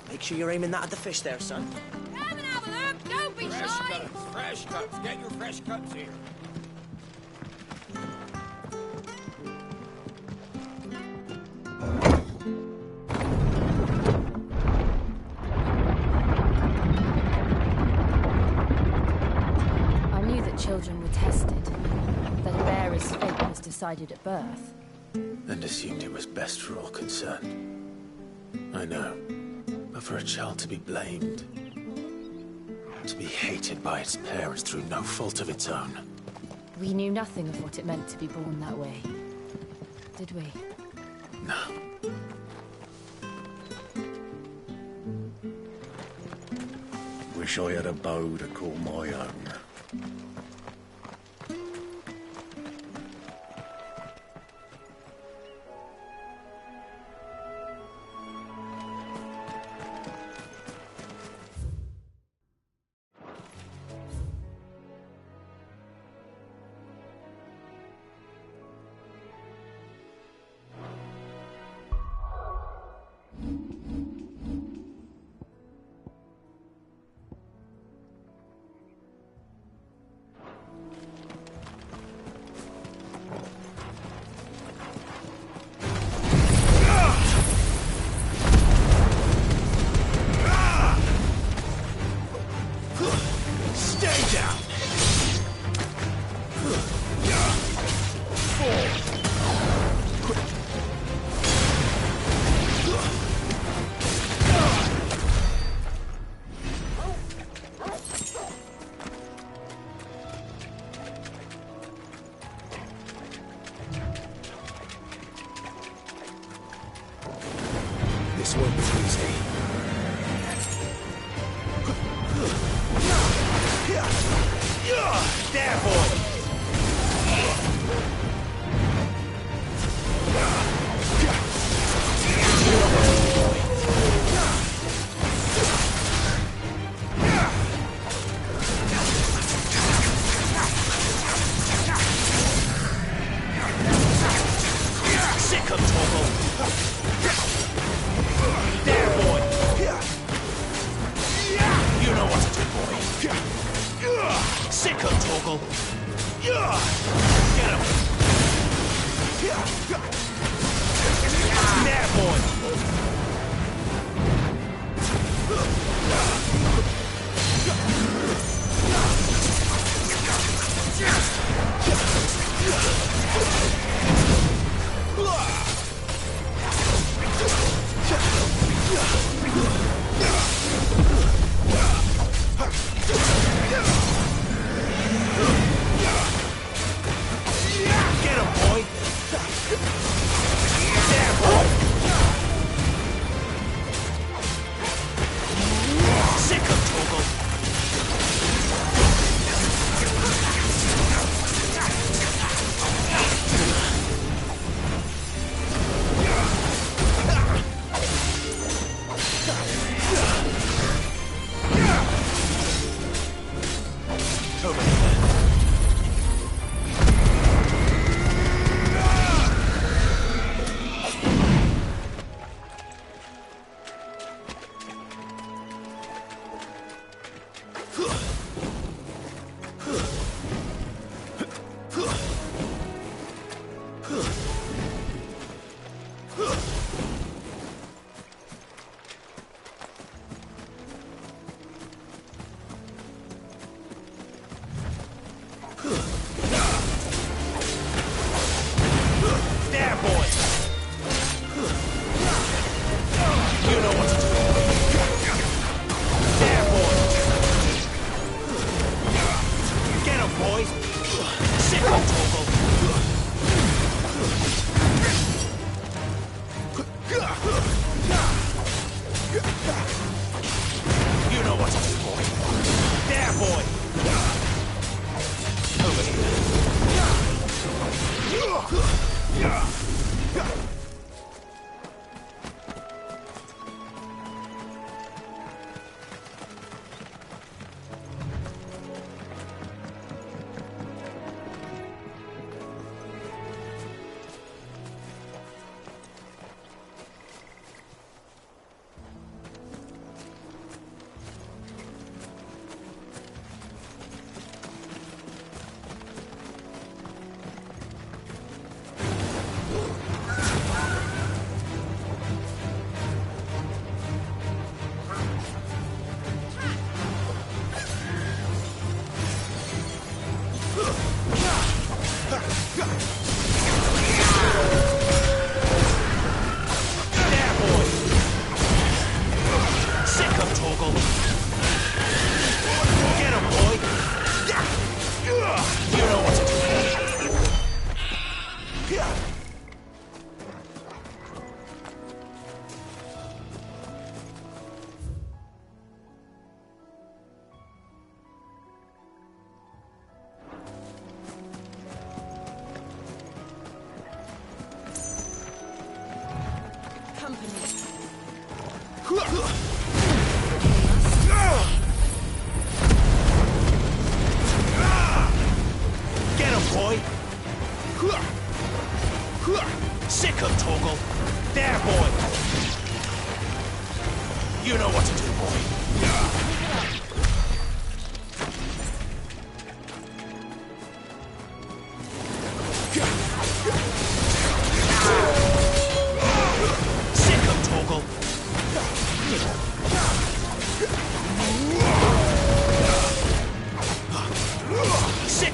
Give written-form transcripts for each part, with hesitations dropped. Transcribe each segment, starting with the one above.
Make sure you're aiming that at the fish there, son. Come and have a look, don't be shy! Fresh cuts, get your fresh cuts here. I knew that children were tested, that a bearer's fate was decided at birth. And assumed it was best for all concerned. I know. But for a child to be blamed, to be hated by its parents through no fault of its own. We knew nothing of what it meant to be born that way, did we? No. Wish I had a bow to call my own. This won't be easy. There, boy! Sick of Torgal! There, boy! You know what to do, boy. Sick of Torgal! Get him! There, boy! Get him, boy! There, boy!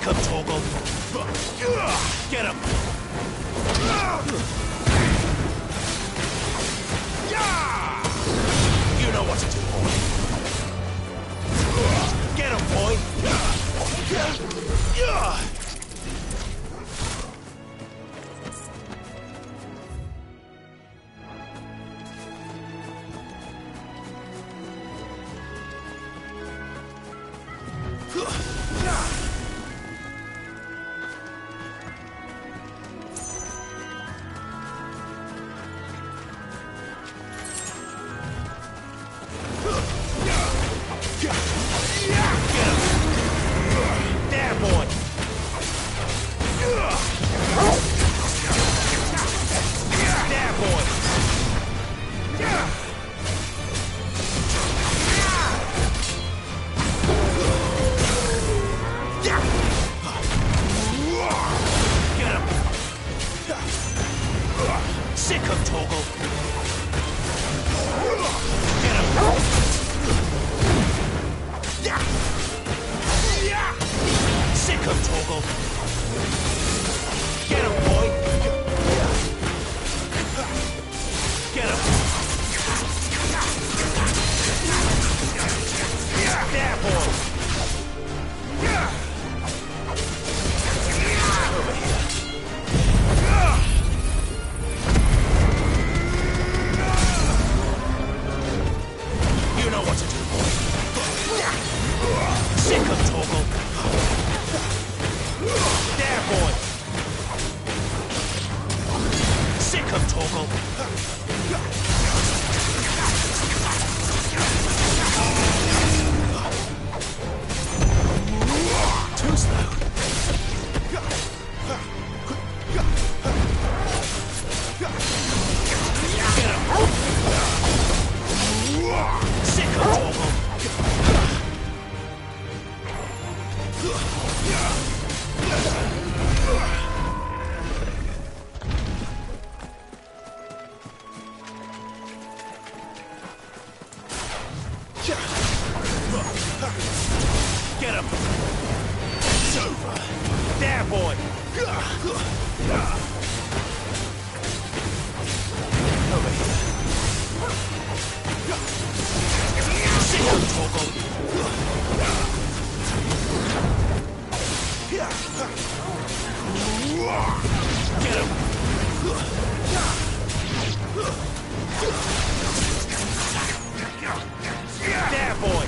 Sick of Torgal. Get him. You know what to do, boy. Get him, boy. Sick of Torgal. Get him. Sick of Torgal. Get him, boy. Get him. There, boy. Over here. You know what to do, boy. Sick of Torgal. There, boy. Sick of Torgal. Too slow. Get him. Sick of Torgal. Get him. It's over. There, boy. Over here. Sick of Torgal. Get him. There, boy.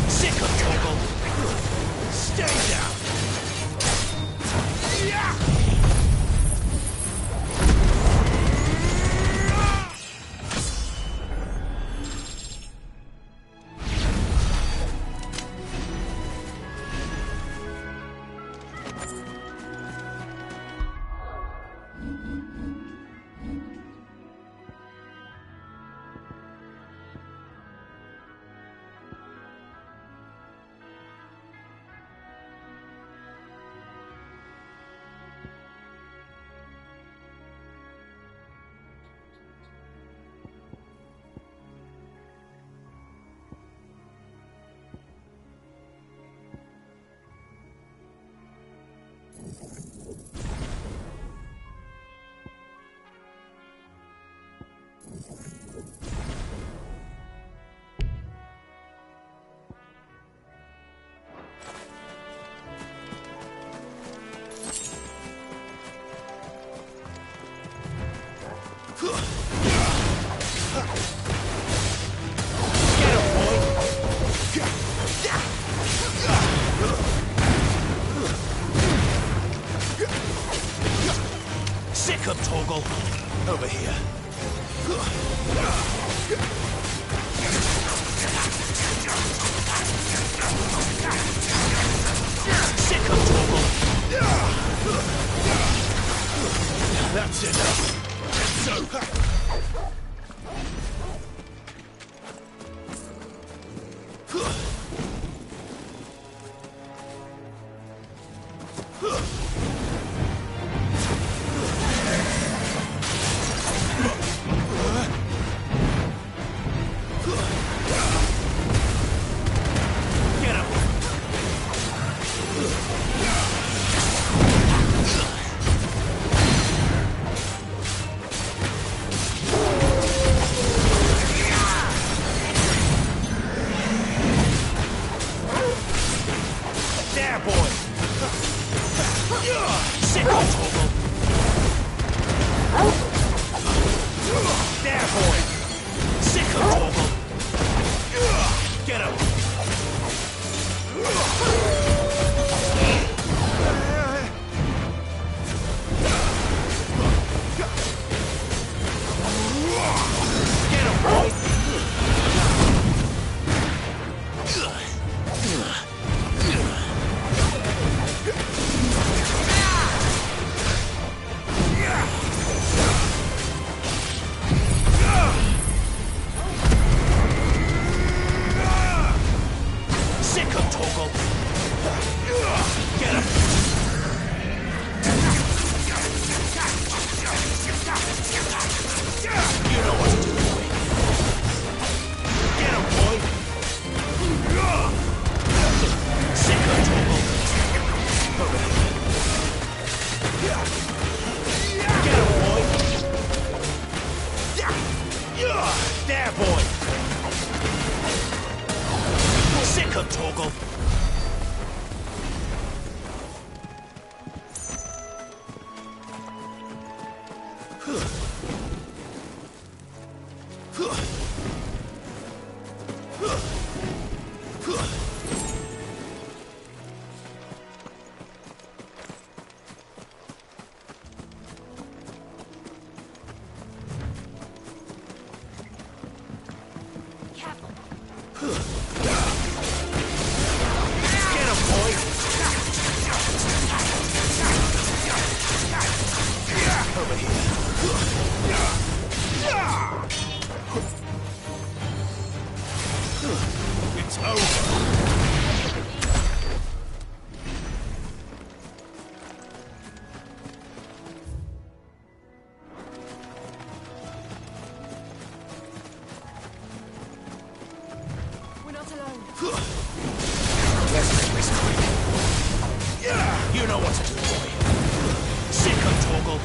Sick of Torgal. Stay down. Sick of Torgal. Over here. Sick of Torgal. That's enough. Get him. There, boy. Sick of Torgal. There, boy. Sick of Torgal. Get him. Get him, boy. Sick of Torgal. Get him. You know what to do, boy. Get him, boy. Sick of Torgal. Over here. Get him, boy. There, boy. Sick of Torgal. Get him, boy. Over here. It's over. We're not alone. Let's make this quick. You know what to do, boy. Sick of Torgal.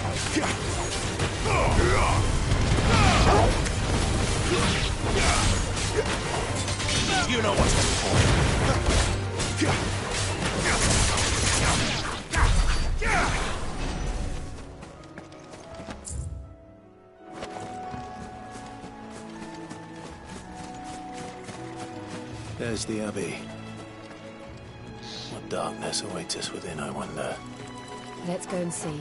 You know what to do, boy. There's the Abbey. What darkness awaits us within, I wonder. Let's go and see.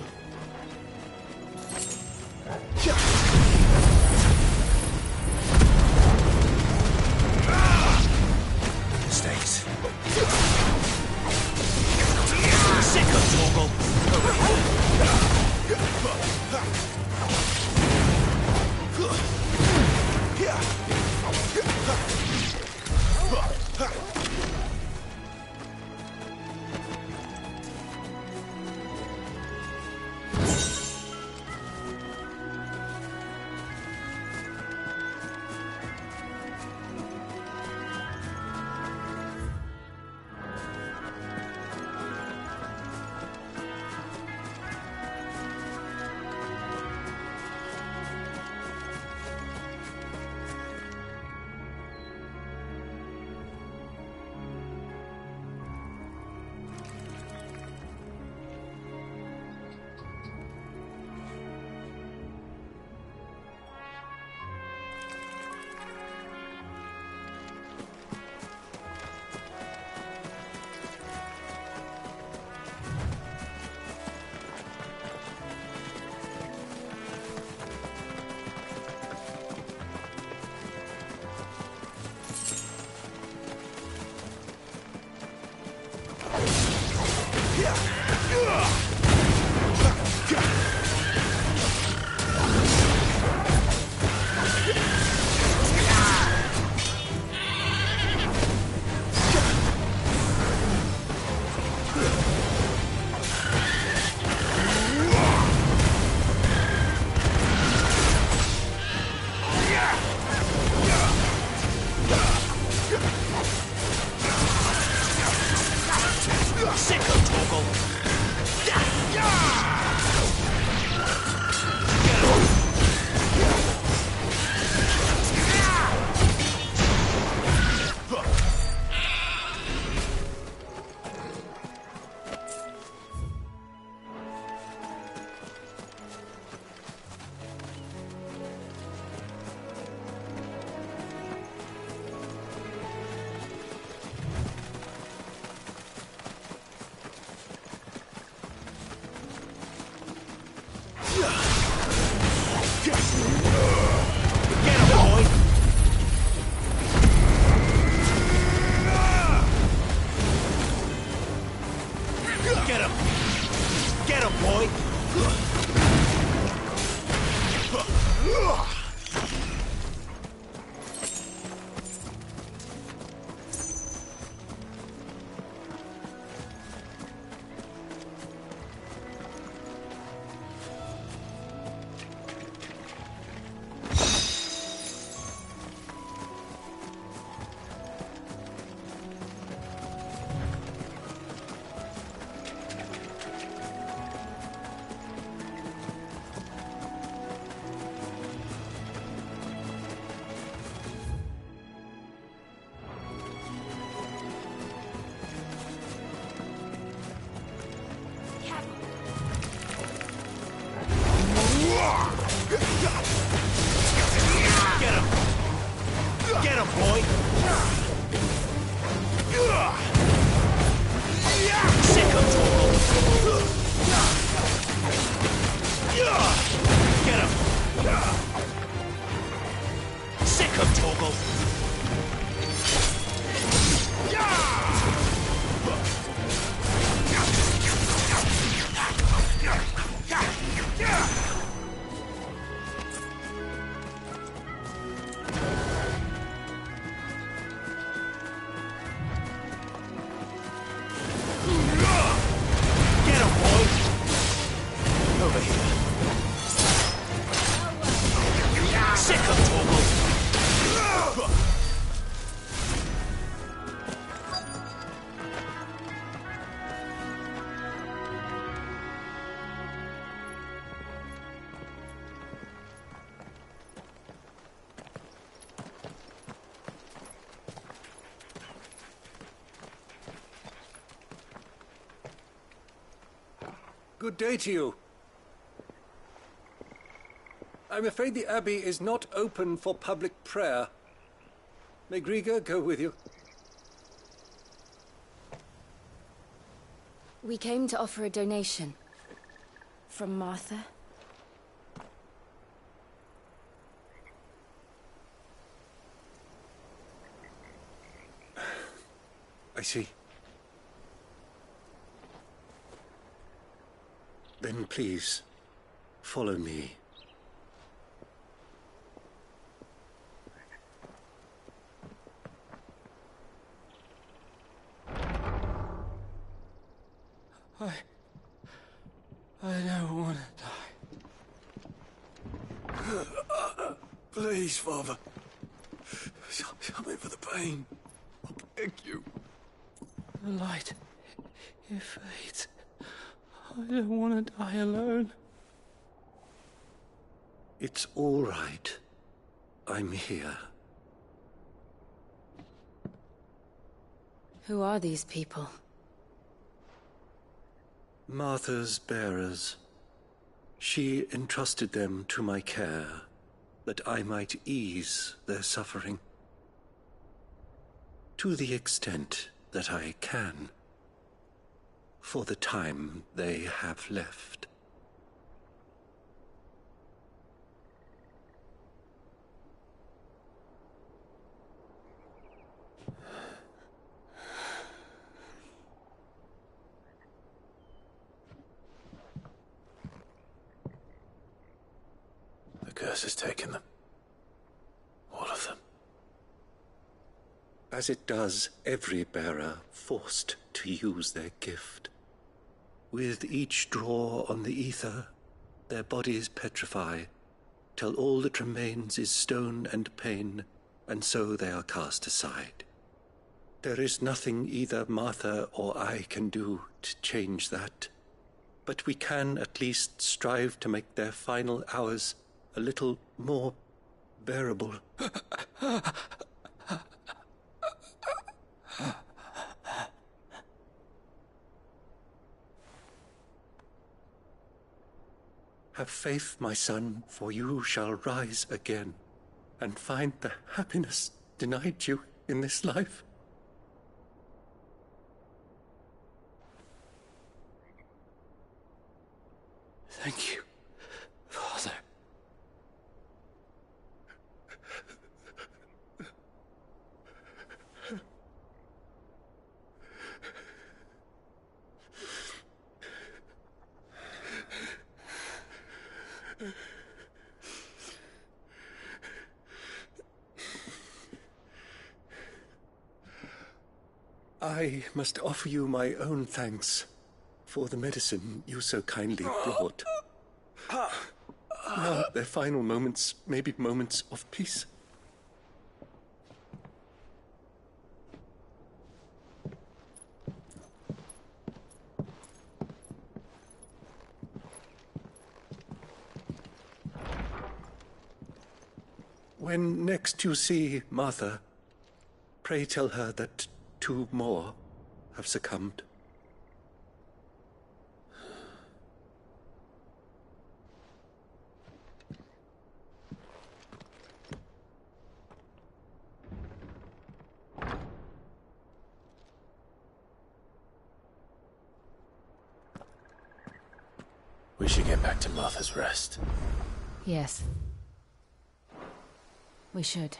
Stays. Sick of Torgal. Over Get him! Get him, boy! Sick him, Torgal! Get him! Sick him, Torgal! Good day to you. I'm afraid the Abbey is not open for public prayer. May Griga go with you? We came to offer a donation. From Martha. I see. Then please, follow me. I don't want to die. Please, Father. Show me for the pain. I beg you. The light, it fades. I don't want to die alone. It's all right. I'm here. Who are these people? Martha's bearers. She entrusted them to my care, that I might ease their suffering. To the extent that I can, for the time they have left. The curse has taken them. All of them. As it does every bearer forced to use their gift. With each draw on the ether, their bodies petrify, till all that remains is stone and pain, and so they are cast aside. There is nothing either Martha or I can do to change that, but we can at least strive to make their final hours a little more bearable. Have faith, my son, for you shall rise again and find the happiness denied you in this life. Thank you, Father. I must offer you my own thanks for the medicine you so kindly brought. Now, their final moments may be moments of peace. When next you see Martha, pray tell her that 2 more have succumbed. We should get back to Martha's Rest. Yes. We should.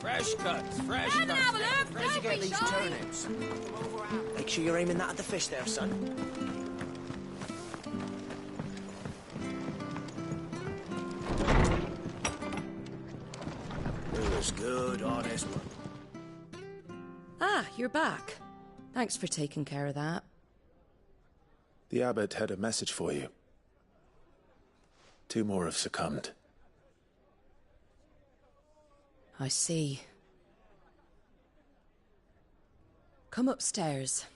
Fresh cuts, fresh Come and cuts. have a look, Where'd you don't get be these shy. turnips? Make sure you're aiming that at the fish there, son. It was good, honest one. Ah, you're back. Thanks for taking care of that. The abbot had a message for you. 2 more have succumbed. I see. Come upstairs.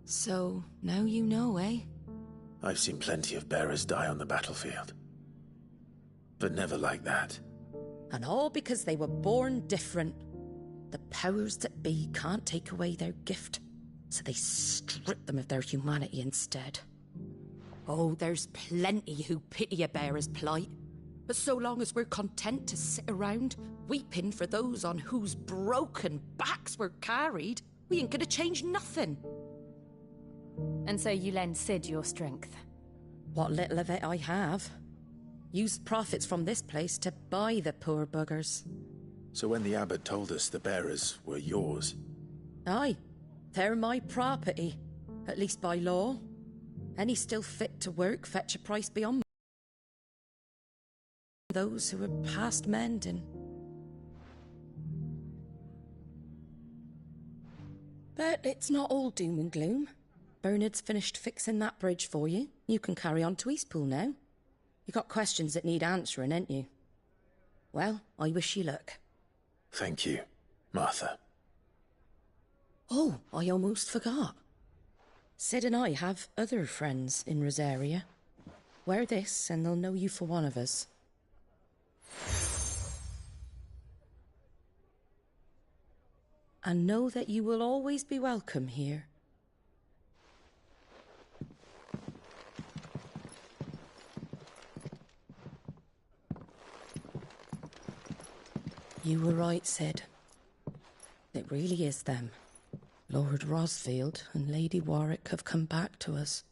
So, now you know, eh? I've seen plenty of bearers die on the battlefield. But never like that. And all because they were born different. The powers that be can't take away their gift, so they strip them of their humanity instead. Oh, there's plenty who pity a bearer's plight. But so long as we're content to sit around, weeping for those on whose broken backs we're carried, we ain't gonna change nothing. And so you lend Sid your strength. What little of it I have. Used profits from this place to buy the poor buggers. So when the abbot told us the bearers were yours... Aye, they're my property, at least by law. Any still fit to work fetch a price beyond those who are past mending. But it's not all doom and gloom. Bernard's finished fixing that bridge for you. You can carry on to Eastpool now. You got questions that need answering, ain't you? Well, I wish you luck. Thank you, Martha. Oh, I almost forgot. Sid and I have other friends in Rosaria. Wear this and they'll know you for one of us. And know that you will always be welcome here. You were right, Sid. It really is them. Lord Rosfield and Lady Warwick have come back to us.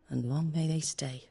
And long may they stay.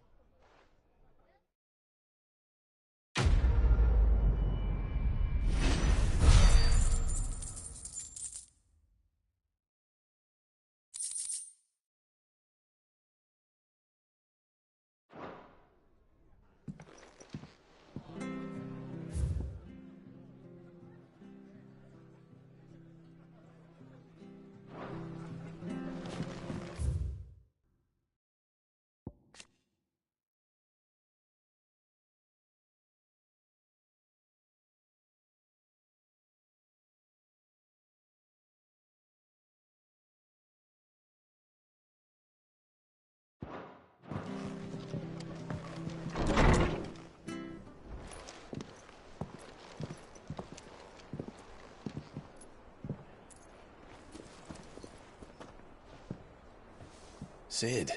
Sid.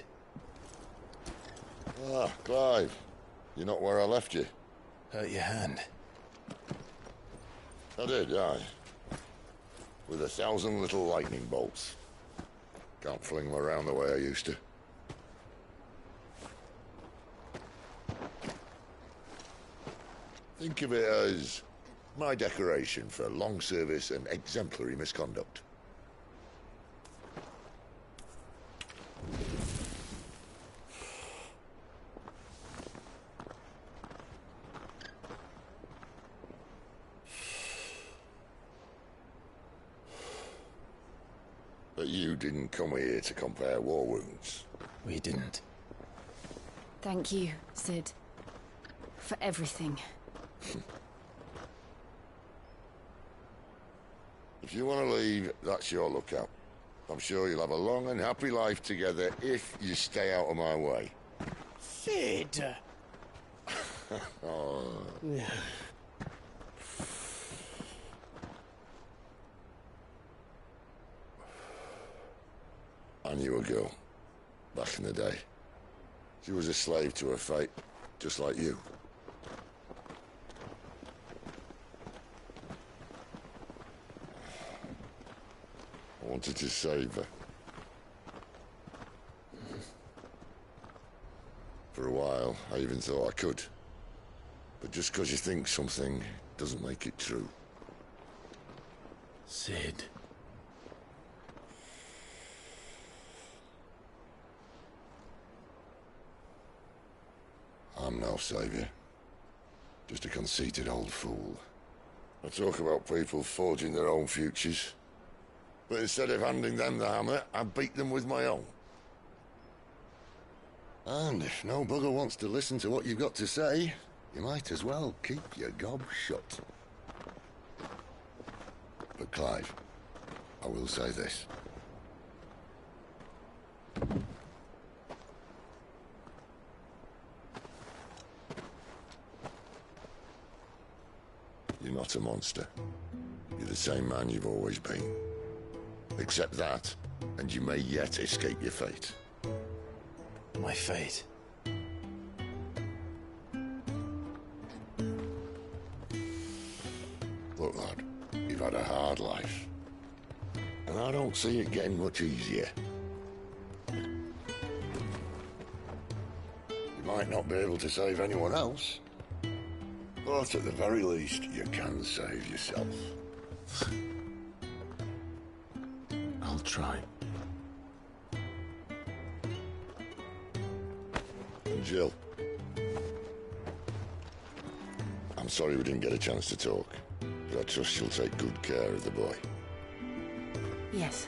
Ah, Clive. You're not where I left you. Hurt your hand. I did, aye. With 1,000 little lightning bolts. Can't fling them around the way I used to. Think of it as my decoration for long service and exemplary misconduct. But you didn't come here to compare war wounds. We didn't. Thank you, Sid. For everything. If you want to leave, that's your lookout. I'm sure you'll have a long and happy life together if you stay out of my way. Sid! Oh. I knew a girl, back in the day. She was a slave to her fate, just like you. I wanted to save her. For a while, I even thought I could. But just because you think something doesn't make it true. Sid. I'm no savior. Just a conceited old fool. I talk about people forging their own futures. But instead of handing them the hammer, I beat them with my own. And if no bugger wants to listen to what you've got to say, you might as well keep your gob shut. But Clive, I will say this. You're not a monster. You're the same man you've always been. Accept that, and you may yet escape your fate. My fate. Look, lad, you've had a hard life. And I don't see it getting much easier. You might not be able to save anyone else, but at the very least, you can save yourself. I'll try. And Jill, I'm sorry we didn't get a chance to talk, but I trust you'll take good care of the boy. Yes,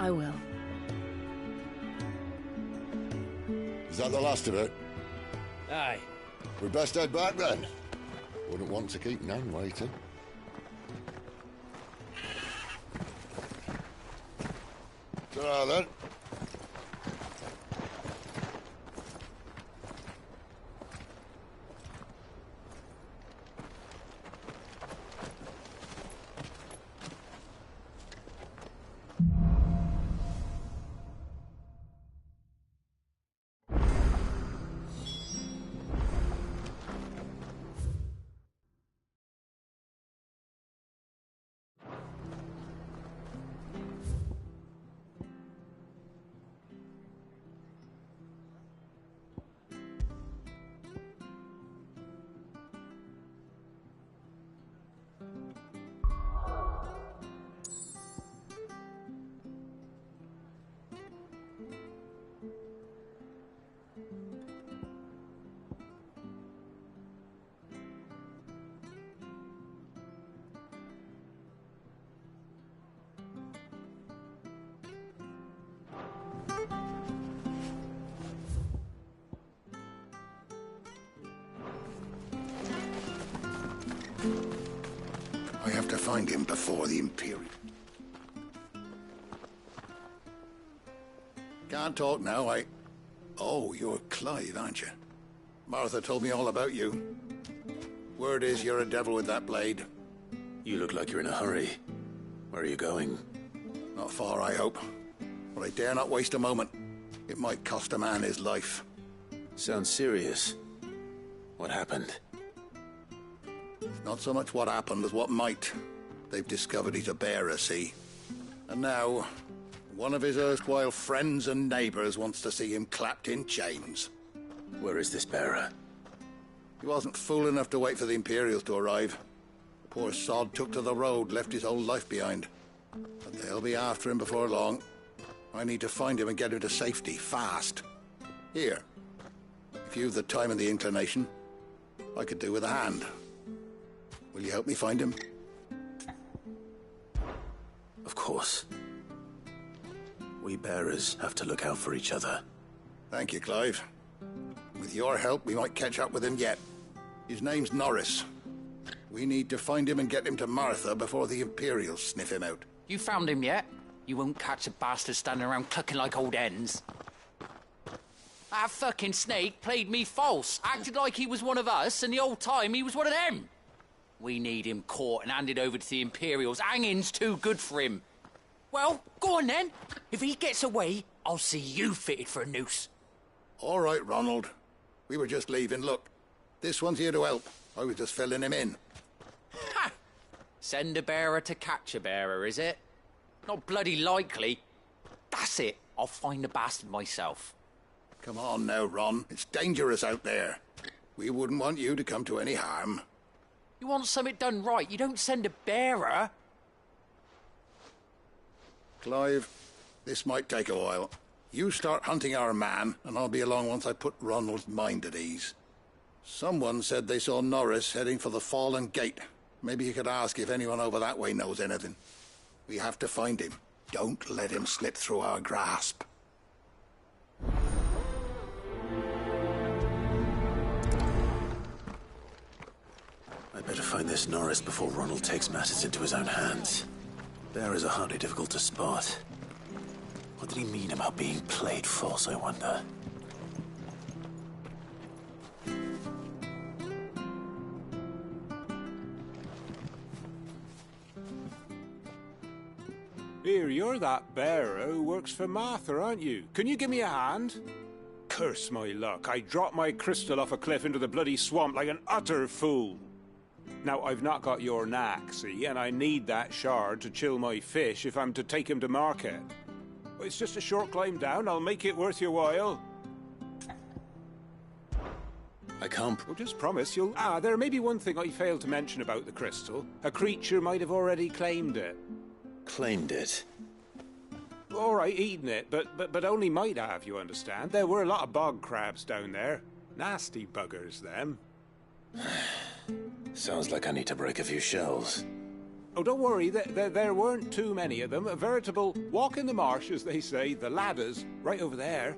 I will. Is that the last of it? Aye. We'd best head back then. Wouldn't want to keep Nan waiting. Ta-ra then. find him before the Imperial. Can't talk now, Oh, you're Clive, aren't you? Martha told me all about you. Word is you're a devil with that blade. You look like you're in a hurry. Where are you going? Not far, I hope. But I dare not waste a moment. It might cost a man his life. Sounds serious. What happened? Not so much what happened as what might. They've discovered he's a bearer, see? And now, one of his erstwhile friends and neighbors wants to see him clapped in chains. Where is this bearer? He wasn't fool enough to wait for the Imperials to arrive. The poor sod took to the road, left his whole life behind. But they'll be after him before long. I need to find him and get him to safety, fast. Here. If you've the time and the inclination, I could do with a hand. Will you help me find him? Of course. We bearers have to look out for each other. Thank you, Clive. With your help, we might catch up with him yet. His name's Norris. We need to find him and get him to Martha before the Imperials sniff him out. You found him yet? You won't catch a bastard standing around clucking like old hens. That fucking snake played me false, acted like he was one of us, and the whole time he was one of them. We need him caught and handed over to the Imperials. Hanging's too good for him. Well, go on then. If he gets away, I'll see you fitted for a noose. All right, Ronald. We were just leaving. Look, this one's here to help. I was just filling him in. Ha! Send a bearer to catch a bearer, is it? Not bloody likely. That's it. I'll find the bastard myself. Come on now, Ron. It's dangerous out there. We wouldn't want you to come to any harm. You want something done right, you don't send a bearer. Clive, this might take a while. You start hunting our man, and I'll be along once I put Ronald's mind at ease. Someone said they saw Norris heading for the Fallen Gate. Maybe you could ask if anyone over that way knows anything. We have to find him. Don't let him slip through our grasp. I'd better find this Norris before Ronald takes matters into his own hands. Bearers are hardly difficult to spot. What did he mean about being played false, I wonder? Here, you're that bearer who works for Martha, aren't you? Can you give me a hand? Curse my luck. I dropped my crystal off a cliff into the bloody swamp like an utter fool. Now, I've not got your knack, see, and I need that shard to chill my fish if I'm to take him to market. It's just a short climb down. I'll make it worth your while. I can't... Oh, just promise you'll... Ah, there may be one thing I failed to mention about the crystal. A creature might have already claimed it. Claimed it? All right, eaten it, but only might have, you understand. There were a lot of bog crabs down there. Nasty buggers, them. Sounds like I need to break a few shells. Oh, don't worry, there weren't too many of them. A veritable walk in the marsh, as they say, the ladders, right over there.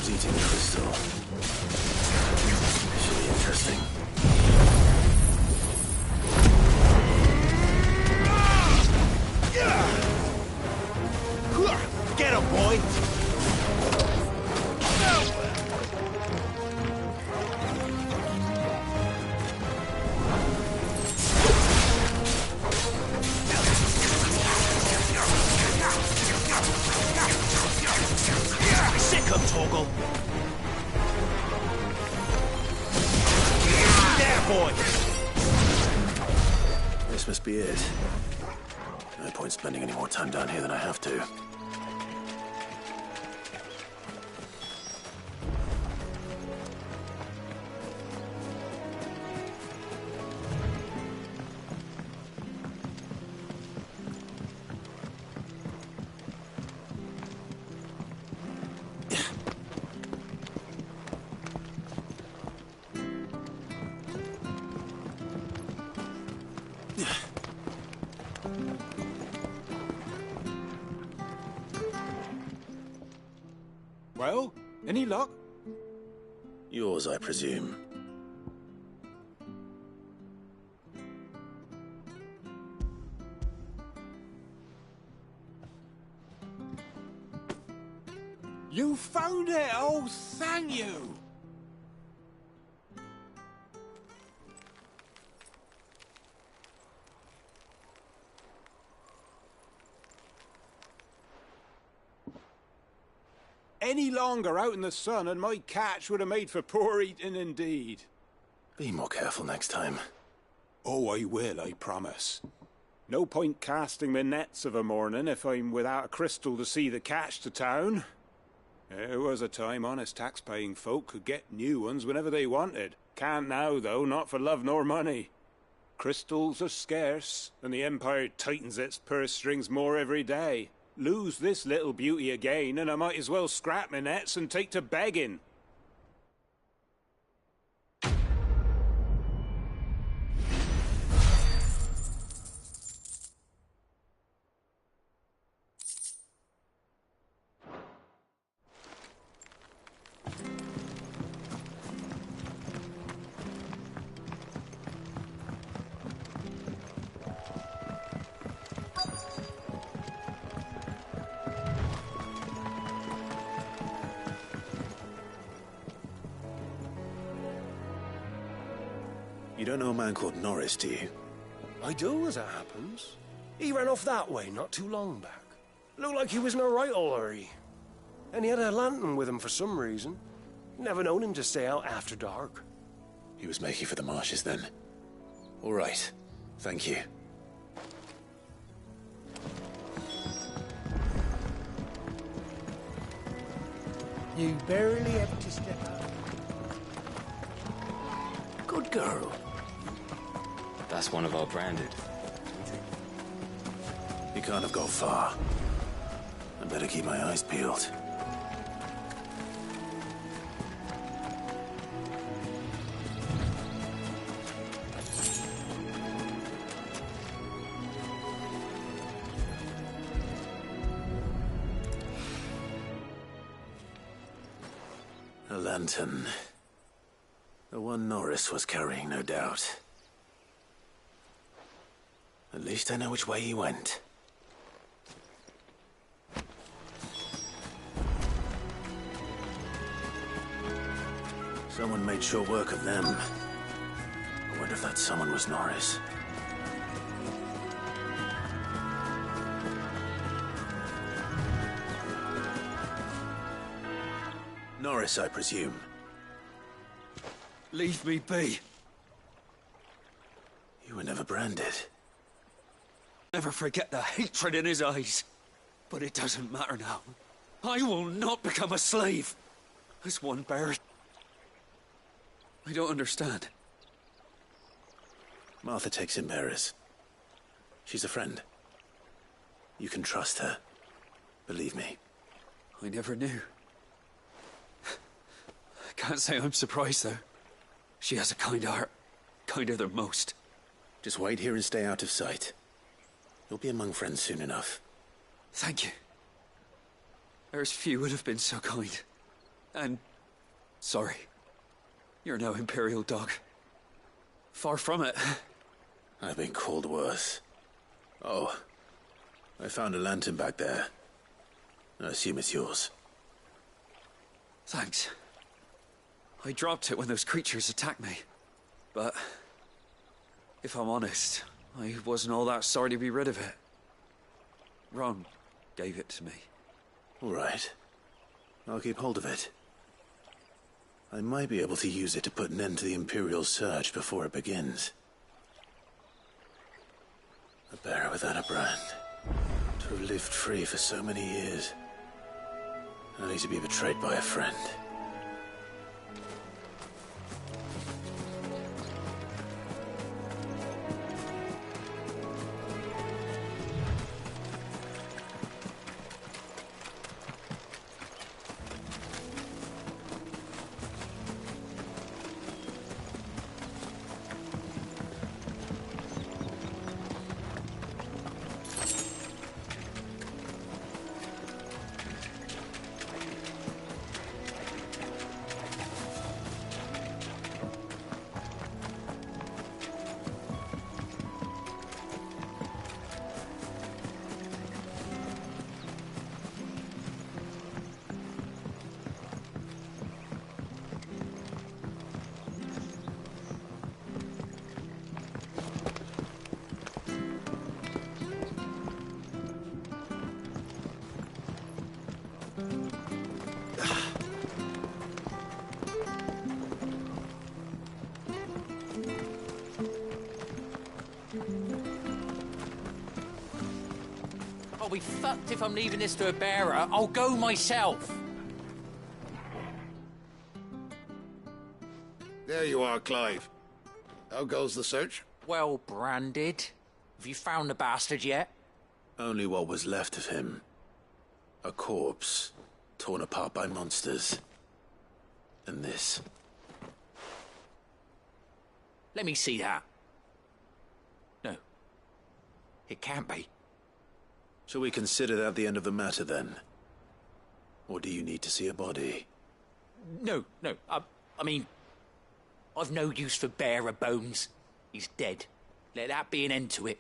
Eating crystal. Should be interesting. Get him, boy! Sick of Torgal! There, boy! This must be it. No point spending any more time down here than I have to. Well, any luck? Yours, I presume. You found it! Oh, thank you! Any longer out in the sun and my catch would have made for poor eating indeed. Be more careful next time. Oh, I will, I promise. No point casting my nets of a morning if I'm without a crystal to see the catch to town. There was a time honest tax-paying folk could get new ones whenever they wanted. Can't now, though, not for love nor money. Crystals are scarce, and the Empire tightens its purse strings more every day. Lose this little beauty again, and I might as well scrap my nets and take to begging. You don't know a man called Norris, do you? I do, as it happens. He ran off that way not too long back. Looked like he was in a right old hurry. And he had a lantern with him for some reason. Never known him to stay out after dark. He was making for the marshes then. All right. Thank you. You barely have to step out. Good girl. That's one of our branded. He can't have gone far. I better keep my eyes peeled. A lantern. The one Norris was carrying, no doubt. At least I know which way he went. Someone made sure work of them. I wonder if that someone was Norris. Norris, I presume. Leave me be. You were never branded. Never forget the hatred in his eyes. But it doesn't matter now. I will not become a slave. As one bear. I don't understand. Martha takes in bearers. She's a friend. You can trust her. Believe me. I never knew. I can't say I'm surprised, though. She has a kind heart. Kinder than most. Just wait here and stay out of sight. You'll be among friends soon enough. Thank you. There's few would have been so kind. And sorry. You're no Imperial dog. Far from it. I've been called worse. Oh, I found a lantern back there. I assume it's yours. Thanks. I dropped it when those creatures attacked me. But if I'm honest, I wasn't all that sorry to be rid of it. Ron gave it to me. All right. I'll keep hold of it. I might be able to use it to put an end to the Imperial surge before it begins. A bearer without a brand. To have lived free for so many years. Only to be betrayed by a friend. be fucked if I'm leaving this to a bearer. I'll go myself. There you are, Clive. How goes the search? Well branded. Have you found the bastard yet? Only what was left of him. A corpse, torn apart by monsters. And this. Let me see that. No. It can't be. Shall we consider that the end of the matter, then? Or do you need to see a body? No. I mean, I've no use for bearer bones. He's dead. Let that be an end to it.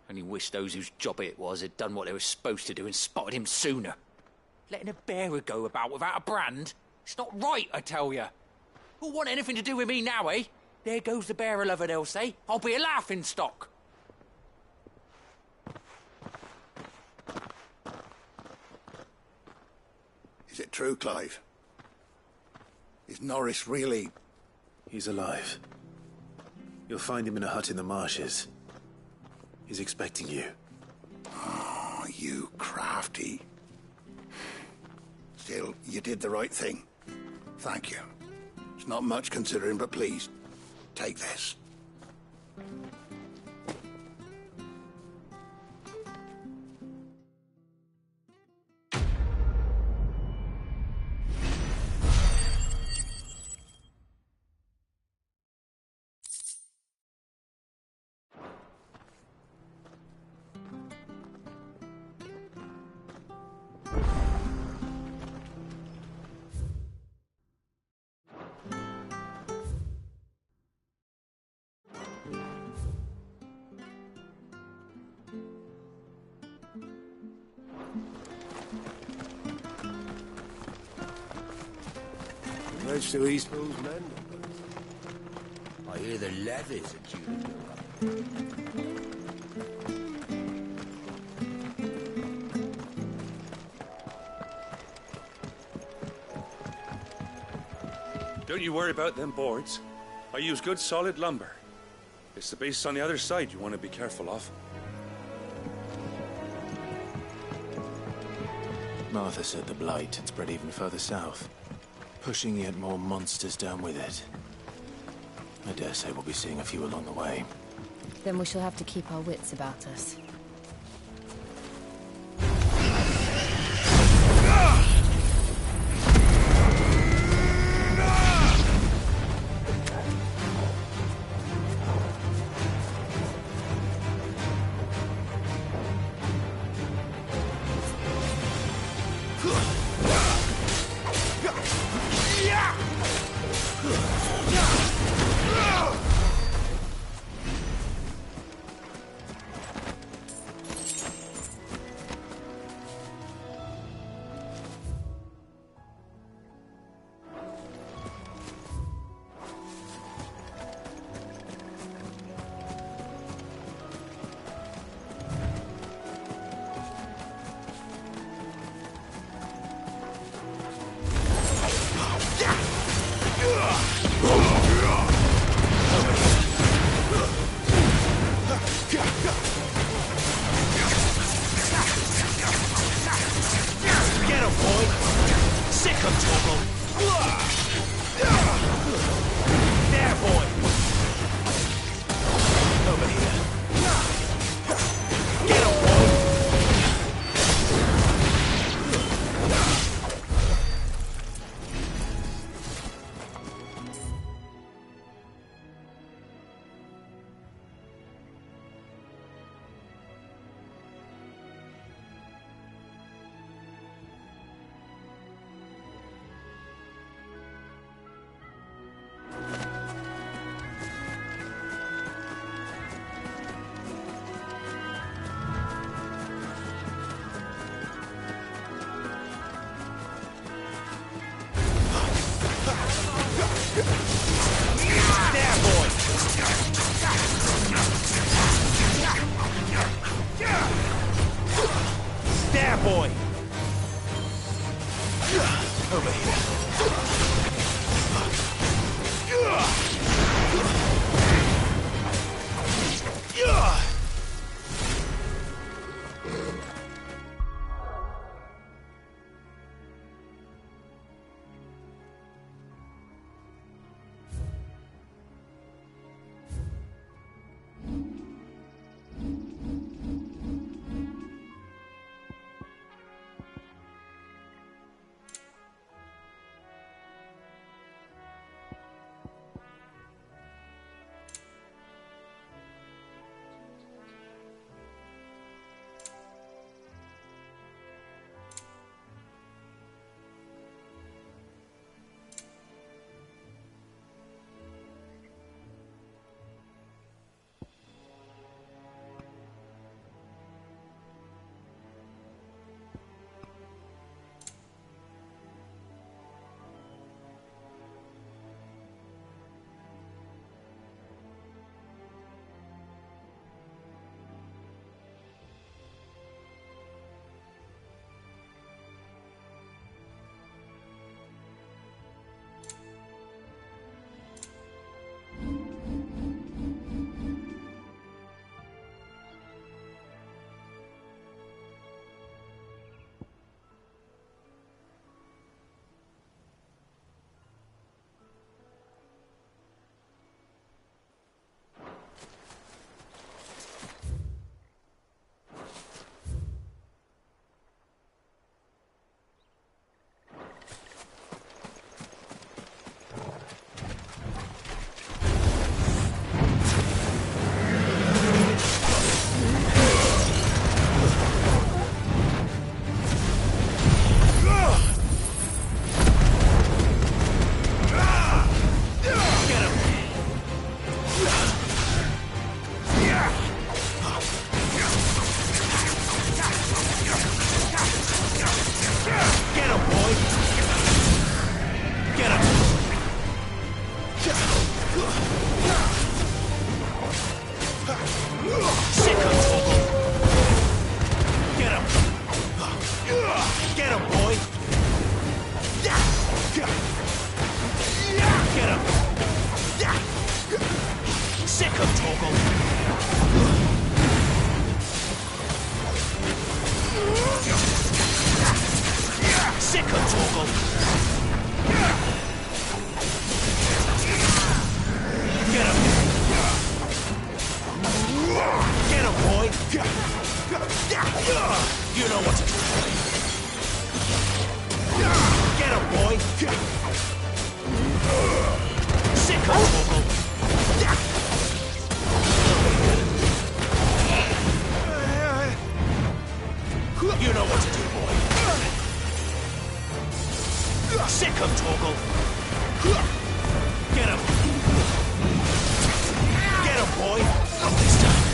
Only wish those whose job it was had done what they were supposed to do and spotted him sooner. Letting a bearer go about without a brand? It's not right, I tell you. Who'll want anything to do with me now, eh? There goes the bearer lover, they'll say. I'll be a laughing stock. Is it true, Clive? Is Norris really... He's alive. You'll find him in a hut in the marshes. He's expecting you. Oh, you crafty. Still, you did the right thing. Thank you. It's not much considering, but please, take this. Much to East Fool's men. I hear the levies are due to go up. Don't you worry about them boards. I use good solid lumber. It's the base on the other side you want to be careful of. Martha said the blight had spread even further south, pushing yet more monsters down with it. I dare say we'll be seeing a few along the way. Then we shall have to keep our wits about us. Get him! Sick of Torgal! Sick of Torgal! Get him! Get him, boy! You know what to do, boy! Get him, boy! Sick of Torgal! You know what to do, boy! Sick of Torgal! Get him! Get him, boy! Not this time!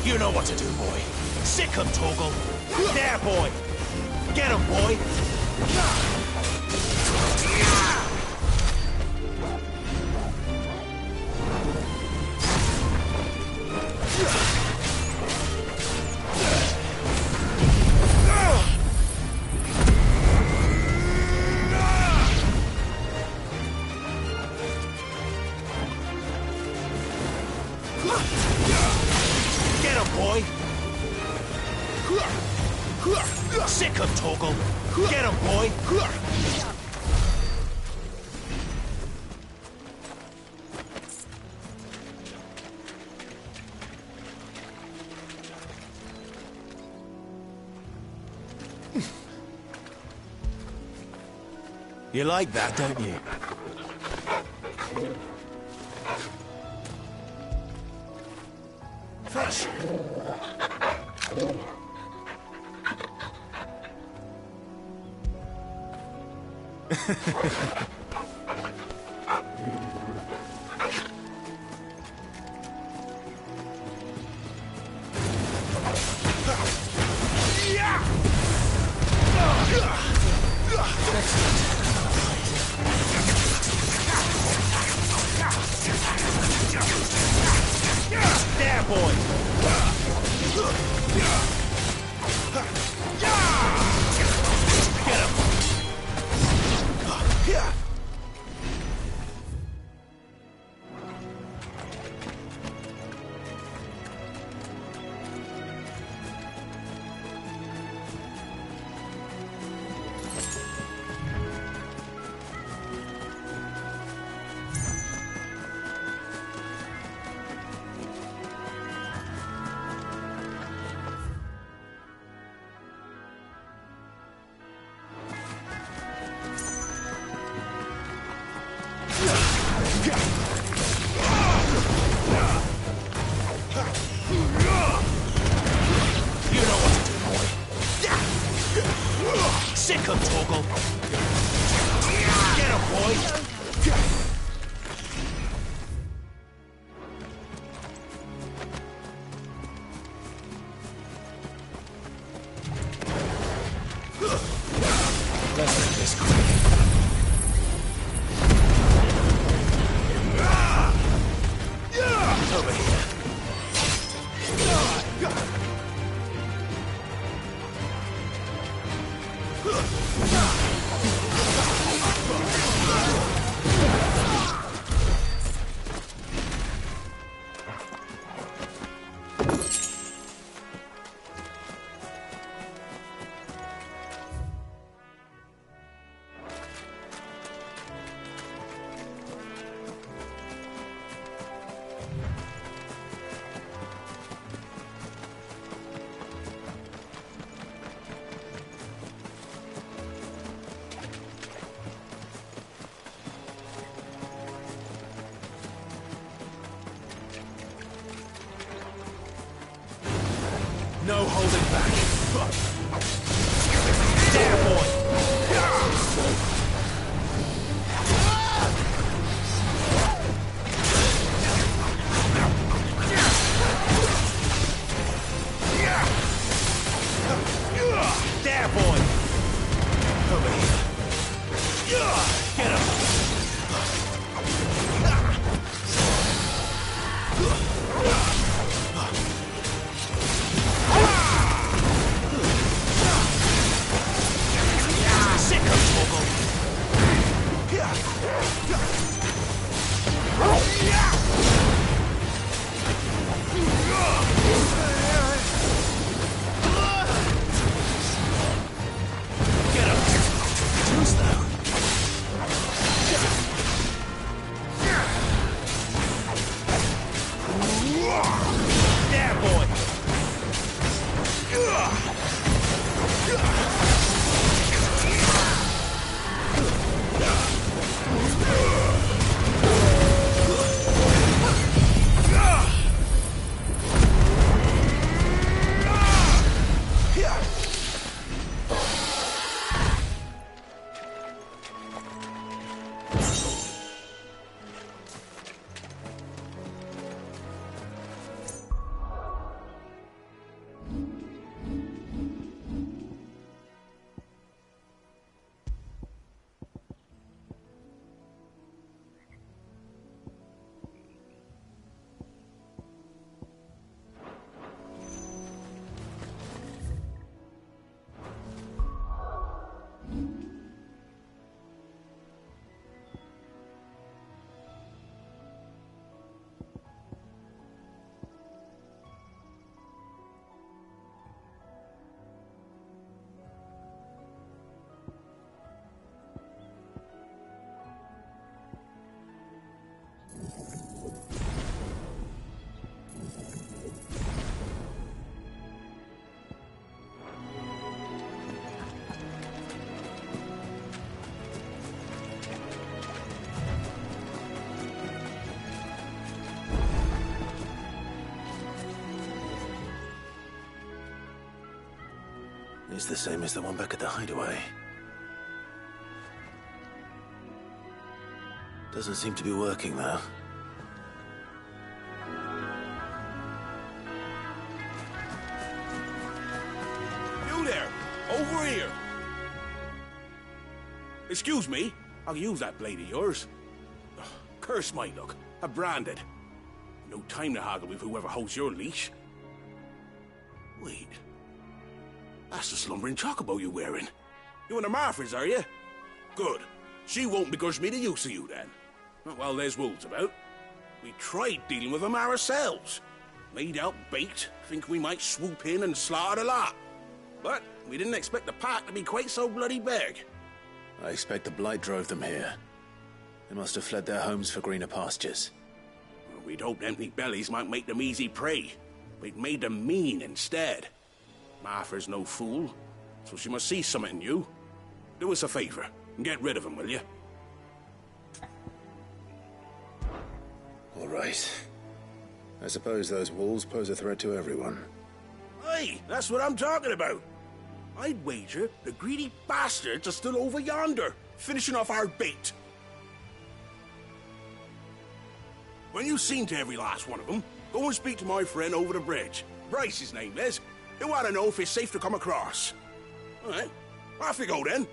You know what to do, boy. Sick of Torgal. There, boy. Get him, boy. Get him, boy! Sick of Torgal! Get him, boy! You like that, don't you? Fish! There, boy! Get him! You know what to do, boy. Sick of Torgal. Get him, boy. Let's make this quick. It's the same as the one back at the hideaway. Doesn't seem to be working, though. You there! Over here! Excuse me, I'll use that blade of yours. Ugh, curse my luck. I'm branded. No time to haggle with whoever holds your leash. Wait. That's the slumbering chocobo you're wearing. You and the Marfors, are you? Good. She won't begrudge me the use of you, then. Not while there's wolves about. We tried dealing with them ourselves. Made out baked, think we might swoop in and slaughter the lot. But we didn't expect the pack to be quite so bloody big. I expect the Blight drove them here. They must have fled their homes for greener pastures. Well, we'd hoped empty bellies might make them easy prey. We'd made them mean instead. Martha's no fool, so she must see something in you. Do us a favor and get rid of them, will you? All right. I suppose those wolves pose a threat to everyone. Hey, that's what I'm talking about. I'd wager the greedy bastards are still over yonder, finishing off our bait. When you've seen to every last one of them, go and speak to my friend over the bridge. Bryce, his name is. He'll want to know if it's safe to come across. All right, off you go then.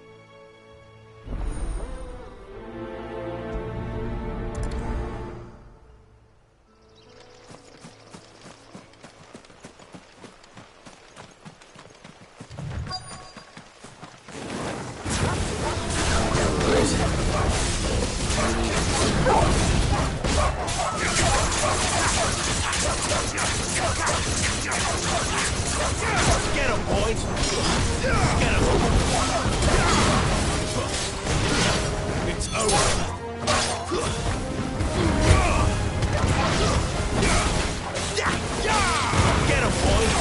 Get him, boys! Get him! It's over. Get him, boys!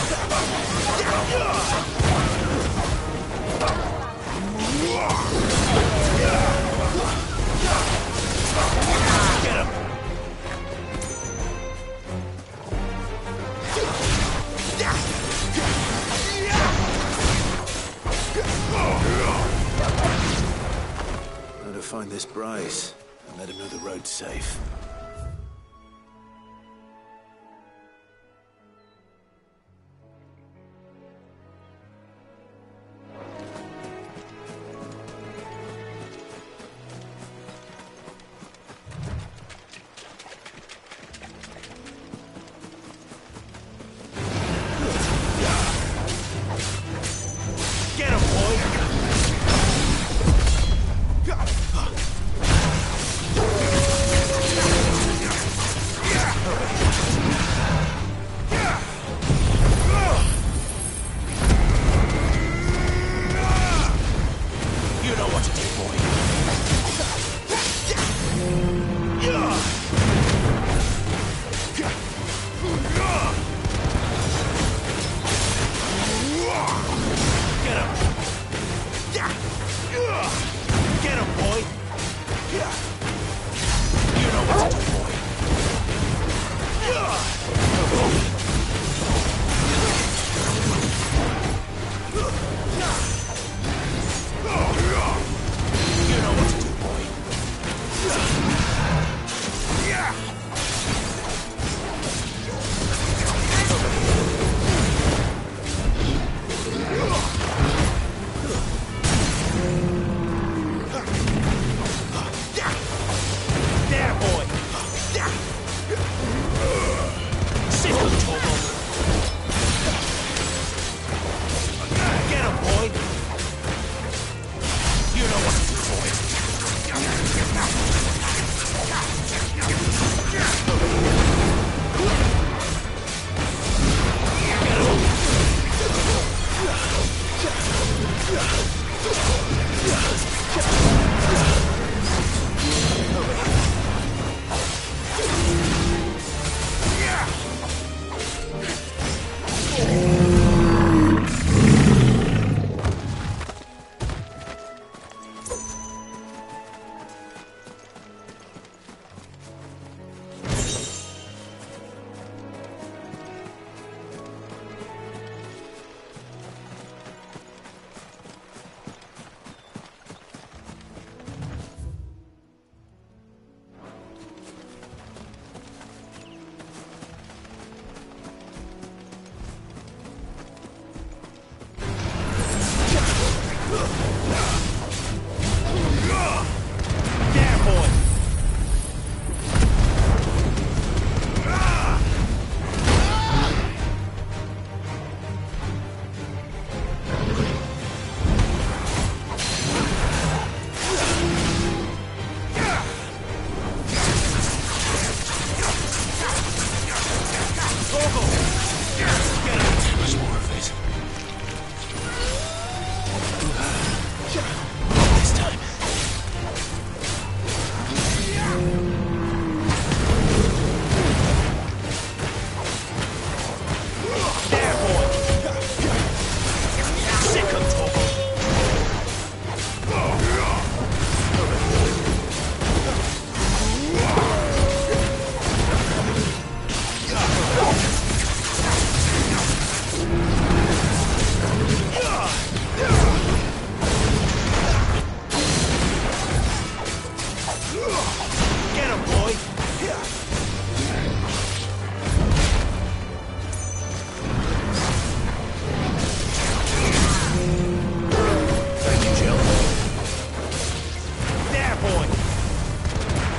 Get him! Now to find this Bryce and let him know the road's safe. Get him, boy!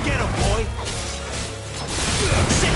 Get him, boy! Sit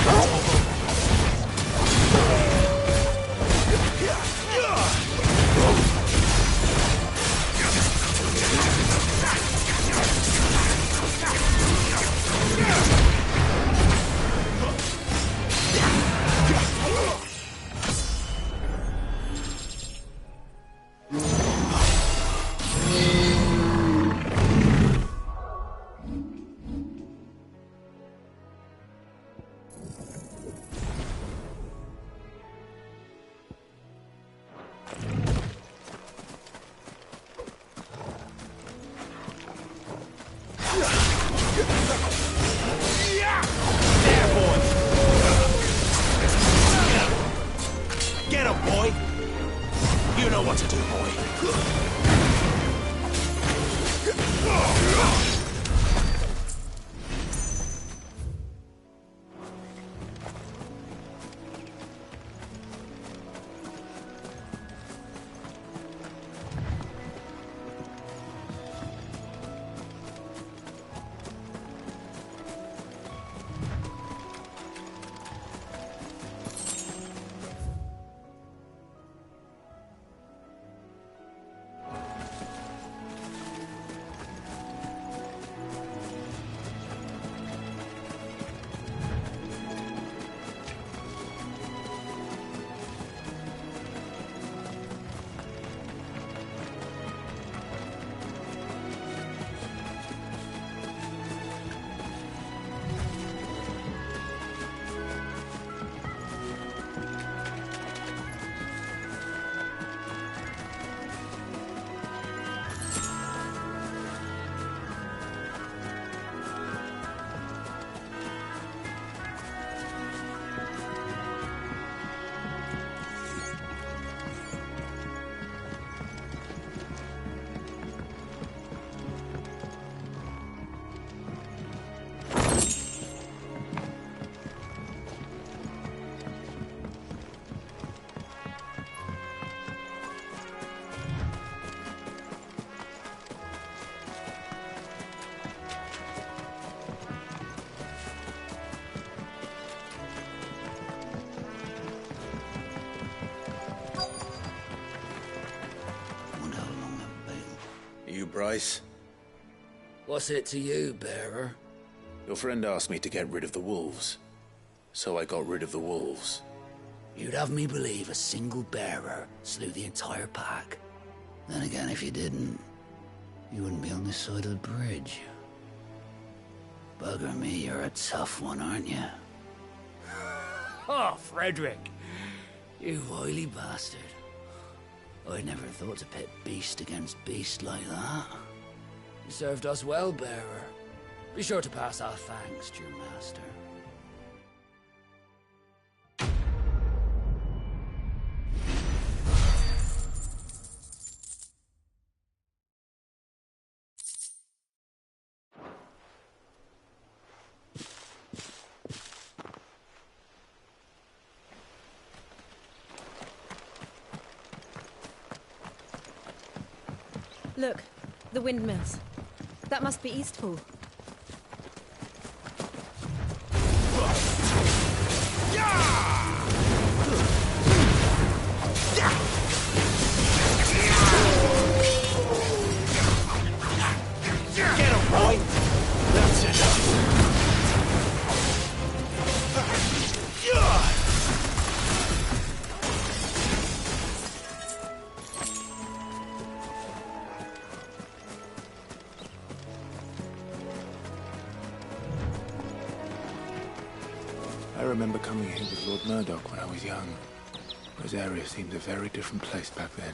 Bryce? What's it to you, bearer? Your friend asked me to get rid of the wolves, so I got rid of the wolves. You'd have me believe a single bearer slew the entire pack. Then again, if you didn't, you wouldn't be on this side of the bridge. Bugger me, you're a tough one, aren't you? Oh, Frederick! You wily bastard. I'd never thought to pit beast against beast like that. You served us well, bearer. Be sure to pass our thanks, true master. Look, the windmills. That must be Eastpool. Get him, boy! That's it. I remember coming here with Lord Murdoch when I was young. Rosaria seemed a very different place back then.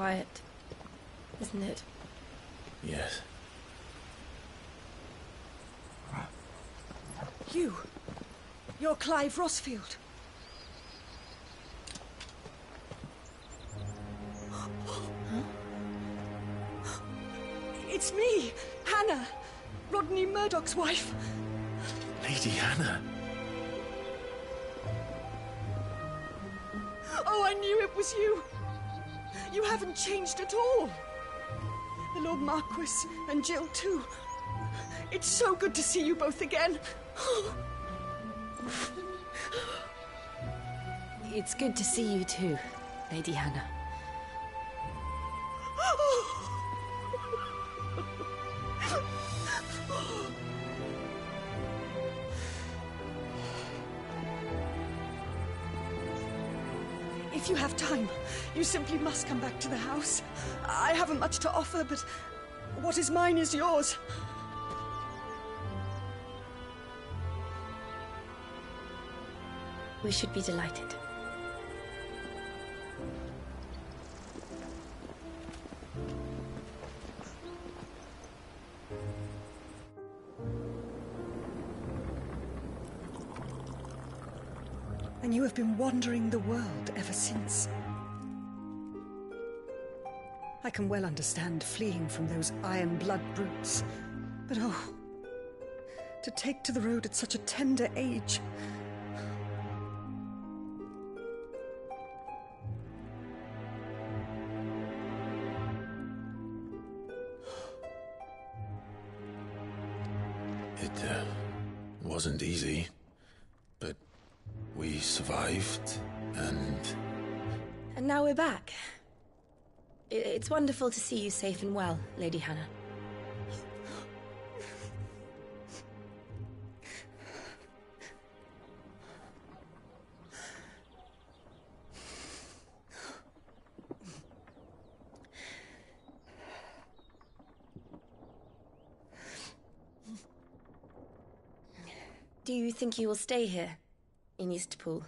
quiet, isn't it? Yes. You're Clive Rossfield. It's me, Hannah, Rodney Murdoch's wife. Lady Hannah. Oh, I knew it was you. You haven't changed at all. The Lord Marquis and Jill too. It's so good to see you both again. It's good to see you too, Lady Hannah. If you have time, you simply must come back to the house. I haven't much to offer, but what is mine is yours. We should be delighted. And you have been wandering the world ever since. I can well understand fleeing from those iron blood brutes. But oh, to take to the road at such a tender age. It wasn't easy, but we survived, and now we're back. It's wonderful to see you safe and well, Lady Hannah. Do you think you will stay here, in Eastpool?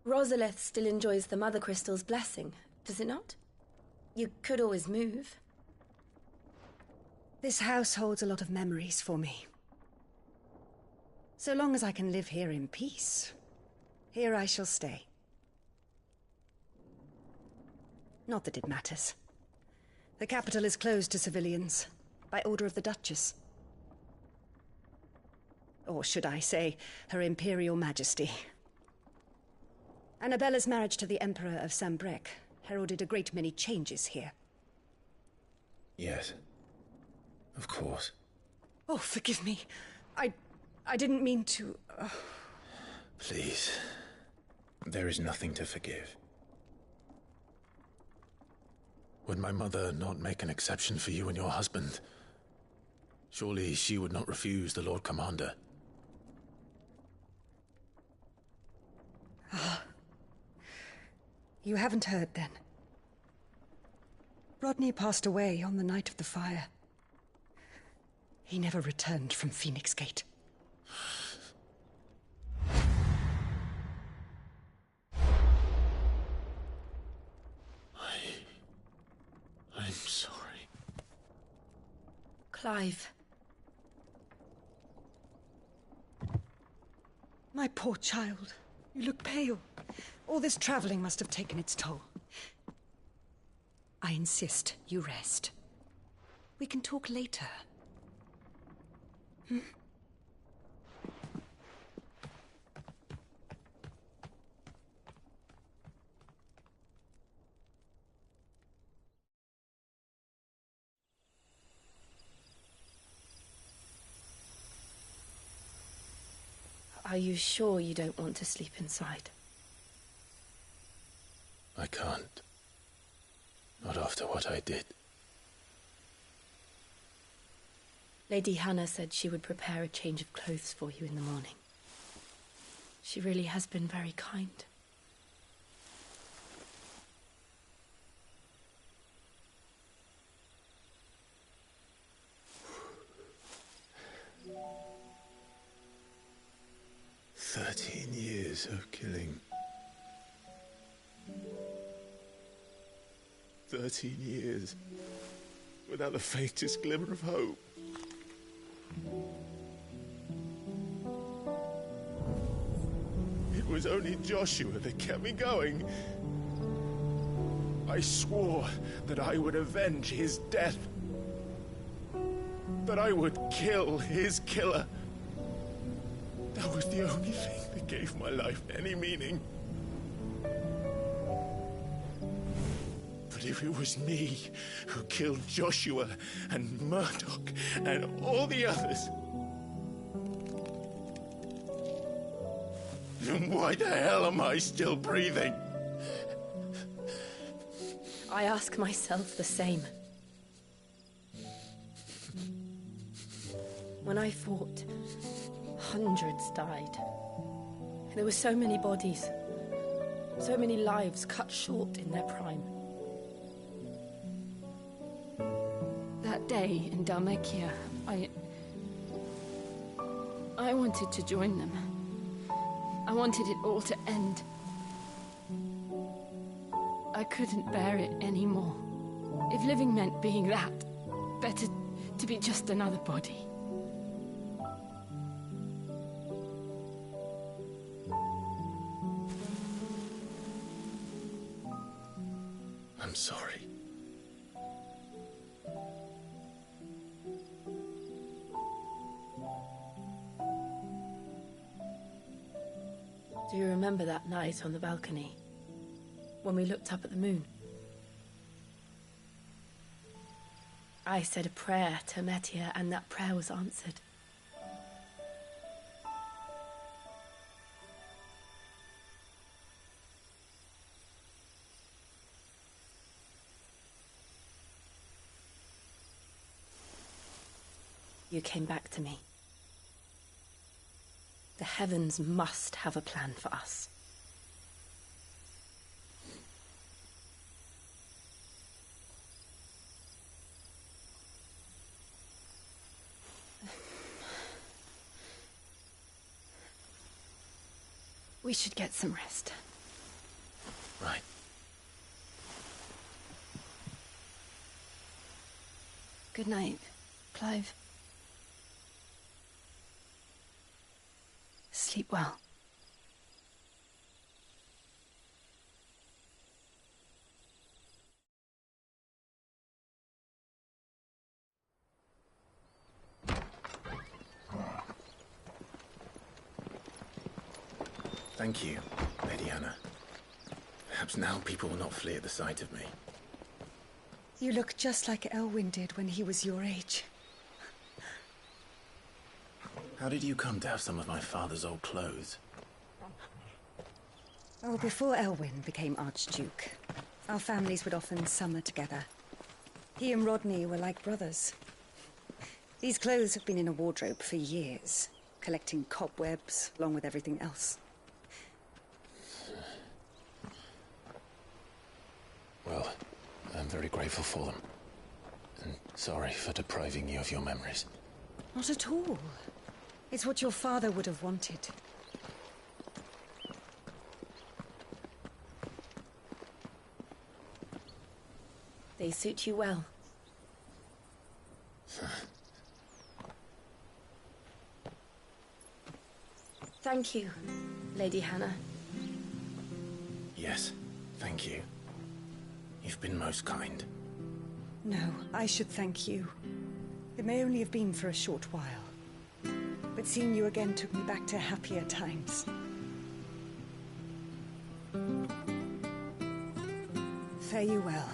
Rosalith still enjoys the Mother Crystal's blessing, does it not? You could always move. This house holds a lot of memories for me. So long as I can live here in peace, here I shall stay. Not that it matters. The capital is closed to civilians, by order of the Duchess. Or should I say, Her Imperial Majesty. Annabella's marriage to the Emperor of Sambrec heralded a great many changes here. yes, of course. Oh, forgive me. I didn't mean to... Please, there is nothing to forgive. Would my mother not make an exception for you and your husband? Surely she would not refuse the Lord Commander. Ah. You haven't heard, then. Rodney passed away on the night of the fire. He never returned from Phoenix Gate. I'm sorry. Clive. My poor child. You look pale. All this traveling must have taken its toll. I insist you rest. We can talk later. Hmm? Are you sure you don't want to sleep inside? I can't. Not after what I did. Lady Hannah said she would prepare a change of clothes for you in the morning. She really has been very kind. "13 years of killing. 13 years, without the faintest glimmer of hope. It was only Joshua that kept me going. I swore that I would avenge his death. That I would kill his killer. That was the only thing that gave my life any meaning. But if it was me who killed Joshua and Murdoch and all the others, then why the hell am I still breathing? I ask myself the same. When I fought, hundreds died. There were so many bodies, so many lives cut short in their prime. That day in Dhalmekia, I wanted to join them. I wanted it all to end. I couldn't bear it anymore. If living meant being that, better to be just another body. I'm sorry. Do you remember that night on the balcony? When we looked up at the moon? I said a prayer to Metia, and that prayer was answered. You came back to me. The heavens must have a plan for us. We should get some rest. Right. Good night, Clive. Sleep well. Thank you, Lady Hannah. Perhaps now people will not flee at the sight of me. You look just like Elwyn did when he was your age. How did you come to have some of my father's old clothes? Oh, before Elwyn became Archduke, our families would often summer together. He and Rodney were like brothers. These clothes have been in a wardrobe for years, collecting cobwebs along with everything else. Well, I'm very grateful for them. And sorry for depriving you of your memories. Not at all. It's what your father would have wanted. They suit you well. Thank you, Lady Hannah. Yes, thank you. You've been most kind. No, I should thank you. It may only have been for a short while, but seeing you again took me back to happier times. Fare you well,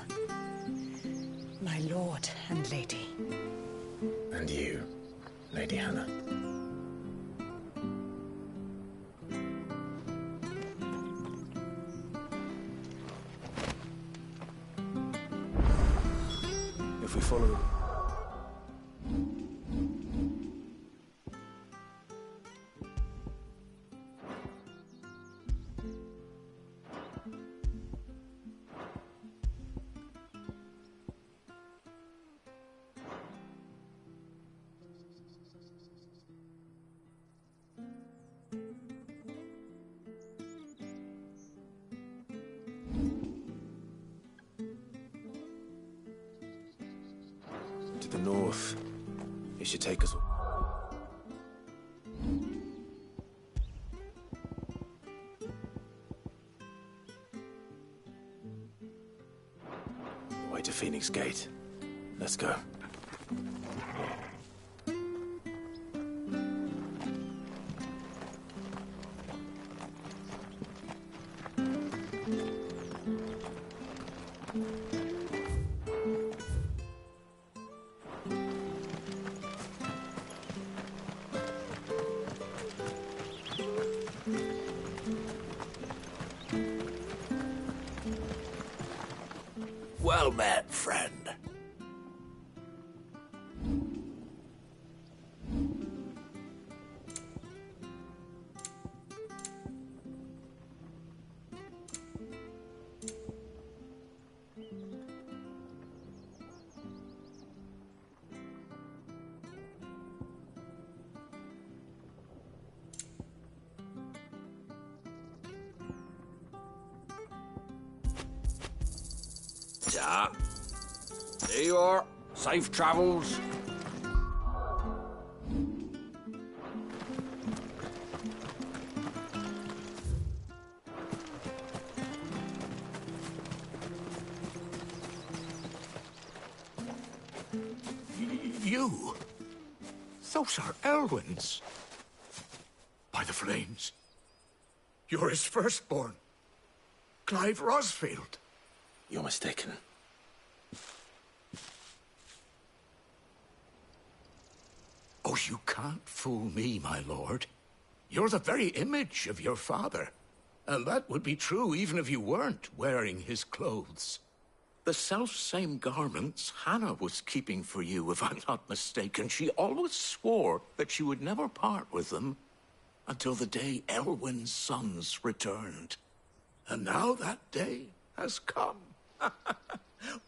my lord and lady. And you, Lady Hannah. If we follow... To the north. It should take us... The way to Phoenix Gate. Let's go. Well met, friend. Yeah. There you are. Safe travels. You? Those are Elwyn's. By the flames. You're his firstborn. Clive Rosfield. You're mistaken. Oh, you can't fool me, my lord. You're the very image of your father. And that would be true even if you weren't wearing his clothes. The self-same garments Hannah was keeping for you, if I'm not mistaken. She always swore that she would never part with them until the day Elwyn's sons returned. And now that day has come.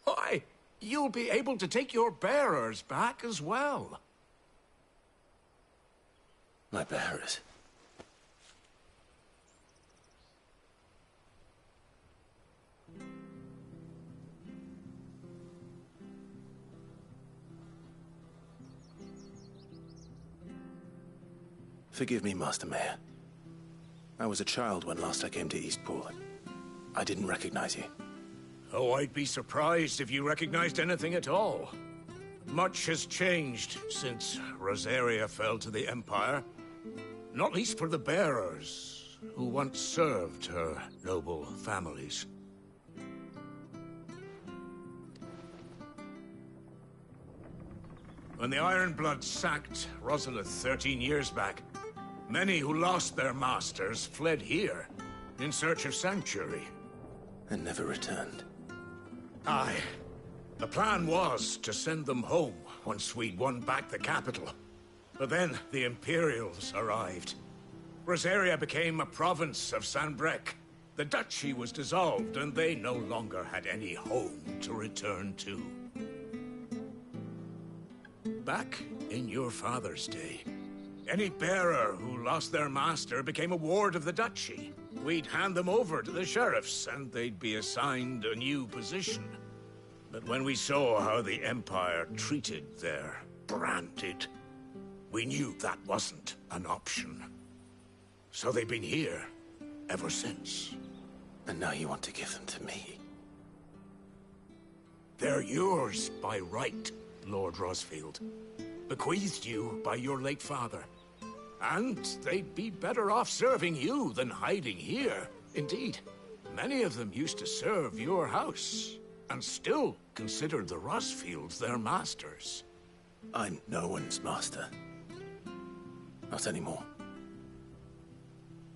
Why, you'll be able to take your bearers back as well. My bearers? Forgive me, Master Mayor. I was a child when last I came to Eastpool. I didn't recognize you. Oh, I'd be surprised if you recognized anything at all. Much has changed since Rosaria fell to the Empire. Not least for the bearers, who once served her noble families. When the Ironbloods sacked Rosalith 13 years back, many who lost their masters fled here in search of sanctuary. And never returned. Aye. The plan was to send them home once we'd won back the capital. But then the Imperials arrived. Rosaria became a province of Sanbreque. The duchy was dissolved, and they no longer had any home to return to. Back in your father's day, any bearer who lost their master became a ward of the duchy. We'd hand them over to the sheriffs, and they'd be assigned a new position. But when we saw how the Empire treated their branded, we knew that wasn't an option. So they've been here ever since. And now you want to give them to me? They're yours by right, Lord Rosfield. Bequeathed you by your late father. And they'd be better off serving you than hiding here. Indeed, many of them used to serve your house, and still considered the Rosfields their masters. I'm no one's master. Not anymore.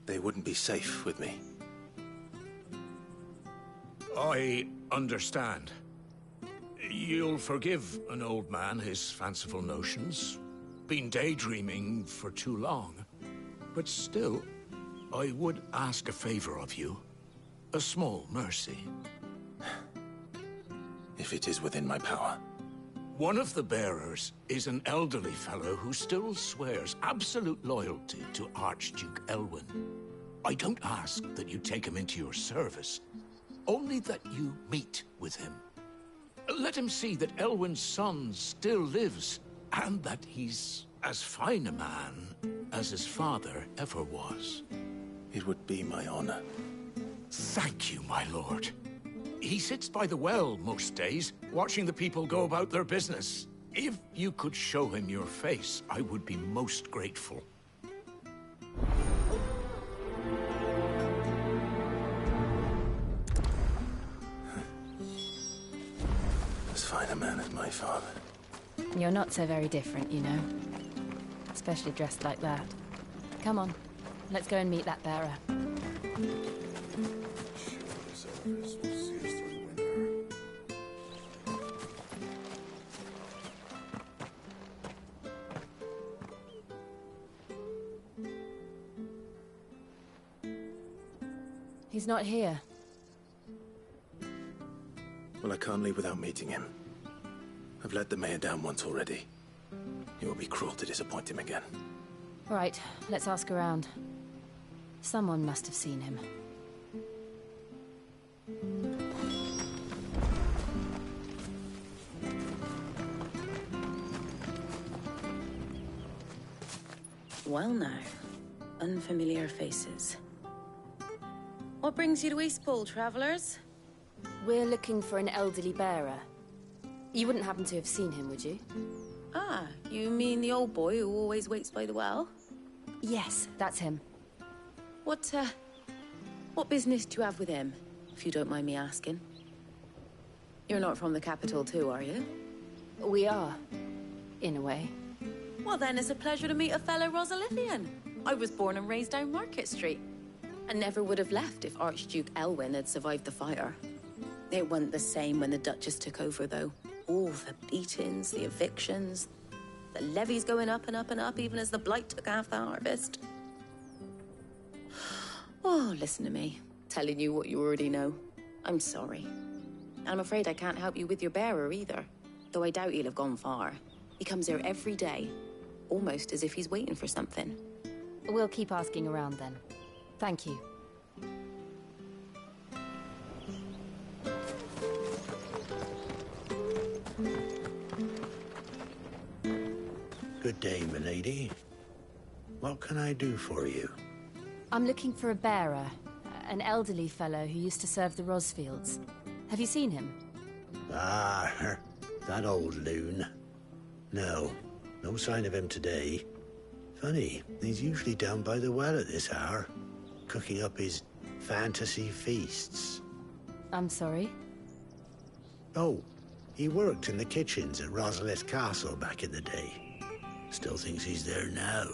They wouldn't be safe with me. I understand. You'll forgive an old man his fanciful notions. Been daydreaming for too long. But still, I would ask a favor of you. A small mercy. If it is within my power. One of the bearers is an elderly fellow who still swears absolute loyalty to Archduke Elwyn. I don't ask that you take him into your service, only that you meet with him. Let him see that Elwyn's son still lives, and that he's as fine a man as his father ever was. It would be my honor. Thank you, my lord. He sits by the well most days, watching the people go about their business. If you could show him your face, I would be most grateful. As fine a man as my father. You're not so very different, you know. Especially dressed like that. Come on, let's go and meet that bearer. He's not here. Well, I can't leave without meeting him. I've let the mayor down once already. It will be cruel to disappoint him again. Right, let's ask around. Someone must have seen him. Well now, unfamiliar faces. What brings you to Eastpool, travellers? We're looking for an elderly bearer. You wouldn't happen to have seen him, would you? Ah, you mean the old boy who always waits by the well? Yes, that's him. What business do you have with him, if you don't mind me asking? You're not from the capital too, are you? We are, in a way. Well then, it's a pleasure to meet a fellow Rosalifian. I was born and raised down Market Street. I never would have left if Archduke Elwyn had survived the fire. It wasn't the same when the Duchess took over, though. All the beatings, the evictions, the levies going up and up and up, even as the blight took half the harvest. Oh, listen to me, telling you what you already know. I'm sorry. I'm afraid I can't help you with your bearer either, though I doubt he'll have gone far. He comes here every day, almost as if he's waiting for something. We'll keep asking around then. Thank you. Good day, milady. What can I do for you? I'm looking for a bearer, an elderly fellow who used to serve the Rosfields. Have you seen him? Ah, that old loon. No sign of him today. Funny, he's usually down by the well at this hour, cooking up his fantasy feasts. I'm sorry? Oh, he worked in the kitchens at Rosalith Castle back in the day. Still thinks he's there now.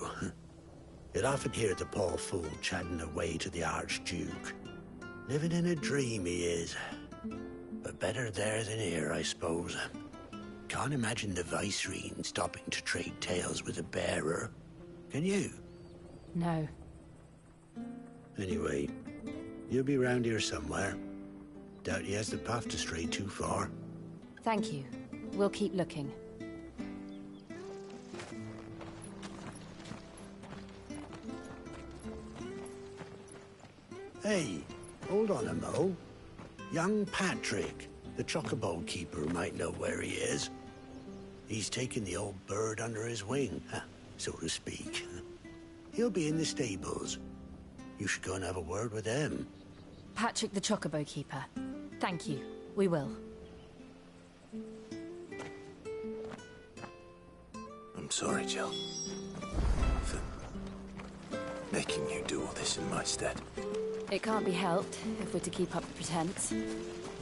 You'd often hear the poor fool chatting away to the Archduke. Living in a dream he is. But better there than here, I suppose. Can't imagine the Vicereine stopping to trade tales with a bearer. Can you? No. Anyway, you'll be round here somewhere. Doubt he has the path to stray too far. Thank you. We'll keep looking. Hey, hold on a mo. Young Patrick, the chocobo keeper, might know where he is. He's taken the old bird under his wing, so to speak. He'll be in the stables. You should go and have a word with him. Patrick the chocobo keeper. Thank you. We will. I'm sorry, Jill. For making you do all this in my stead. It can't be helped if we're to keep up the pretense.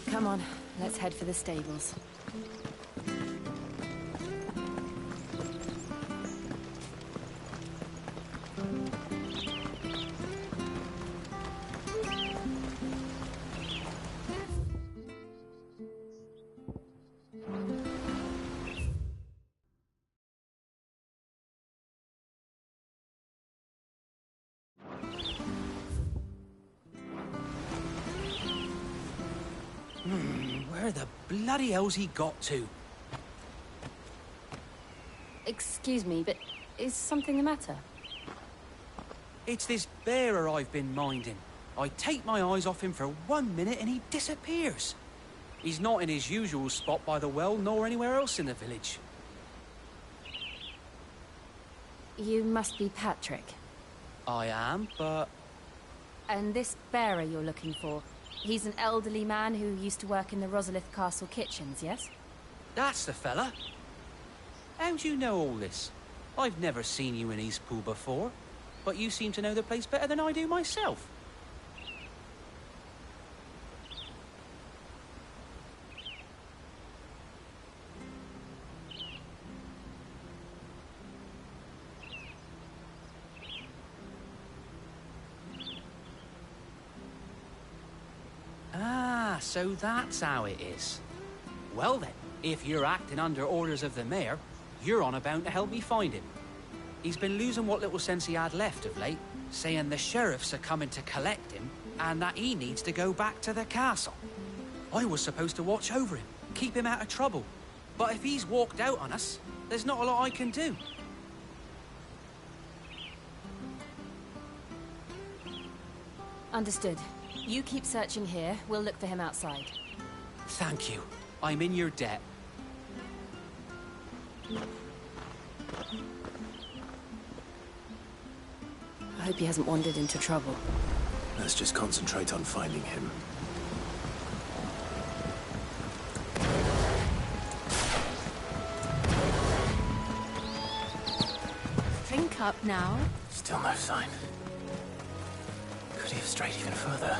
Come on, let's head for the stables. Where the bloody hell's he got to? Excuse me, but is something the matter? It's this bearer I've been minding. I take my eyes off him for 1 minute and he disappears. He's not in his usual spot by the well, nor anywhere else in the village. You must be Patrick. I am, but... And this bearer you're looking for, he's an elderly man who used to work in the Rosalith Castle kitchens, yes? That's the fella. How do you know all this? I've never seen you in Eastpool before, but you seem to know the place better than I do myself. Ah, so that's how it is. Well then, if you're acting under orders of the mayor, you're on about to help me find him. He's been losing what little sense he had left of late, saying the sheriffs are coming to collect him and that he needs to go back to the castle. I was supposed to watch over him, keep him out of trouble. But if he's walked out on us, there's not a lot I can do. Understood. You keep searching here, we'll look for him outside. Thank you. I'm in your debt. I hope he hasn't wandered into trouble. Let's just concentrate on finding him. Drink up now. Still no sign. Could he have strayed even further?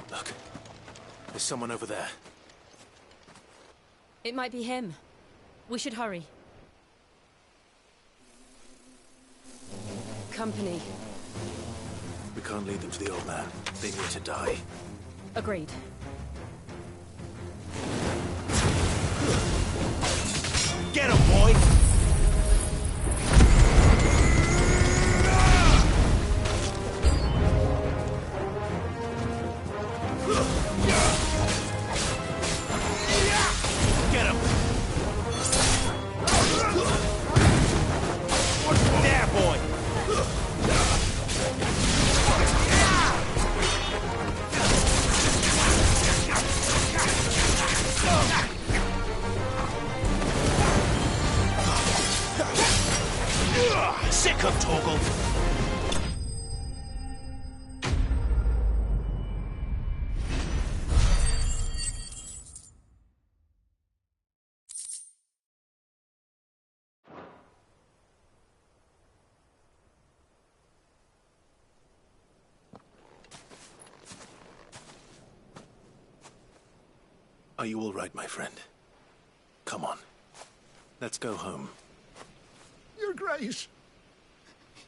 Look, there's someone over there. It might be him. We should hurry. Company. We can't lead them to the old man. They need to die. Agreed. Get him, boy! Get him! There, boy! Sick of Torgal! Are you all right, my friend? Come on. Let's go home. Your Grace,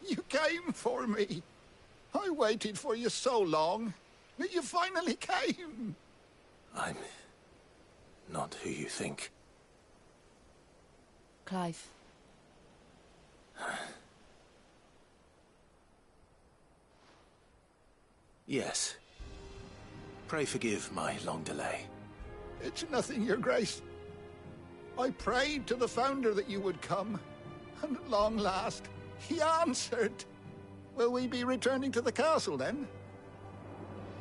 you came for me. I waited for you so long, but you finally came. I'm not who you think. Clive. Yes. Pray forgive my long delay. It's nothing, Your Grace. I prayed to the Founder that you would come, and at long last, he answered. Will we be returning to the castle, then?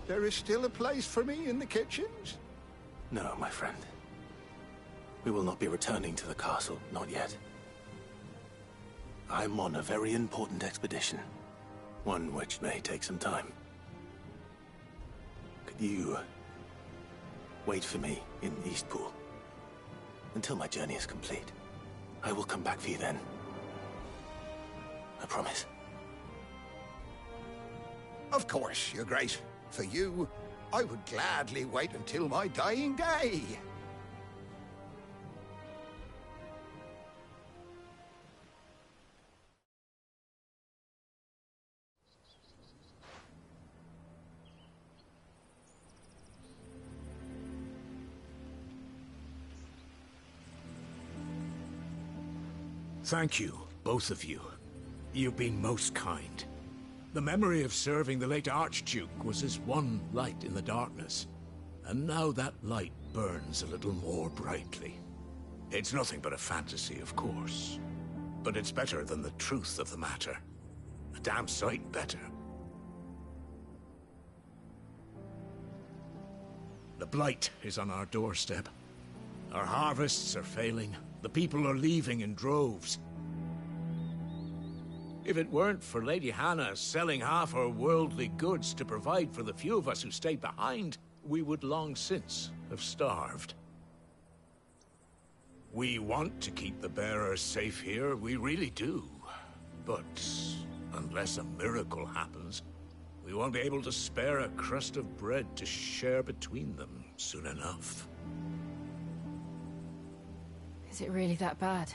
There is still a place for me in the kitchens? No, my friend. We will not be returning to the castle, not yet. I'm on a very important expedition. One which may take some time. Could you wait for me in Eastpool until my journey is complete? I will come back for you then. I promise. Of course, Your Grace. For you, I would gladly wait until my dying day. Thank you, both of you. You've been most kind. The memory of serving the late Archduke was as one light in the darkness, and now that light burns a little more brightly. It's nothing but a fantasy, of course, but it's better than the truth of the matter. A damn sight better. The Blight is on our doorstep. Our harvests are failing. The people are leaving in droves. If it weren't for Lady Hannah selling half her worldly goods to provide for the few of us who stayed behind, we would long since have starved. We want to keep the bearers safe here, we really do. But unless a miracle happens, we won't be able to spare a crust of bread to share between them soon enough. Is it really that bad?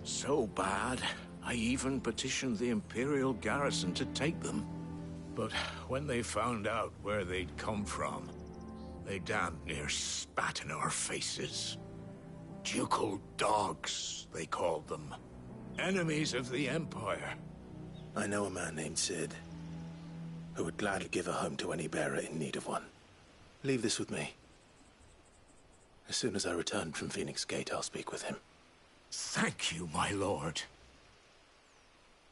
So bad, I even petitioned the Imperial garrison to take them. But when they found out where they'd come from, they damn near spat in our faces. Ducal dogs, they called them. Enemies of the Empire. I know a man named Cid, who would gladly give a home to any bearer in need of one. Leave this with me. As soon as I return from Phoenix Gate, I'll speak with him. Thank you, my lord.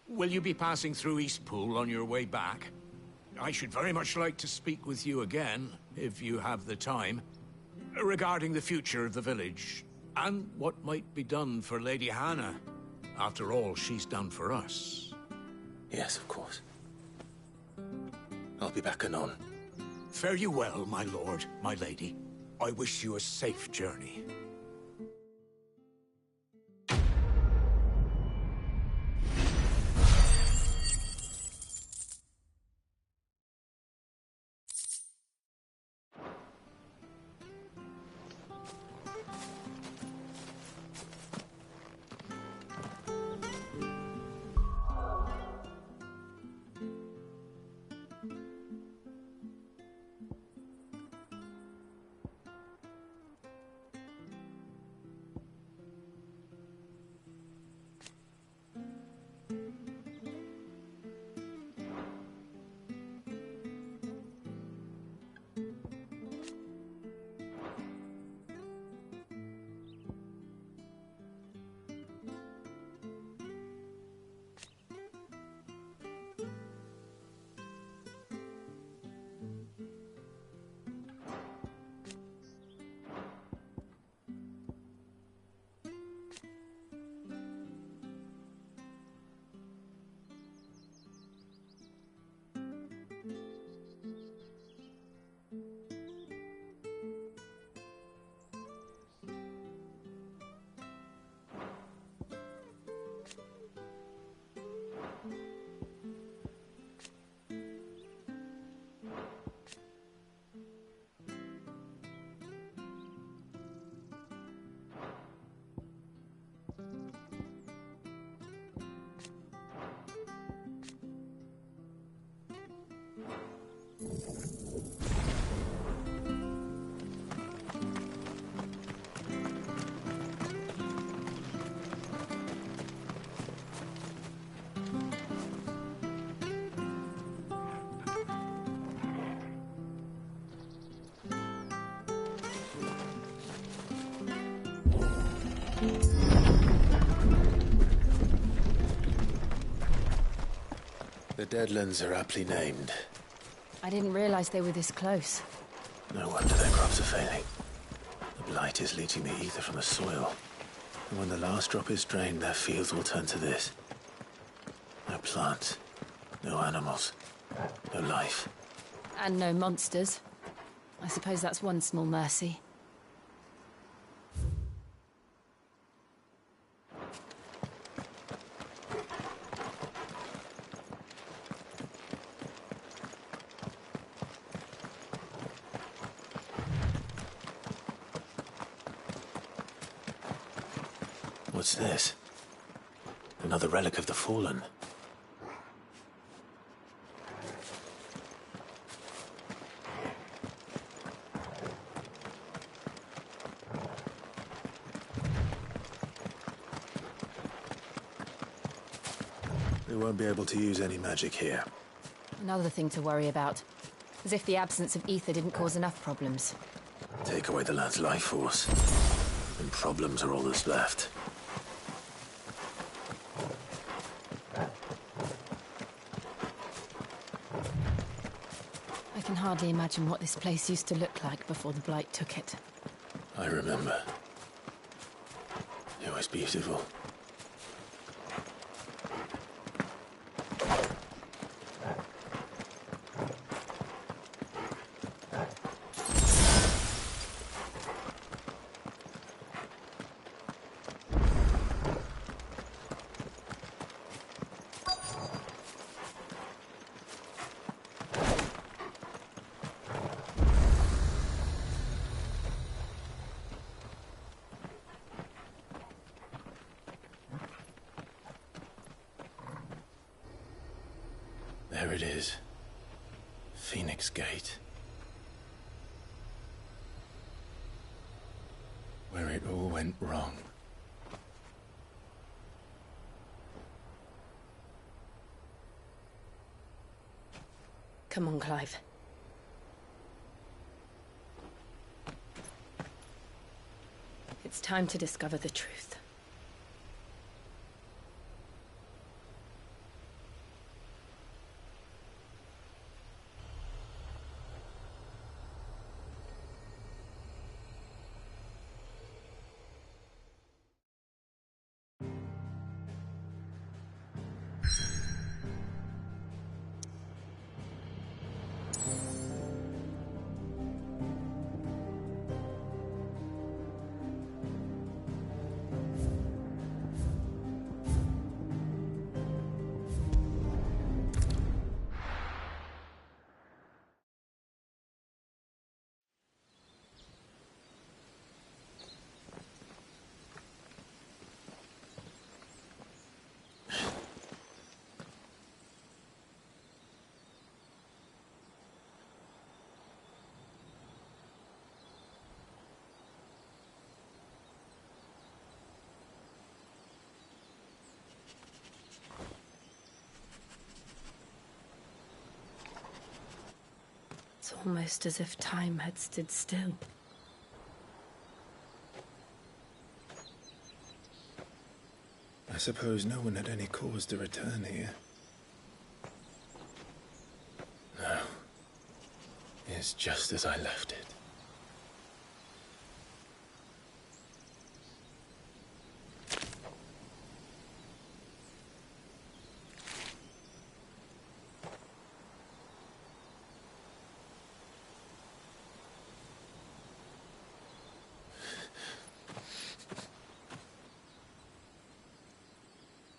Will you be passing through Eastpool on your way back? I should very much like to speak with you again, if you have the time, regarding the future of the village, and what might be done for Lady Hannah. After all she's done for us. Yes, of course. I'll be back anon. Fare you well, my lord, my lady. I wish you a safe journey. The Deadlands are aptly named. I didn't realize they were this close. No wonder their crops are failing. The Blight is leaching the ether from the soil. And when the last drop is drained, their fields will turn to this. No plants, no animals, no life. And no monsters. I suppose that's one small mercy. What's this? Another relic of the Fallen. We won't be able to use any magic here. Another thing to worry about. As if the absence of ether didn't cause enough problems. Take away the lad's life force, and problems are all that's left. I can hardly imagine what this place used to look like before the Blight took it. I remember. It was beautiful. There it is. Phoenix Gate. Where it all went wrong. Come on, Clive. It's time to discover the truth. It's almost as if time had stood still. I suppose no one had any cause to return here. No. It's just as I left it.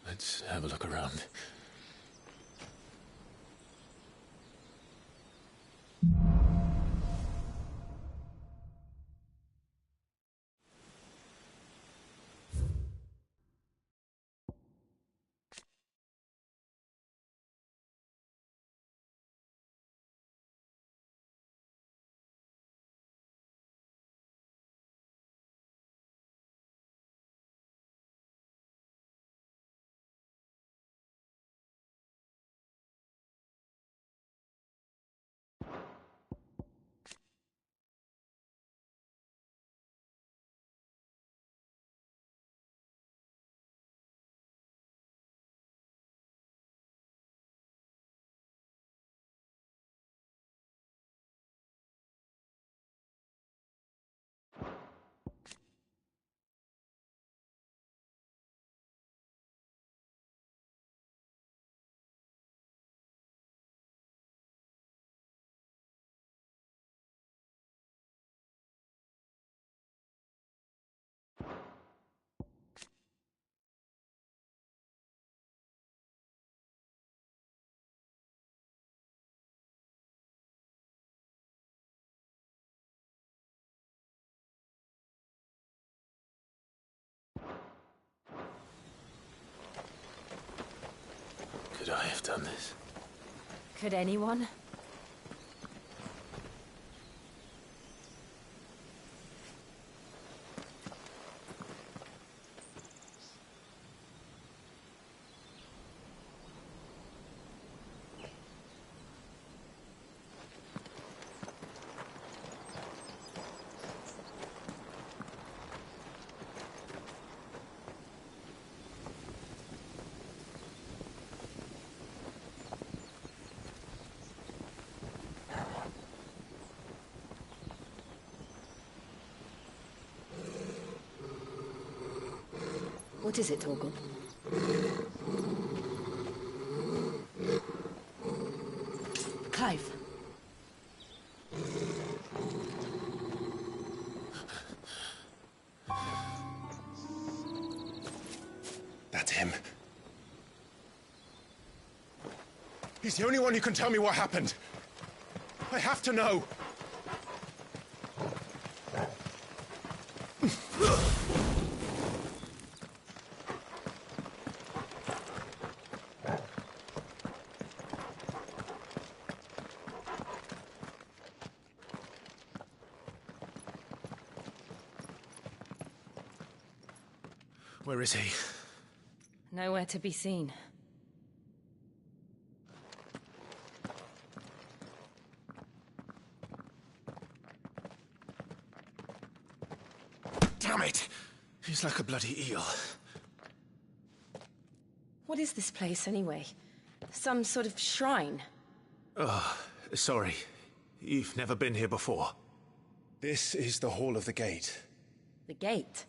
Let's have a look around. Could I have done this? Could anyone? What is it, Torgal? Clive. That's him. He's the only one who can tell me what happened. I have to know. Where is he? Nowhere to be seen. Damn it! He's like a bloody eel. What is this place, anyway? Some sort of shrine? Oh, sorry. You've never been here before. This is the Hall of the Gate. The gate?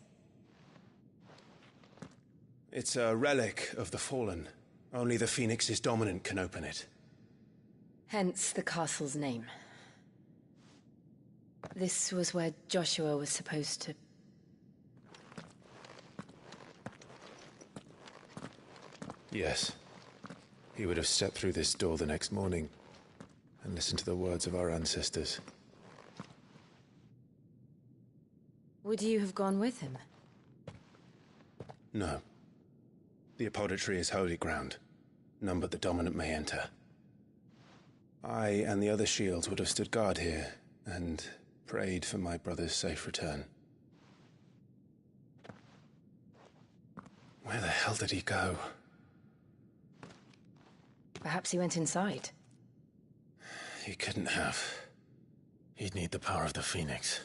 It's a relic of the Fallen. Only the Phoenix's dominant can open it. Hence the castle's name. This was where Joshua was supposed to... Yes. He would have stepped through this door the next morning and listened to the words of our ancestors. Would you have gone with him? No. The Apodatory is holy ground. None but the dominant may enter. I and the other shields would have stood guard here and prayed for my brother's safe return. Where the hell did he go? Perhaps he went inside. He couldn't have. He'd need the power of the Phoenix.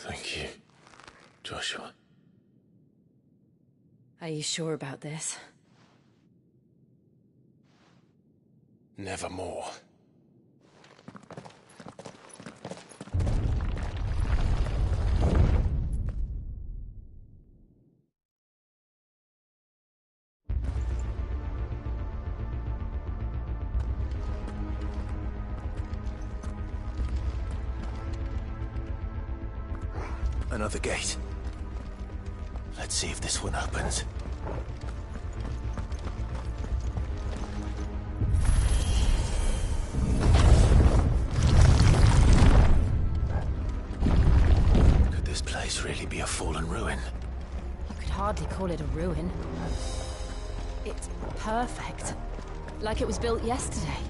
Thank you, Joshua. Are you sure about this? Nevermore. Another gate. Let's see if this one opens. Could this place really be a fallen ruin? You could hardly call it a ruin. It's perfect. Like it was built yesterday.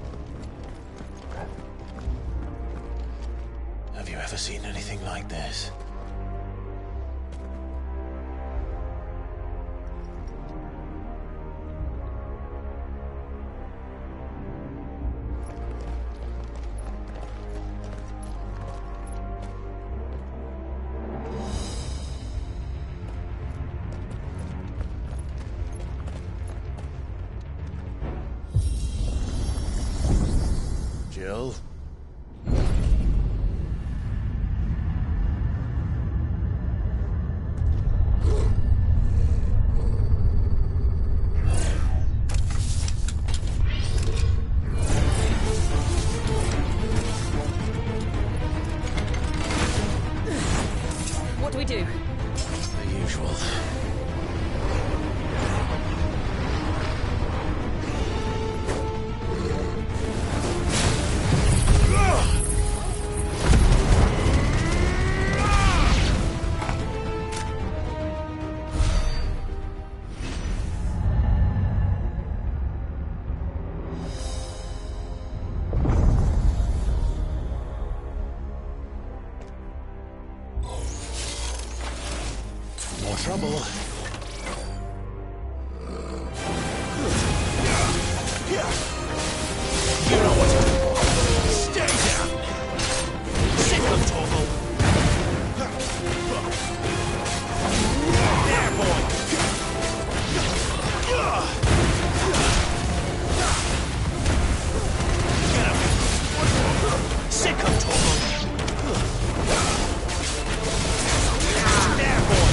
Have you ever seen anything like this? Jill? What do we do? The usual. trouble. You know what to do. Stay down. Sit on Torgal. There, boy. Get him. Sit on Torgal. There, boy.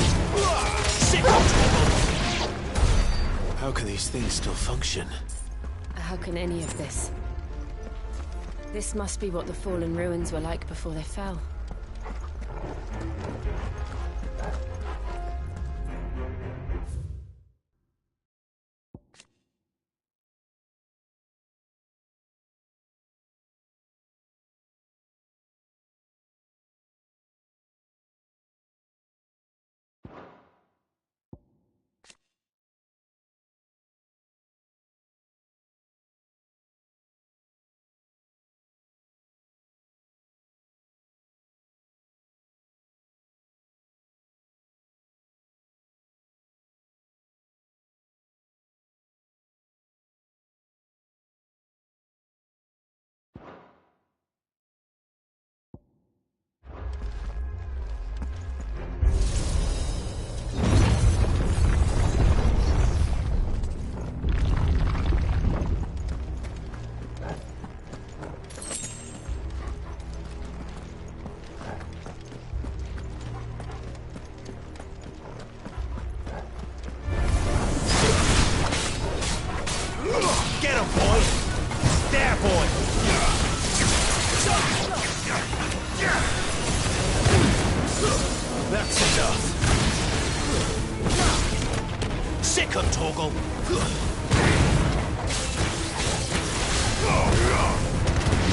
Sit on Torgal. How can these things still function? How can any of this? This must be what the fallen ruins were like before they fell. Get him, boy! There, boy! That's enough. Sick on Torgal.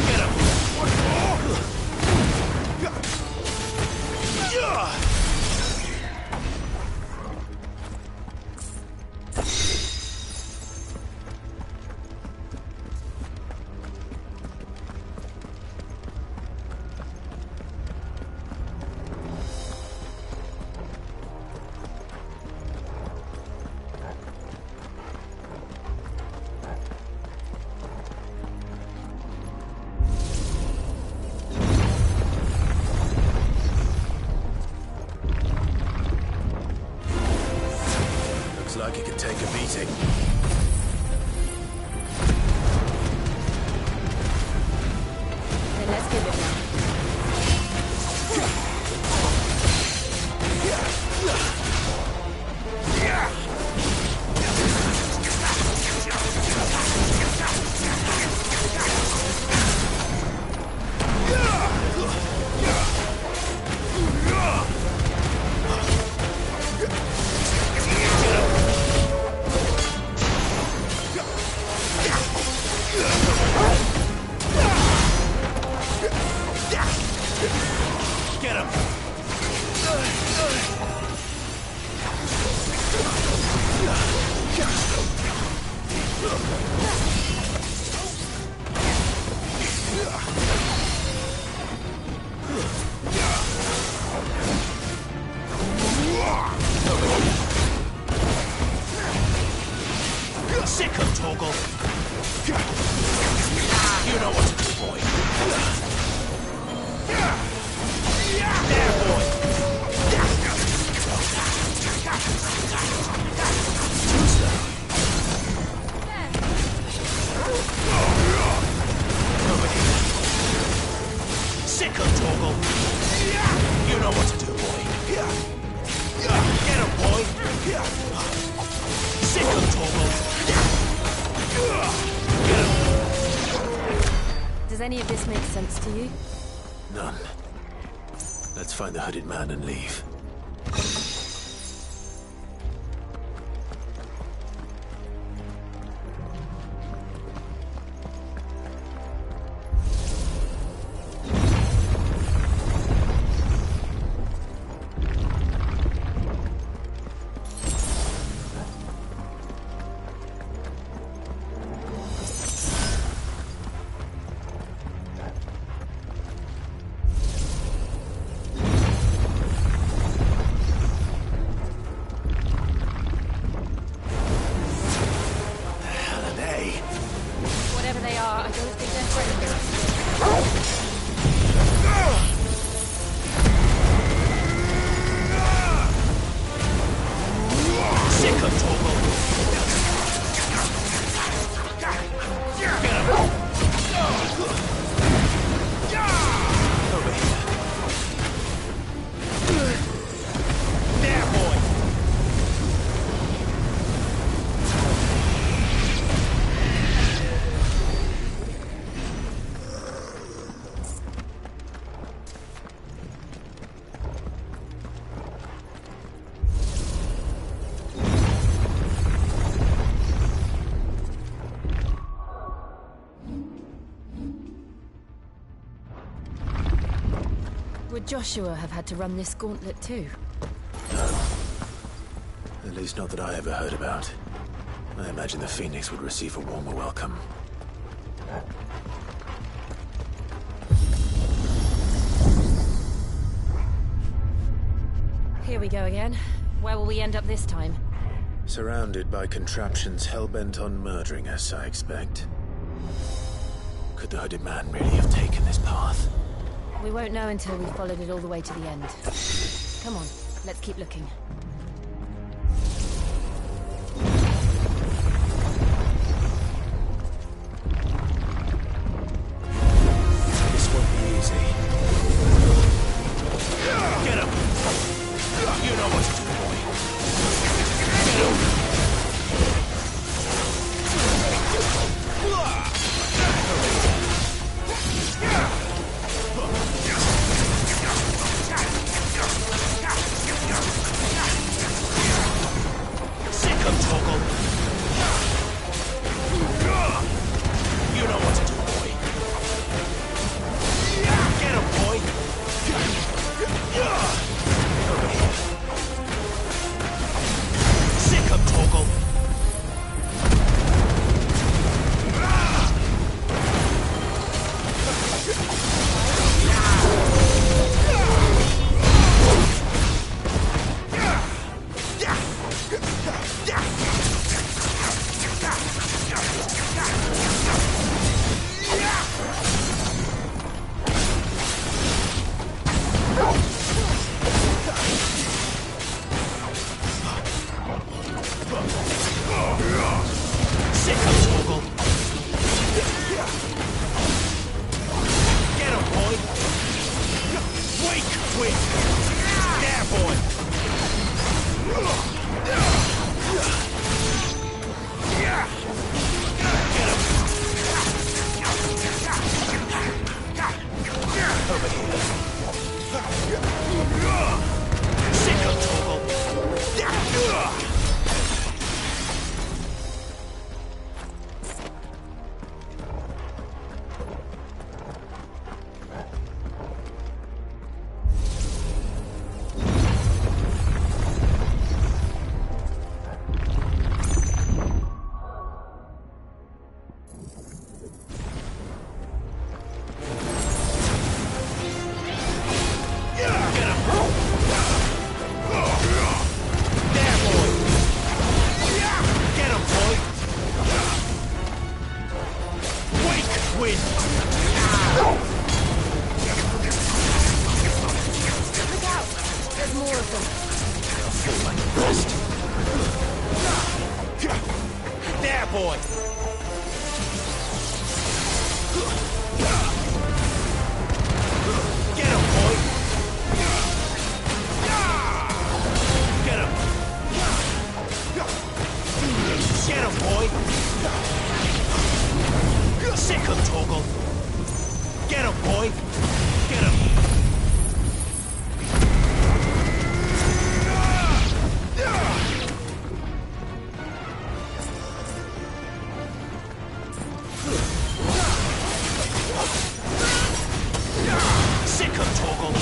Get him! Looks like it could take a beating. Then let's give it now. Get him! Sick of Torgal. You know what to do, boy. There, boy. Too slow. Over here. Sick of Torgal. You know what to do, boy. Get him, boy. Sick of Torgal. Does any of this make sense to you? None. Let's find the hooded man and leave. Would Joshua have had to run this gauntlet too? At least not that I ever heard about. I imagine the Phoenix would receive a warmer welcome. Here we go again. Where will we end up this time? Surrounded by contraptions hell-bent on murdering us, I expect. Could the hooded man really have taken this path? We won't know until we've followed it all the way to the end. Come on, let's keep looking. This won't be easy. Get him! You know what to do, boy. Get him! Sick of Torgal. You know what to do, boy. Get him, boy. Over here. Sick of Torgal. Sick of Torgal. Get him, boy. Wake, wait. There, boy. Over here. Sick of Torgal. There, boy! Get him, boy! Get him! Get him, boy! Sick of Torgal! Get him, boy! Get him! Sick of Torgal!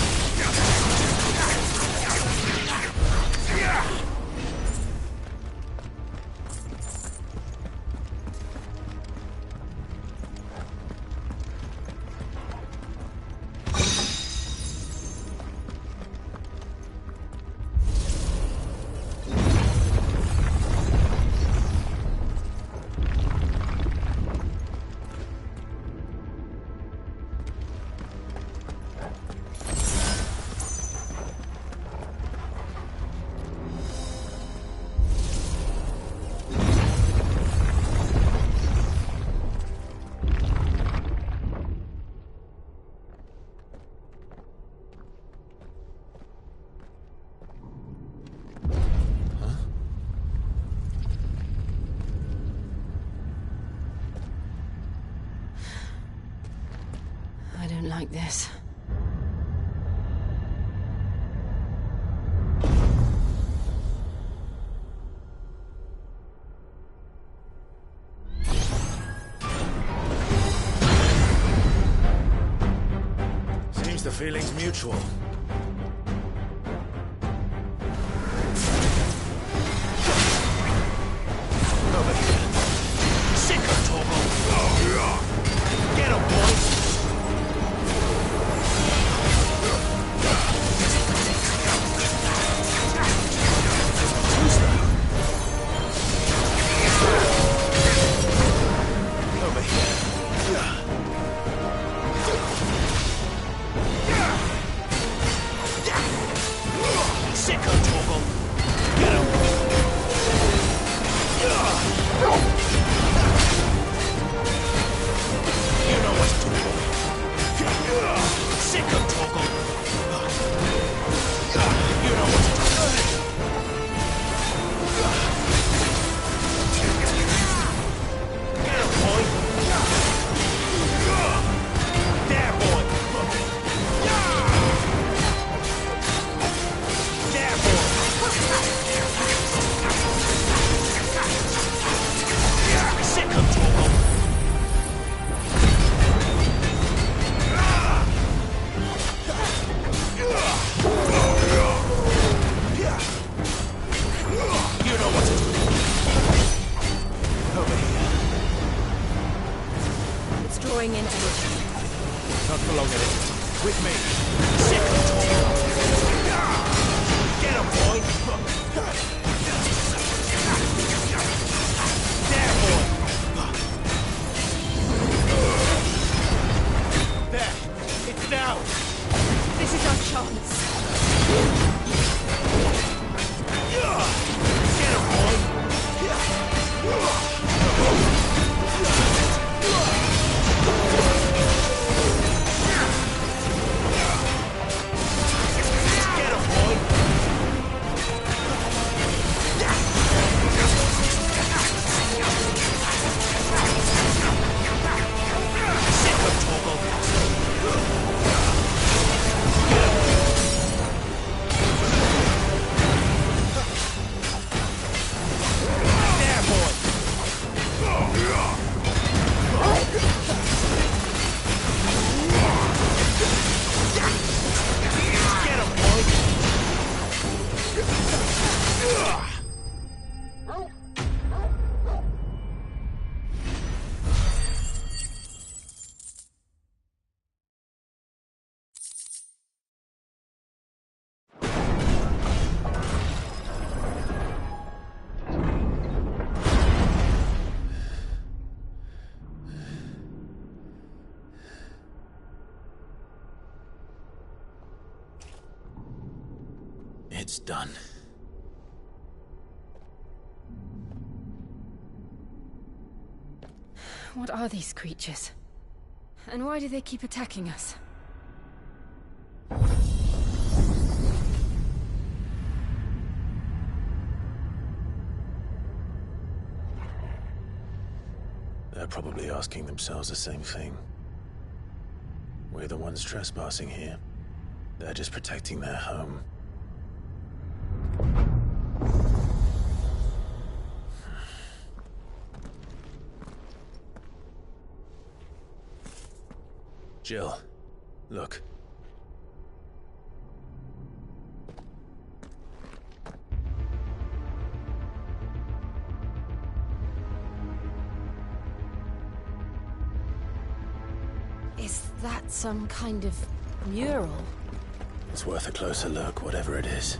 I don't like this. Seems the the feeling's mutual. Over here. Sicker, Torgal. Get him, boys. Who's that? Over here. Sicker, Torgal. Get him. You know what to do, boy. Sick of Torgal. You know what to do. Get him, boy. There, boy. There, boy. Sick of Torgal. You know what to do. Over here. It's drawing in energy. Not for long, it isn't. With me. Sick of Torgal. Get him, boy. There, boy. There. It's now. This is our chance. Get him, boy. Get him, boy. Sick of Torgal. There, boy. Get him, boy. It's done. What are these creatures? And why do they keep attacking us? They're probably asking themselves the same thing. We're the ones trespassing here. They're just protecting their home. Jill, look. Is that some kind of mural? It's worth a closer look, whatever it is.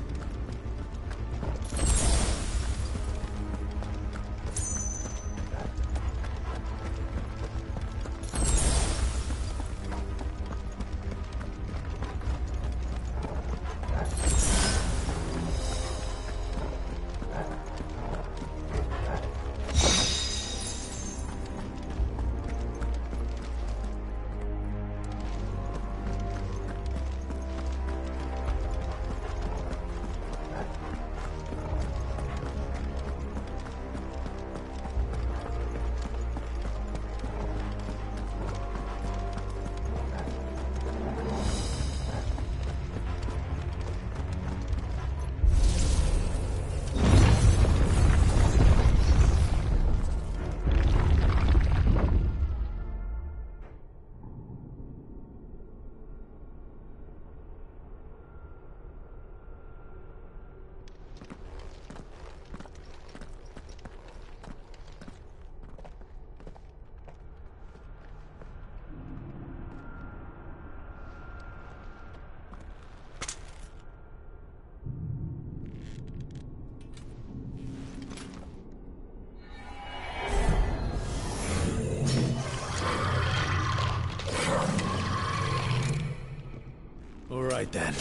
right then.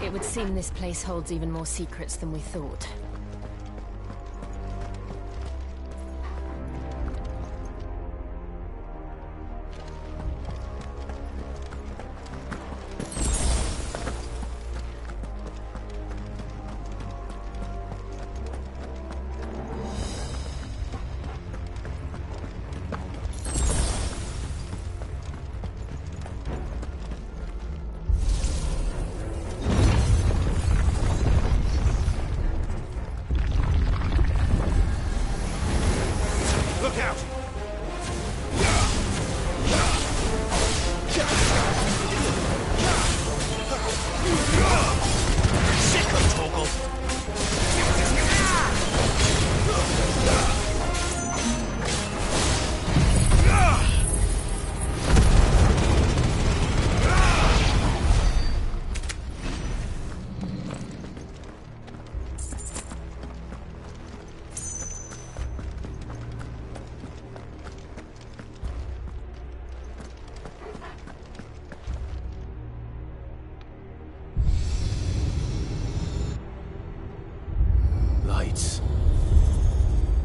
It would seem this place holds even more secrets than we thought.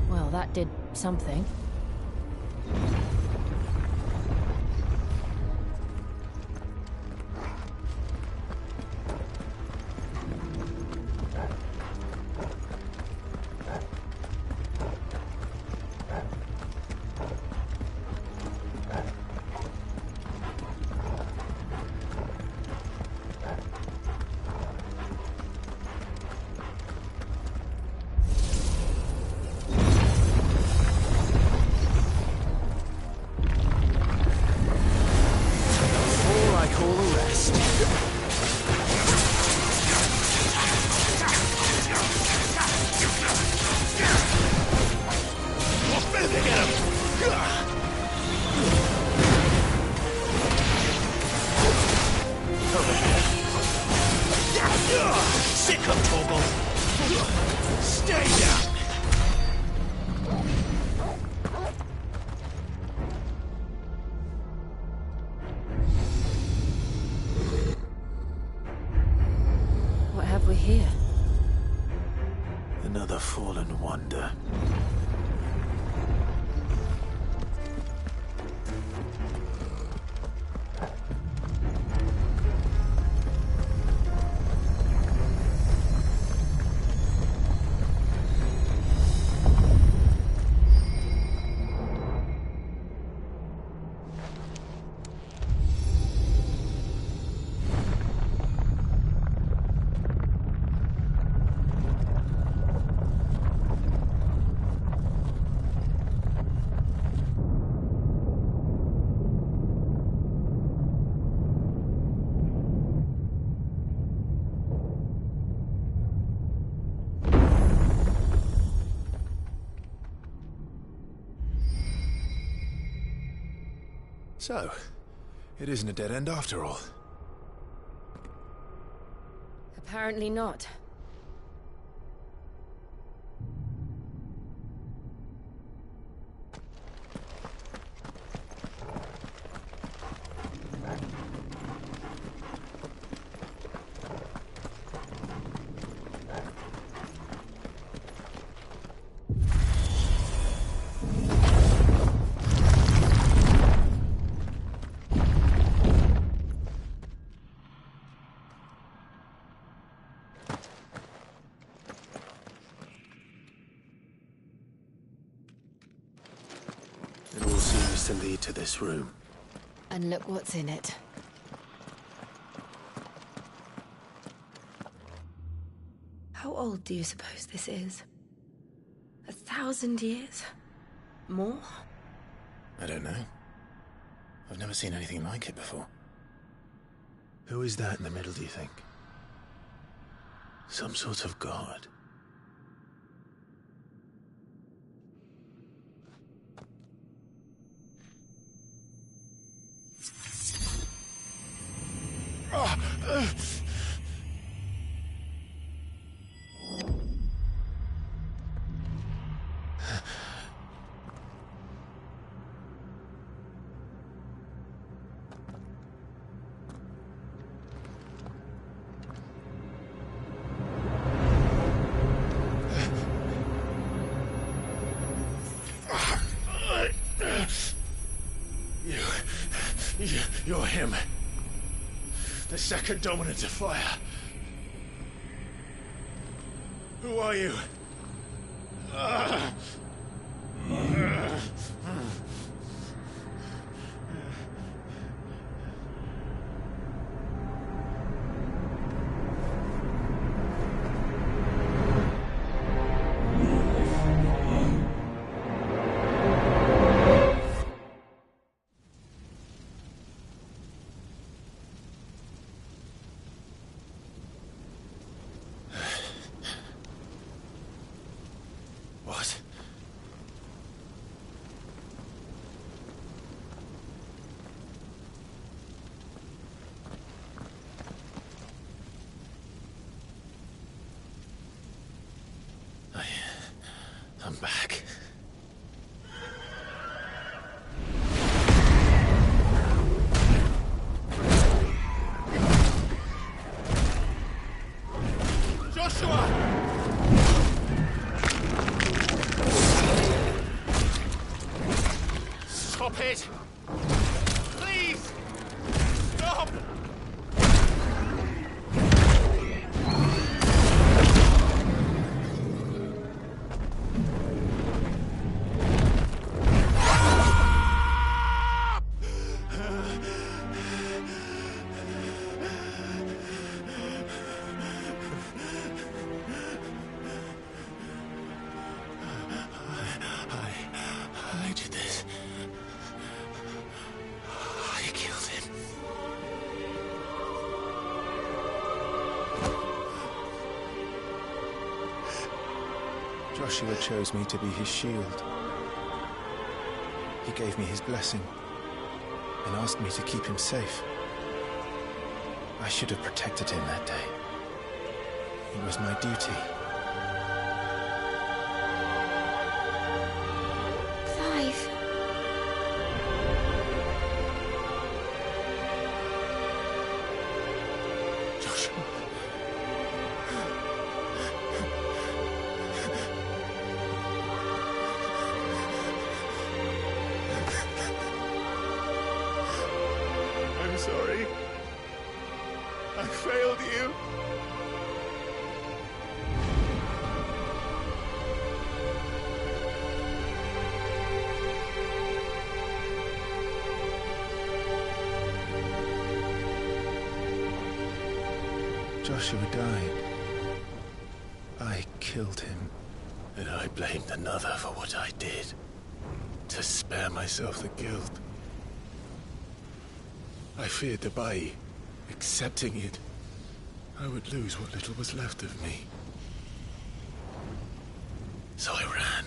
Well, that did something. Another fallen wonder. So, it isn't a dead end after all. Apparently not. to lead to this room. And look what's in it. How old do you suppose this is? 1,000 years? More? I don't know. I've never seen anything like it before. Who is that in the middle, do you think? Some sort of god? You're him. The second dominant of fire. Who are you? What? I'm back. Joshua! Stop it! Please! Stop! I did this. I killed him. Joshua chose me to be his shield. He gave me his blessing and asked me to keep him safe. I should have protected him that day. It was my duty. Clive. Joshua. I'm sorry. I failed you. Joshua died. I killed him. And I blamed another for what I did. To spare myself the guilt. I feared that by accepting it, I would lose what little was left of me. So I ran.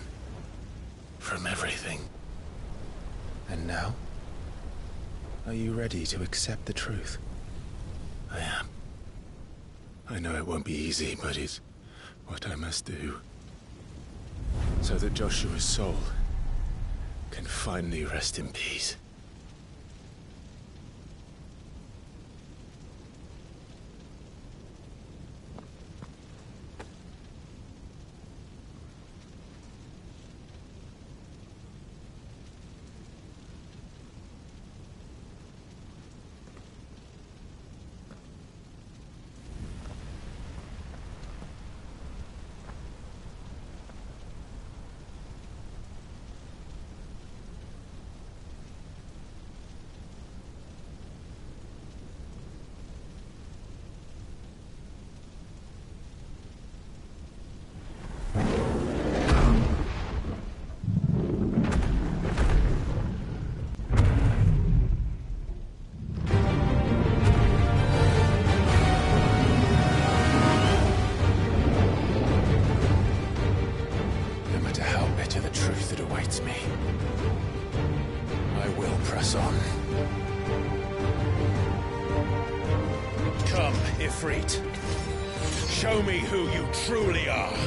From everything. And now? Are you ready to accept the truth? I am. I know it won't be easy, but it's what I must do. So that Joshua's soul can finally rest in peace. truth that awaits me. I will press on. Come, Ifrit. Show me who you truly are.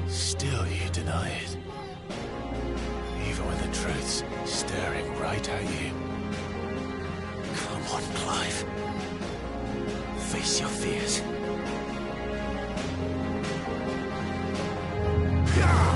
Still you deny it. Even when the truth's staring right at you. Come on, Clive. Face your fears. Yeah!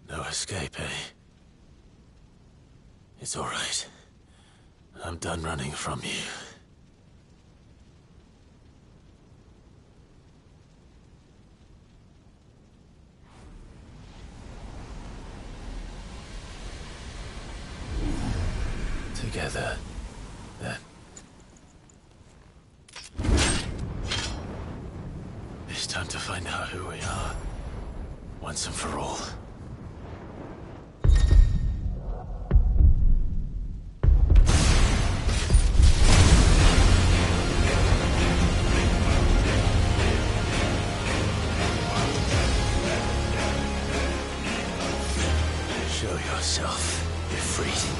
No escape, eh? It's all right. I'm done running from you. Together, then. It's time to find out who we are, once and for all. Show yourself, Ifrit.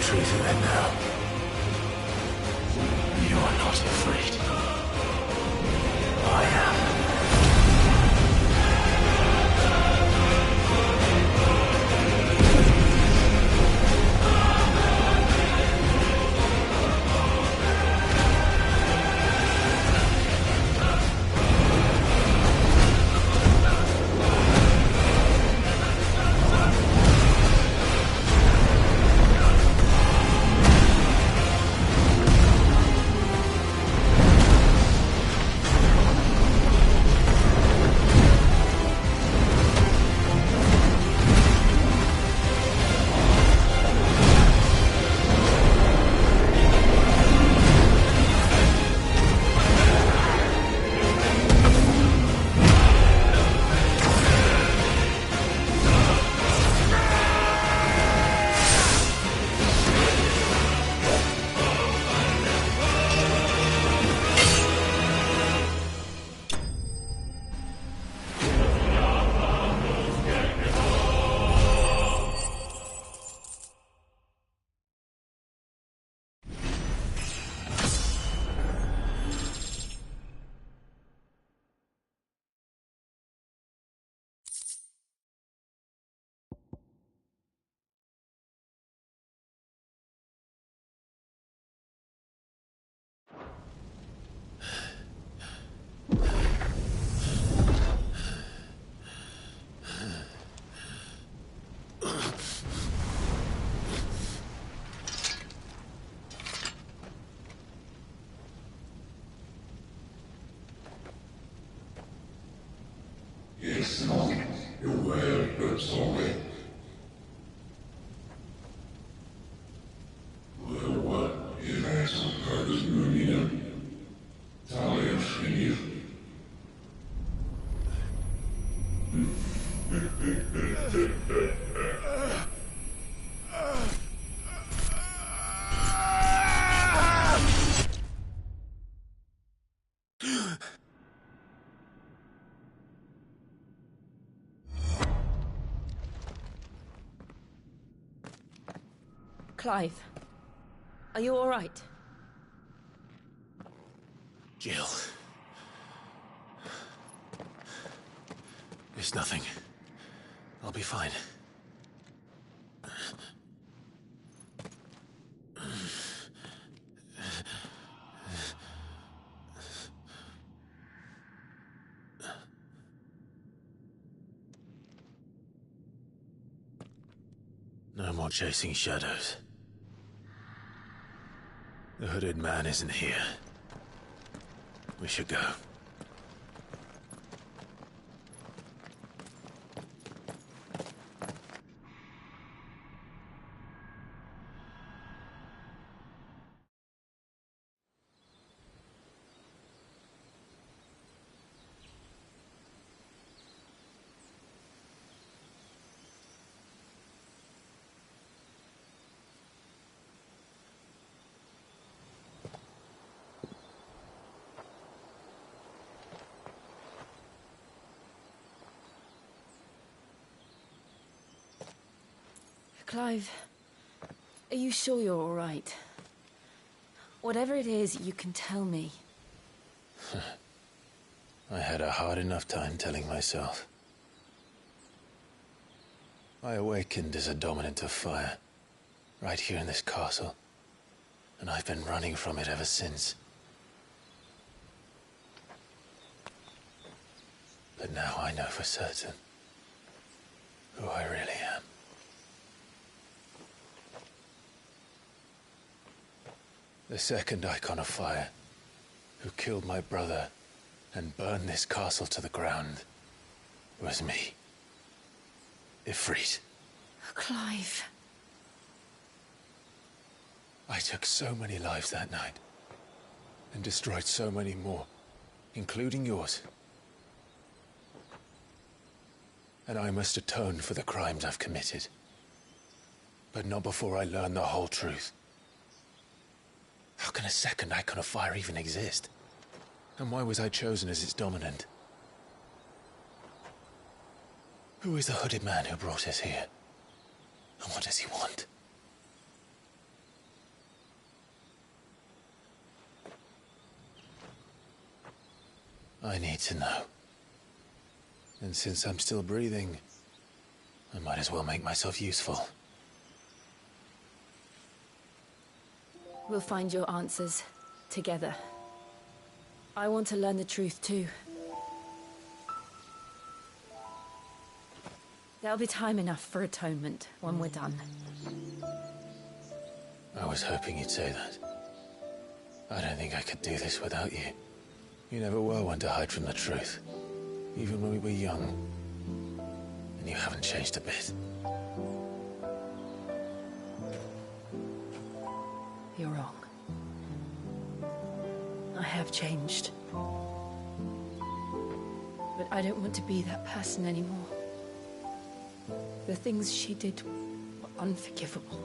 Truth of it now. You are not afraid. I am. Clive, are you all right? Jill. It's nothing. I'll be fine. No more chasing shadows. The hooded man isn't here. We should go. Clive, are you sure you're all right? Whatever it is, you can tell me. I had a hard enough time telling myself. I awakened as a dominant of fire, right here in this castle, and I've been running from it ever since. But now I know for certain who I really am. The second Icon of Fire, who killed my brother and burned this castle to the ground, was me. Ifrit. Clive. I took so many lives that night, and destroyed so many more, including yours. And I must atone for the crimes I've committed. But not before I learn the whole truth. How can a second Icon of Fire even exist? And why was I chosen as its dominant? Who is the hooded man who brought us here? And what does he want? I need to know. And since I'm still breathing, I might as well make myself useful. We'll find your answers together. I want to learn the truth too. There'll be time enough for atonement when we're done. I was hoping you'd say that. I don't think I could do this without you. You never were one to hide from the truth, even when we were young. And you haven't changed a bit. You're wrong. I have changed. But I don't want to be that person anymore. The things she did were unforgivable.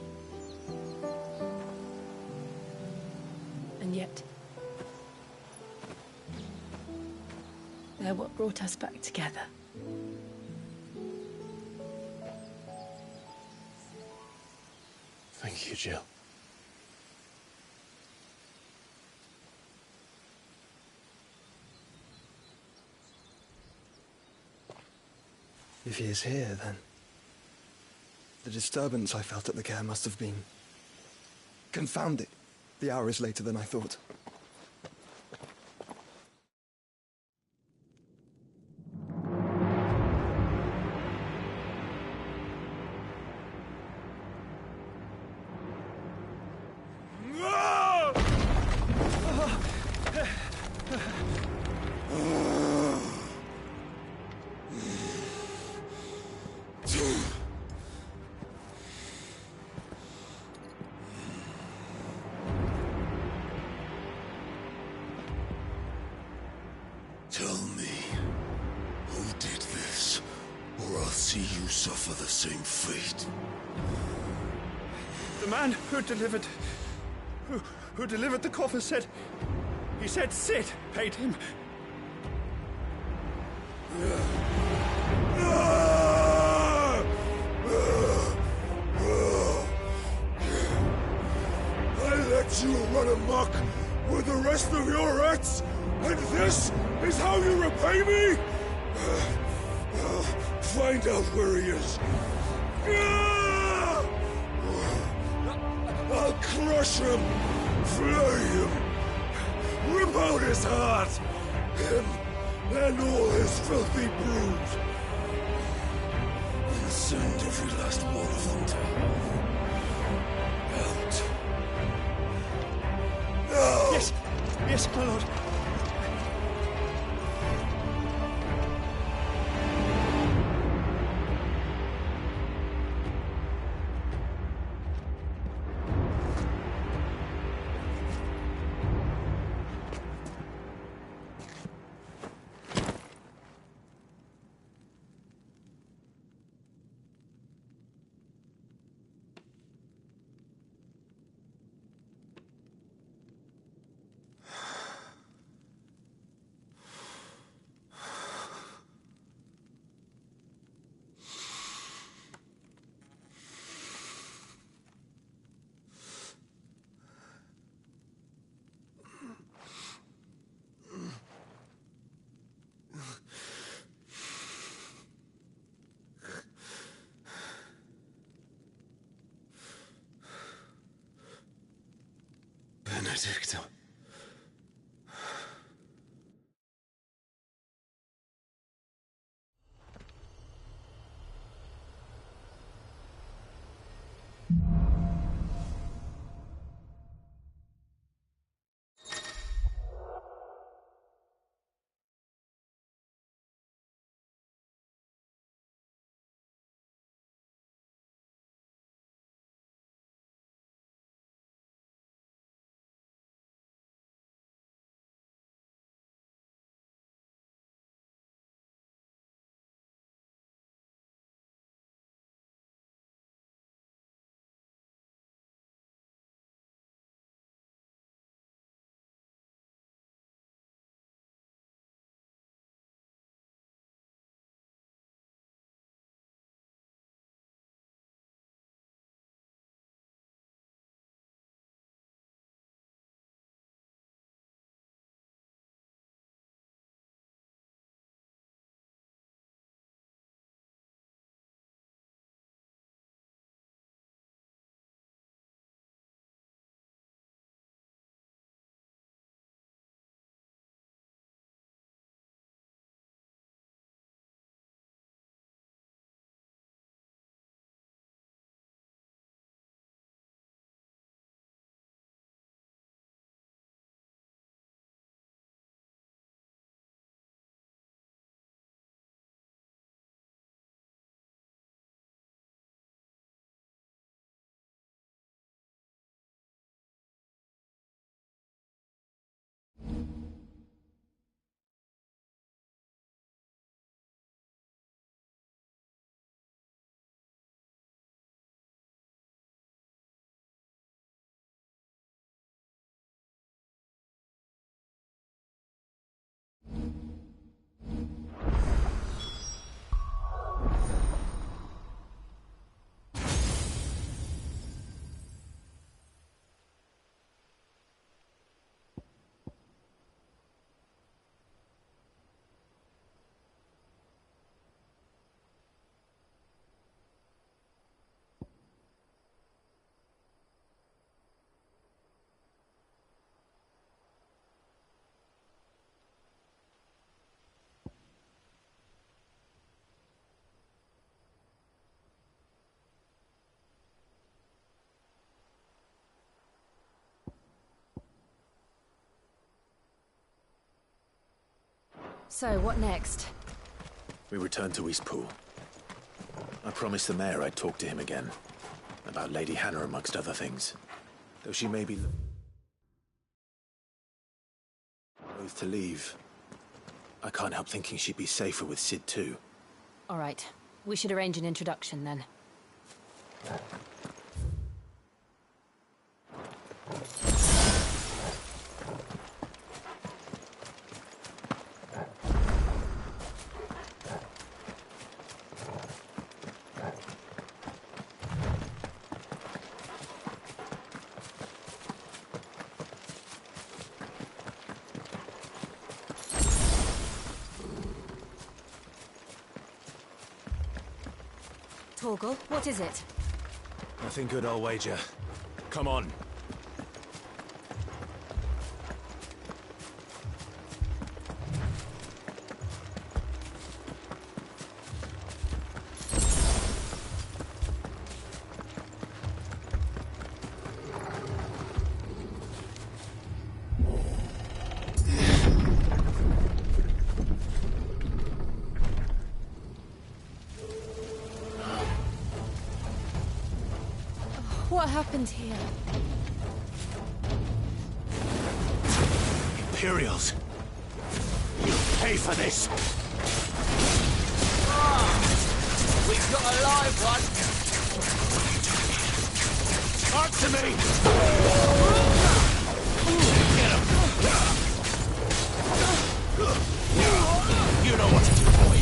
And yet, they're what brought us back together. Thank you, Jill. If he is here, then the disturbance I felt at the care must have been confounded. The hour is later than I thought. Tell me, who did this, or I'll see you suffer the same fate. The man who delivered the coffer said... He said Sid paid him. let you run amok with the rest of your rats, and this is how you repay me? Find out where he is. I'll crush him, flay him, rip out his heart, him and all his filthy brood, and send every last one of them to out. Now! Yes, yes, my lord. Benedicta. So, what next? We return to Eastpool. I promised the mayor I'd talk to him again. About Lady Hannah, amongst other things. Though she may be loath to leave, I can't help thinking she'd be safer with Cid too. All right. We should arrange an introduction then. Torgal, what is it? Nothing good, I'll wager. Come on. What happened here? Imperials! You pay for this! We've got a live one! Answer me! Get him! You know what to do, boy.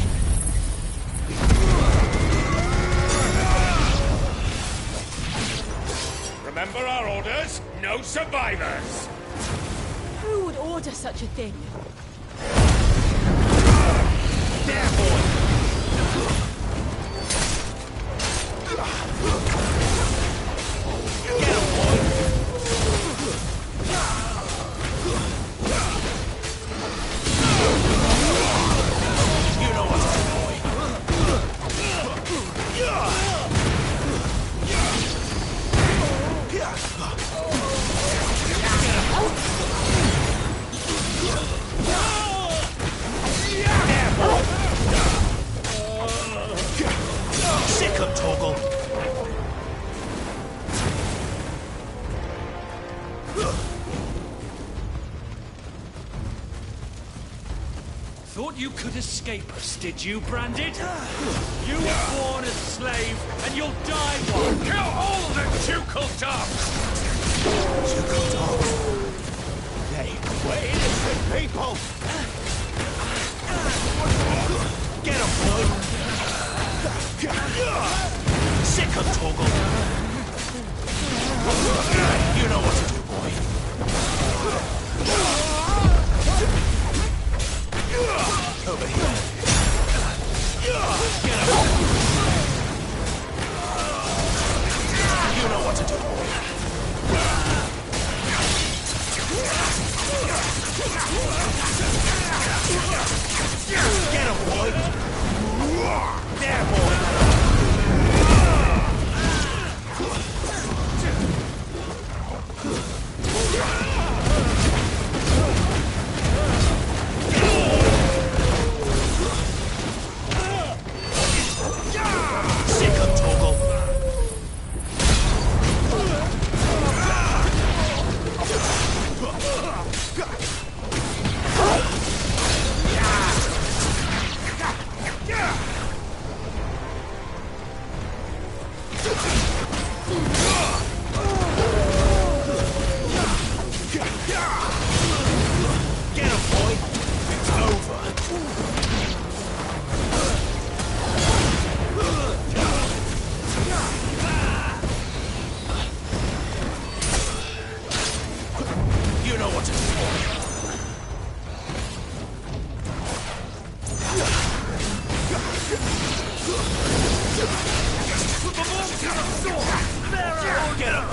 Remember our orders? No survivors! Who would order such a thing? There, boy! Get him, boy! You know what to do, boy. Sick him, Torgal. Thought you could escape us, did you, Branded? You were born a slave, and you'll die one! Kill all the ducal dogs! Ducal dogs? They were innocent people! Get him, boy! Sick him, Torgal! You know what to do, boy. Over here. Get him! You know what to do, boy. Get him, boy! There, boy! Sick of Torgal! Get him, boy! It's over! You know what to do, boy. Get him!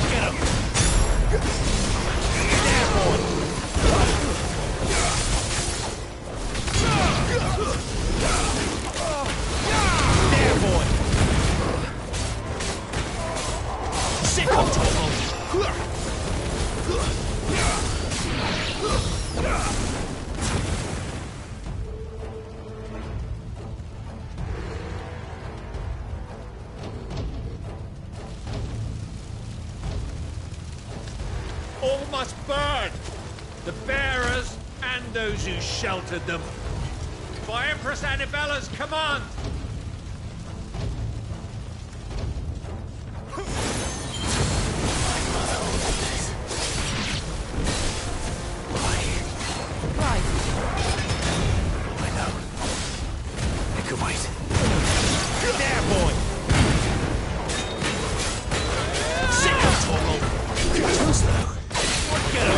Get him! There, boy! There, boy! Sick of Torgal! All must burn! The bearers and those who sheltered them. By Empress Annibella's command! I know. I can wait. There, boy! Sick of Torgal! Too slow. Get him!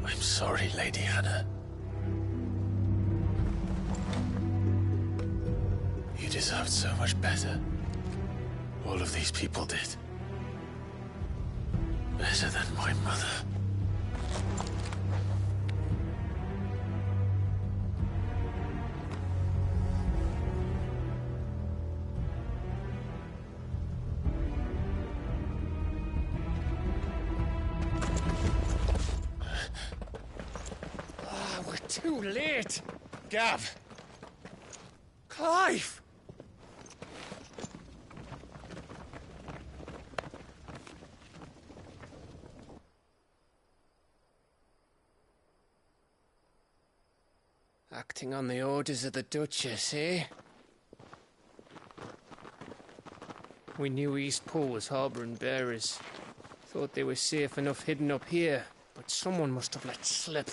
I'm sorry, Lady Hannah. You deserved so much better. All of these people did. Better than my mother. We're too late. Gav. Clive. Acting on the orders of the Duchess, eh? We knew East Pool was harbouring bearers. Thought they were safe enough hidden up here, but someone must have let slip.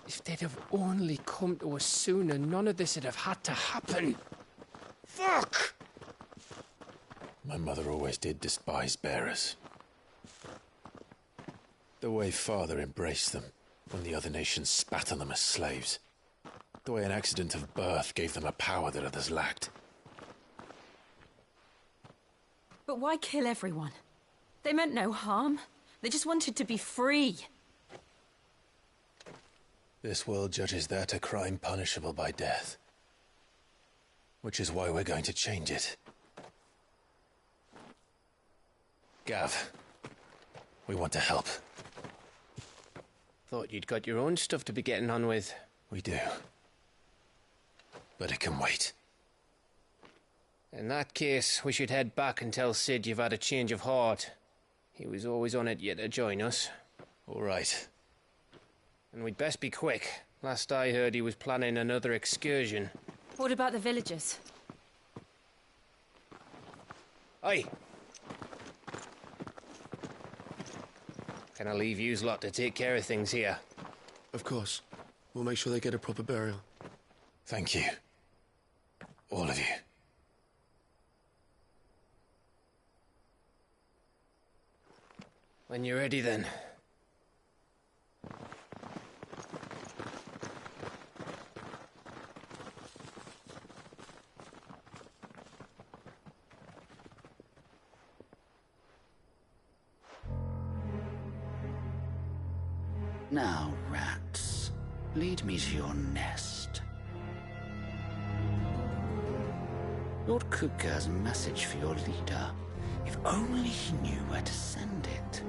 If they'd have only come to us sooner, none of this would have had to happen. Fuck! My mother always did despise bearers. The way Father embraced them when the other nations spat on them as slaves. The way an accident of birth gave them a power that others lacked. But why kill everyone? They meant no harm. They just wanted to be free. This world judges that a crime punishable by death. Which is why we're going to change it. Gav, we want to help. Thought you'd got your own stuff to be getting on with. We do. But it can wait. In that case, we should head back and tell Sid you've had a change of heart. He was always on it yet to join us. All right. And we'd best be quick. Last I heard, he was planning another excursion. What about the villagers? Aye. Can I leave yous lot to take care of things here? Of course. We'll make sure they get a proper burial. Thank you. All of you. When you're ready, then. Now, rats, lead me to your nest. Lord Kupka has a message for your leader. If only he knew where to send it.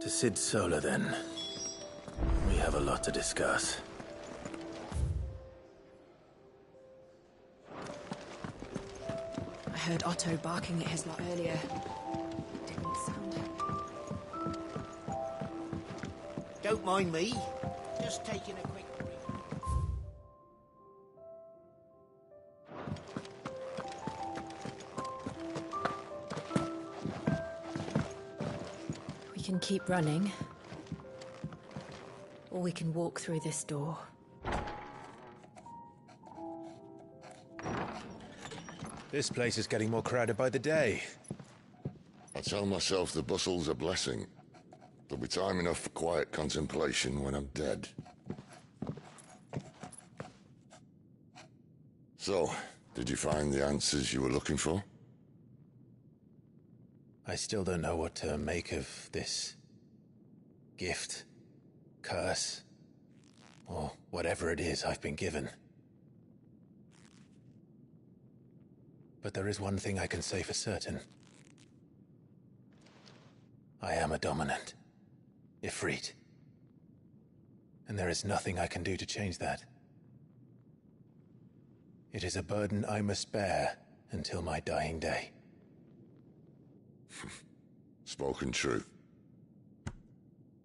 To Sid Solar, then. We have a lot to discuss. I heard Otto barking at his lot earlier. Didn't sound... Don't mind me. Just taking a quick break. We can keep running. Or we can walk through this door. This place is getting more crowded by the day. I tell myself the bustle's a blessing. There'll be time enough for quiet contemplation when I'm dead. So, did you find the answers you were looking for? I still don't know what to make of this gift, curse, or whatever it is I've been given. But there is one thing I can say for certain. I am a dominant, Ifrit. And there is nothing I can do to change that. It is a burden I must bear until my dying day. Spoken true.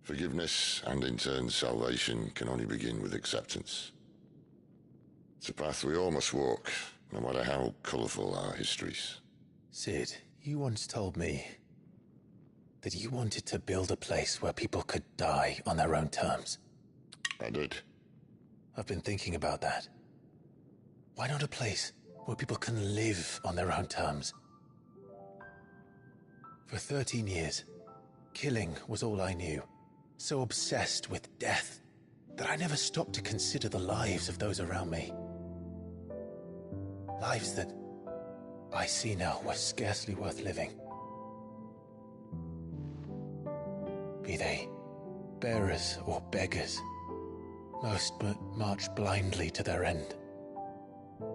Forgiveness, and in turn salvation, can only begin with acceptance. It's a path we all must walk, no matter how colourful our histories. Sid, you once told me that you wanted to build a place where people could die on their own terms. I did. I've been thinking about that. Why not a place where people can live on their own terms? For 13 years, killing was all I knew. So obsessed with death that I never stopped to consider the lives of those around me. Lives that I see now were scarcely worth living. Be they bearers or beggars, most march blindly to their end,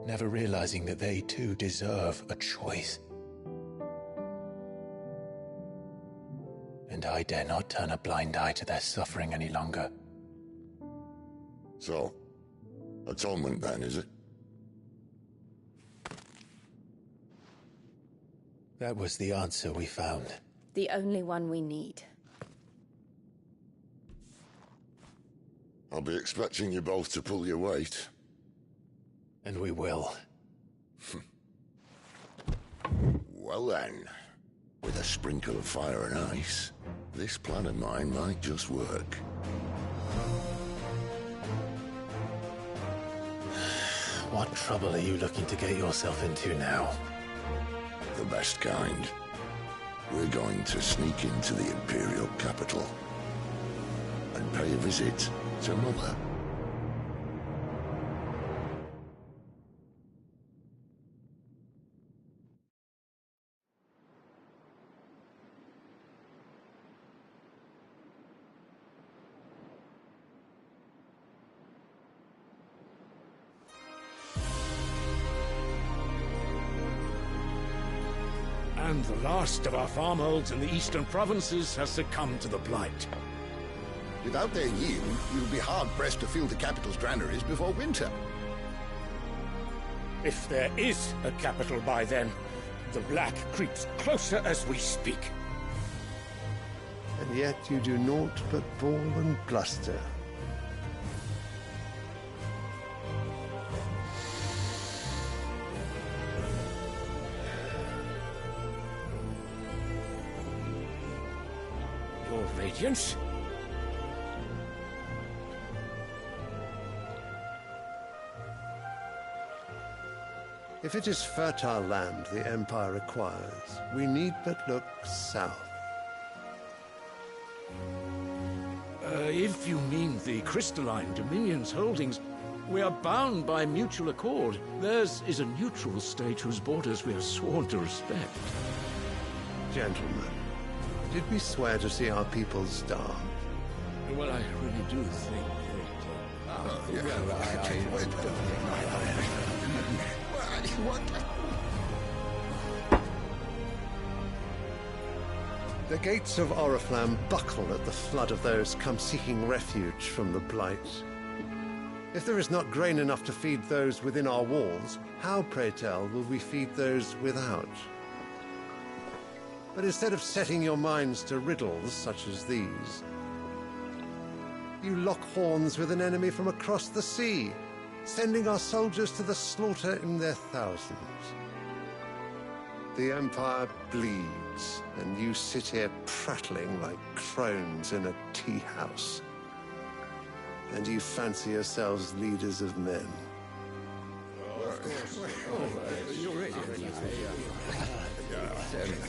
never realizing that they too deserve a choice. And I dare not turn a blind eye to their suffering any longer. So, atonement then, is it? That was the answer we found. The only one we need. I'll be expecting you both to pull your weight. And we will. Well then, with a sprinkle of fire and ice, this plan of mine might just work. What trouble are you looking to get yourself into now? The best kind. We're going to sneak into the Imperial capital and pay a visit to Mother. And the last of our farmholds in the eastern provinces has succumbed to the blight. Without their yield, you'll be hard-pressed to fill the capital's granaries before winter. If there is a capital by then, the Black creeps closer as we speak. And yet you do naught but bawl and bluster. Your Radiance? If it is fertile land the Empire acquires, we need but look south. If you mean the crystalline Dominion's holdings, we are bound by mutual accord. Theirs is a neutral state whose borders we are sworn to respect. Gentlemen, did we swear to see our people starve? Well, I really do think The gates of Oriflamme buckle at the flood of those come seeking refuge from the Blight. If there is not grain enough to feed those within our walls, how, pray tell, will we feed those without? But instead of setting your minds to riddles such as these, you lock horns with an enemy from across the sea, sending our soldiers to the slaughter in their thousands. The Empire bleeds, and you sit here prattling like crones in a tea house. And you fancy yourselves leaders of men.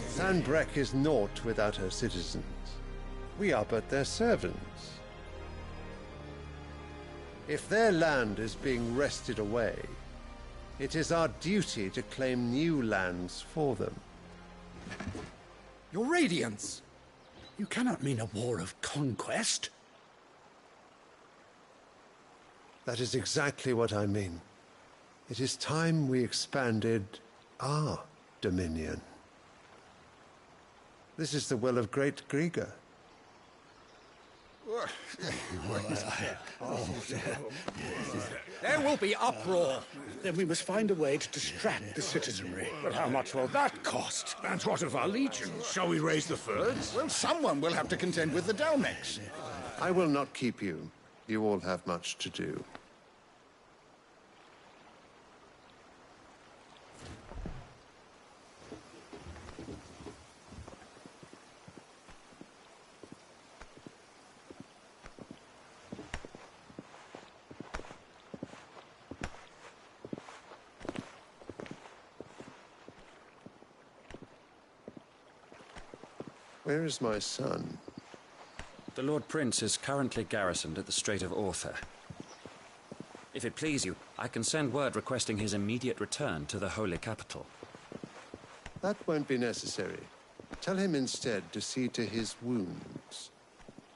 Sanbreque is naught without her citizens. We are but their servants. If their land is being wrested away, it is our duty to claim new lands for them. Your Radiance! You cannot mean a war of conquest. That is exactly what I mean. It is time we expanded our dominion. This is the will of Great Grieger. There will be uproar. Then we must find a way to distract the citizenry. But how much will that cost? And what of our legions? Shall we raise the Fyrds? Well, someone will have to contend with the Dalmex. I will not keep you. You all have much to do. Where is my son? The Lord Prince is currently garrisoned at the Strait of Orther. If it please you, I can send word requesting his immediate return to the Holy Capital. That won't be necessary. Tell him instead to see to his wounds.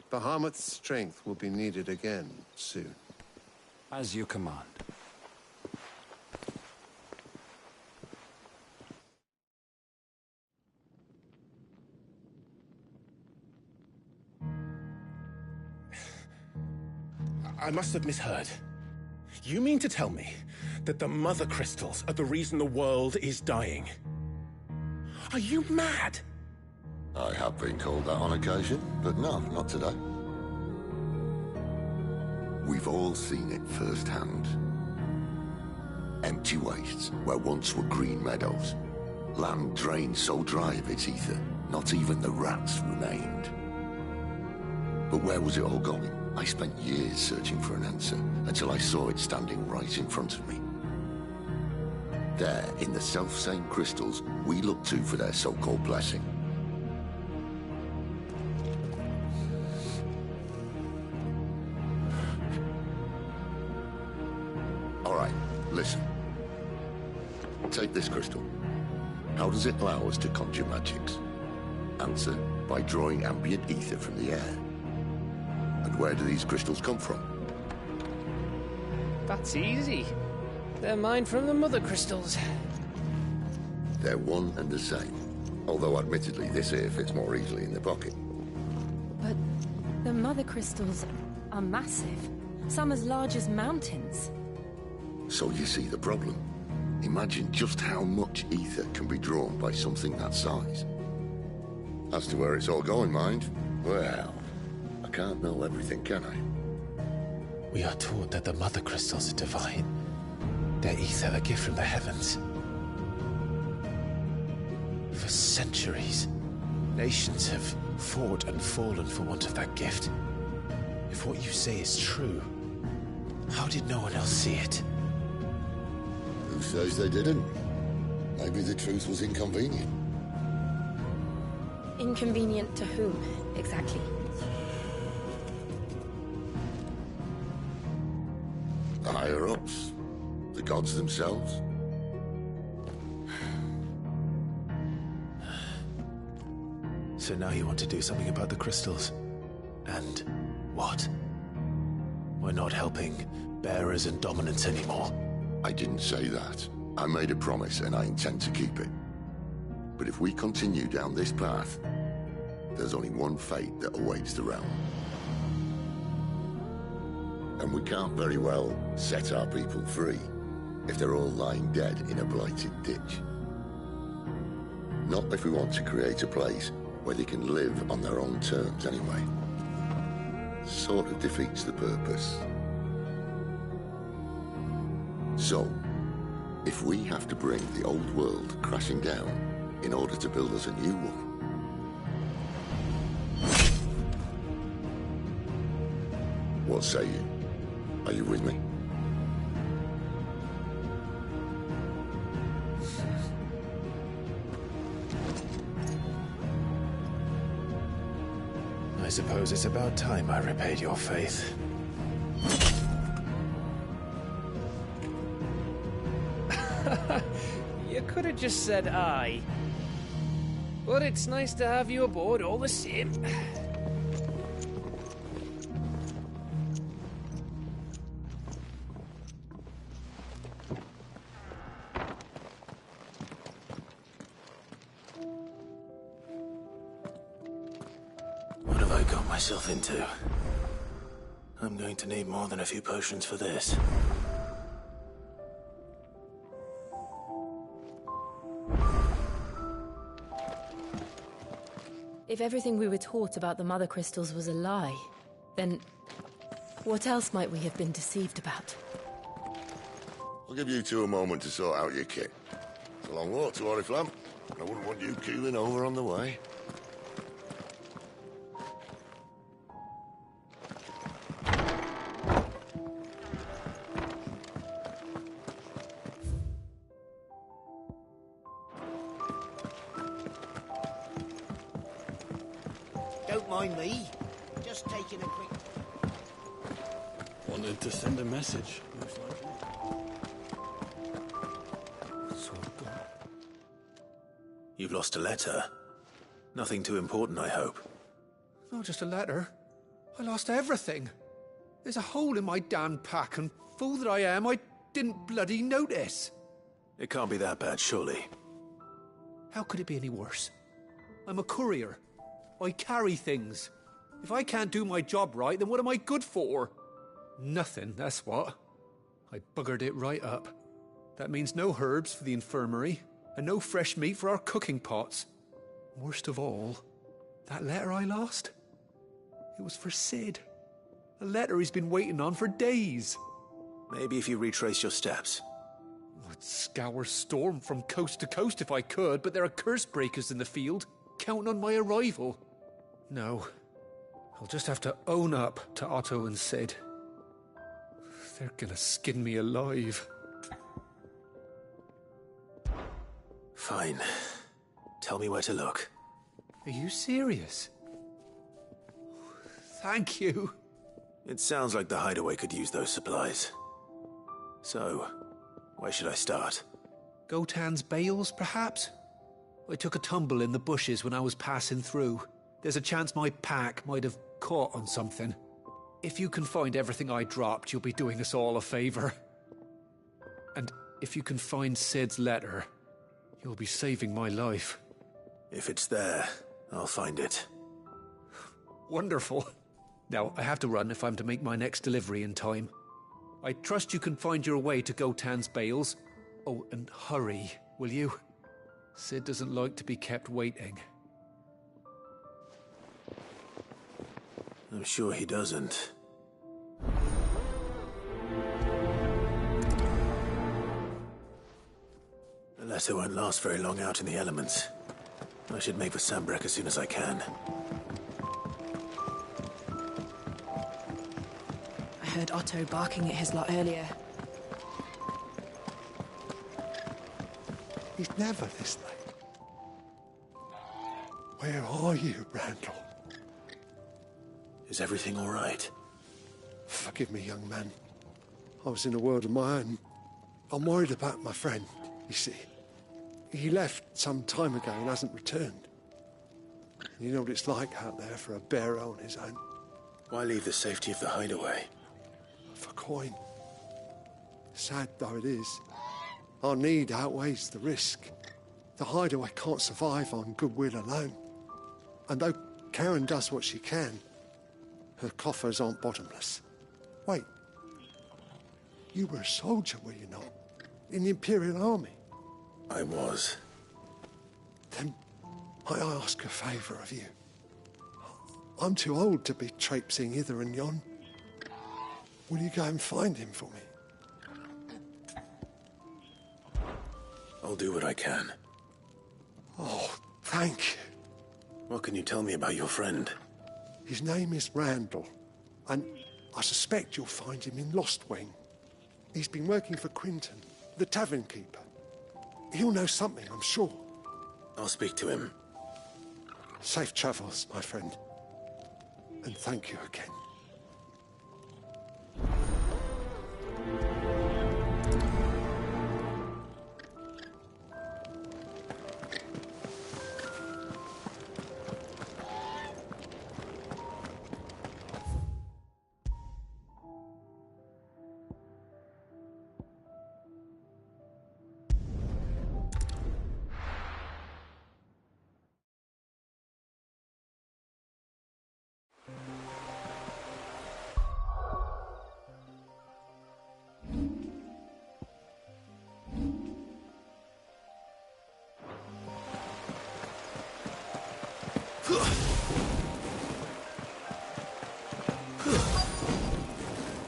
Bahamut's strength will be needed again soon. As you command. I must have misheard. You mean to tell me that the Mother Crystals are the reason the world is dying? Are you mad? I have been called that on occasion, but no, not today. We've all seen it firsthand. Empty wastes where once were green meadows. Land drained so dry of its ether, not even the rats remained. But where was it all going? I spent years searching for an answer, until I saw it standing right in front of me. There, in the self-same crystals we look to for their so-called blessing. All right, listen. Take this crystal. How does it allow us to conjure magics? Answer, by drawing ambient ether from the air. And where do these crystals come from? That's easy. They're mined from the Mother Crystals. They're one and the same. Although admittedly this here fits more easily in the pocket. But the Mother Crystals are massive. Some as large as mountains. So you see the problem. Imagine just how much ether can be drawn by something that size. As to where it's all going, mind, well, I can't know everything, can I? We are taught that the Mother Crystals are divine. Their ether a gift from the heavens. For centuries, nations have fought and fallen for want of that gift. If what you say is true, how did no one else see it? Who says they didn't? Maybe the truth was inconvenient. Inconvenient to whom, exactly? The higher-ups. The gods themselves. So now you want to do something about the crystals. And what? We're not helping bearers and dominants anymore. I didn't say that. I made a promise and I intend to keep it. But if we continue down this path, there's only one fate that awaits the realm. And we can't very well set our people free if they're all lying dead in a blighted ditch. Not if we want to create a place where they can live on their own terms anyway. Sort of defeats the purpose. So, if we have to bring the old world crashing down in order to build us a new one, what say you? Are you with me? I suppose it's about time I repaid your faith. You could have just said aye. But it's nice to have you aboard all the same. What have I got myself into? I'm going to need more than a few potions for this. If everything we were taught about the Mother Crystals was a lie, then what else might we have been deceived about? I'll give you two a moment to sort out your kit. It's a long walk to Oriflamme. I wouldn't want you keeling over on the way. mind me. Just taking a quick... Wanted to send a message, most likely. You've lost a letter. Nothing too important, I hope. Not just a letter. I lost everything. There's a hole in my damn pack, and fool that I am, I didn't bloody notice. It can't be that bad, surely. How could it be any worse? I'm a courier. I carry things. If I can't do my job right, then what am I good for? Nothing, that's what. I buggered it right up. That means no herbs for the infirmary, and no fresh meat for our cooking pots. Worst of all, that letter I lost? It was for Sid. A letter he's been waiting on for days. Maybe if you retrace your steps. I'd scour Storm from coast to coast if I could, but there are curse breakers in the field, counting on my arrival. No, I'll just have to own up to Otto and Sid. They're gonna skin me alive. Fine. Tell me where to look. Are you serious? Thank you. It sounds like the hideaway could use those supplies. So, where should I start? Gotan's bales, perhaps? I took a tumble in the bushes when I was passing through. There's a chance my pack might have caught on something. If you can find everything I dropped, you'll be doing us all a favor. And if you can find Sid's letter, you'll be saving my life. If it's there, I'll find it. Wonderful. Now, I have to run if I'm to make my next delivery in time. I trust you can find your way to Gotan's bales. Oh, and hurry, will you? Sid doesn't like to be kept waiting. I'm sure he doesn't. The letter won't last very long out in the elements. I should make for Sanbreque as soon as I can. I heard Otto barking at his lot earlier. He's never this late. Where are you, Randall? Is everything all right? Forgive me, young man. I was in a world of my own. I'm worried about my friend, you see. He left some time ago and hasn't returned. You know what it's like out there for a bearer on his own. Why leave the safety of the hideaway? For coin. Sad though it is, our need outweighs the risk. The hideaway can't survive on goodwill alone. And though Karen does what she can, her coffers aren't bottomless. Wait. You were a soldier, were you not? In the Imperial Army? I was. Then might I ask a favour of you? I'm too old to be traipsing hither and yon. Will you go and find him for me? I'll do what I can. Oh, thank you. What can you tell me about your friend? His name is Randall, and I suspect you'll find him in Lostwing. He's been working for Quinton, the tavern keeper. He'll know something, I'm sure. I'll speak to him. Safe travels, my friend. And thank you again.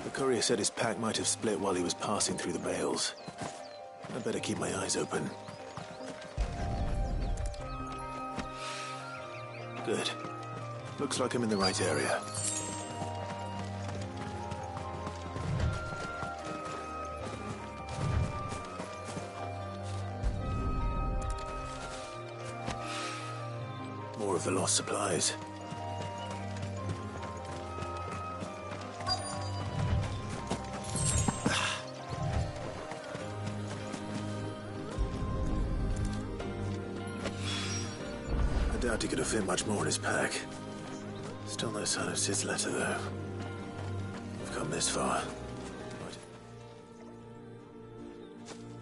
The courier said his pack might have split while he was passing through the bales. I'd better keep my eyes open. Good. Looks like I'm in the right area. More of the lost supplies. doubt he could have fit much more in his pack. Still no sign of Sid's letter, though. We've come this far.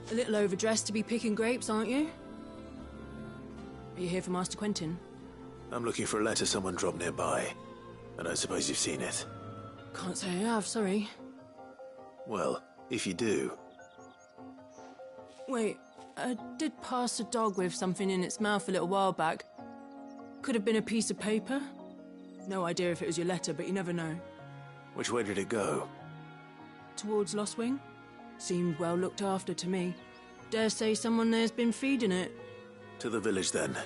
A little overdressed to be picking grapes, aren't you? Are you here for Master Quentin? I'm looking for a letter someone dropped nearby. I don't suppose you've seen it. Can't say I have, sorry. Well, if you do... Wait, I did pass a dog with something in its mouth a little while back. Could have been a piece of paper. No idea if it was your letter, but you never know. Which way did it go? Towards Lostwing? Seemed well looked after to me. Dare say someone there's been feeding it. To the village, then.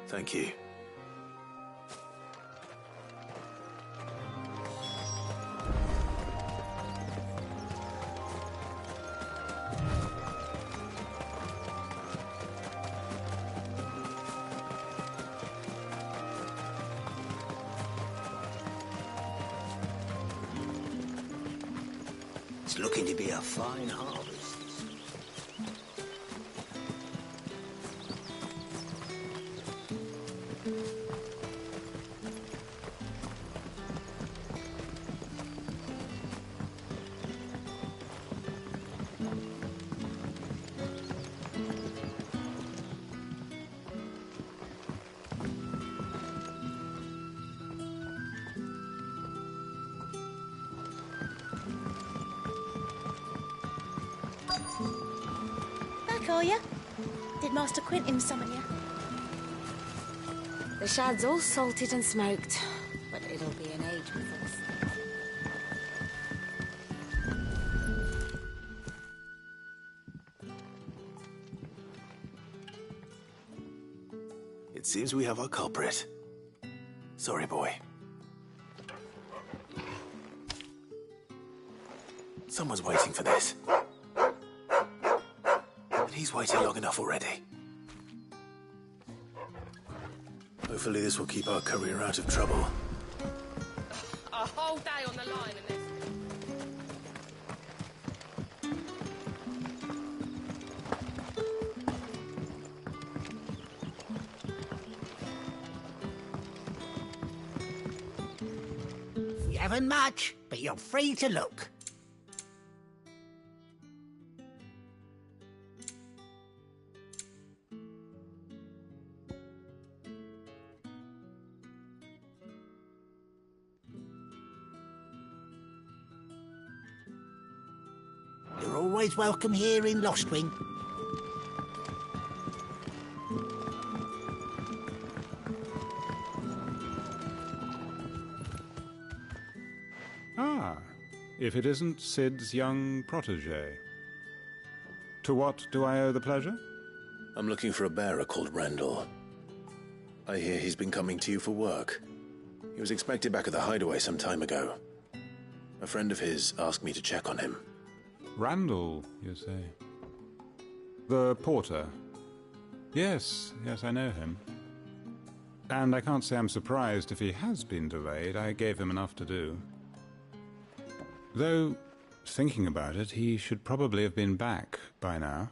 Thank you. It's looking to be a fine harvest. Are you? Did Master Quentin summon you? The shad's all salted and smoked, but it'll be an age before It seems we have our culprit. Sorry, boy. Someone's waiting for this. He's waited long enough already. Hopefully this will keep our courier out of trouble. A whole day on the line and this. You haven't much, but you're free to look. You're always welcome here in Lostwing. Ah, if it isn't Sid's young protege. To what do I owe the pleasure? I'm looking for a bearer called Randall. I hear he's been coming to you for work. He was expected back at the hideaway some time ago. A friend of his asked me to check on him. Randall, you say? The porter? Yes, I know him. And I can't say I'm surprised if he has been delayed. I gave him enough to do. Though, thinking about it, he should probably have been back by now.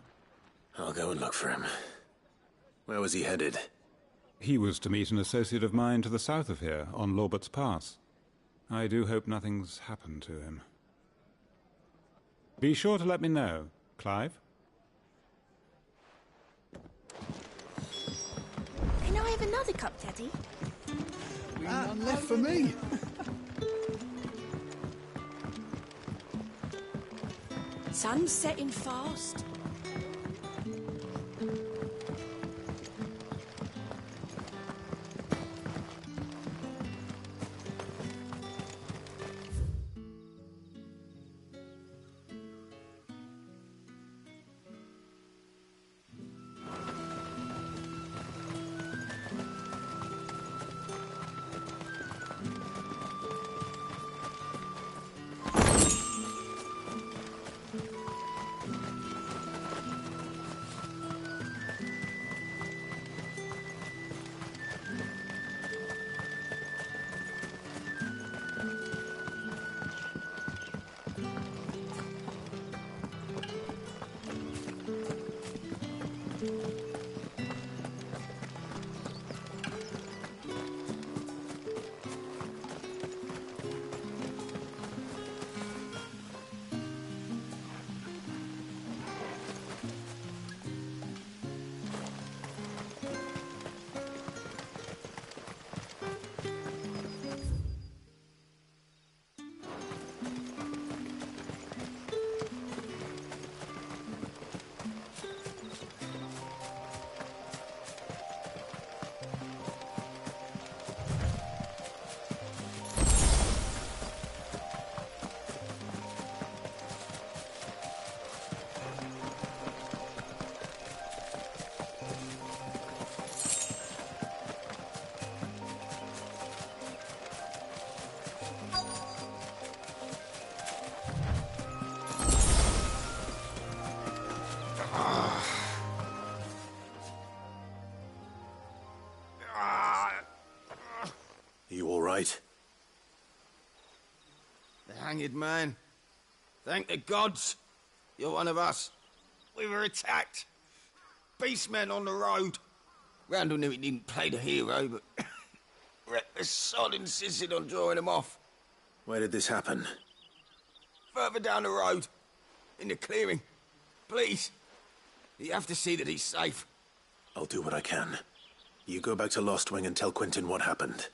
I'll go and look for him. Where was he headed? He was to meet an associate of mine to the south of here, on Lorbert's Pass. I do hope nothing's happened to him. Be sure to let me know, Clive. Can I have another cup, Daddy? None left for me. Sun's setting fast. right? The hanged man. Thank the gods. You're one of us. We were attacked. Beastmen on the road. Randall knew he didn't play the hero, but reckless sod insisted on drawing him off. Where did this happen? Further down the road. In the clearing. Please. You have to see that he's safe. I'll do what I can. You go back to Lost Wing and tell Quentin what happened.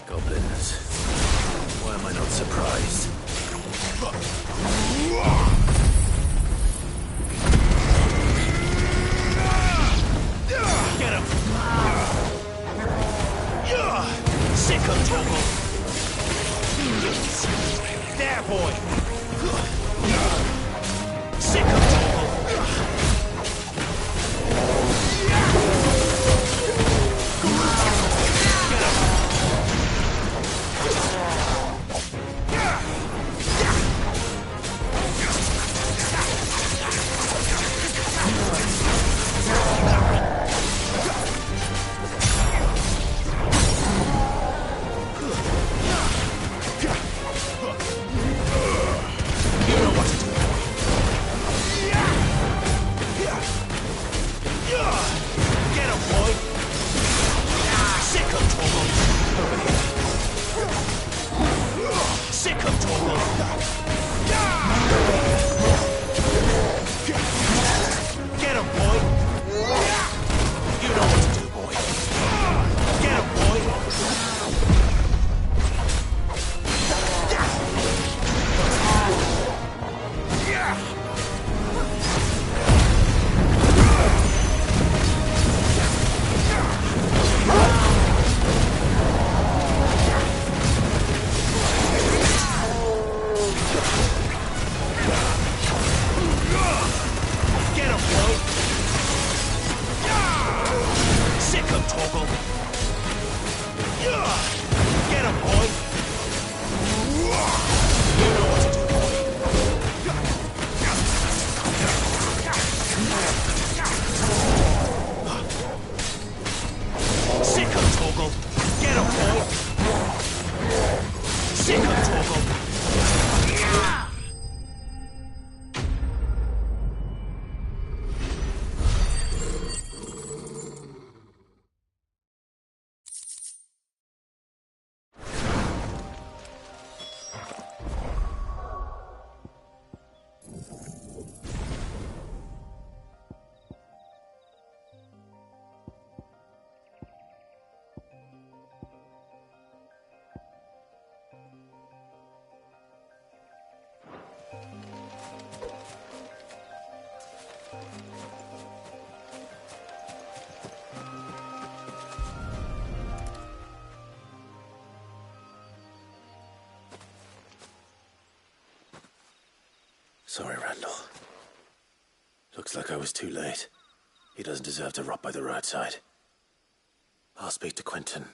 Goblins. Why am I not surprised? Get him! Sick of trouble! There, boy! Sick of trouble! Sorry, Randall. Looks like I was too late. He doesn't deserve to rot by the roadside. I'll speak to Quentin.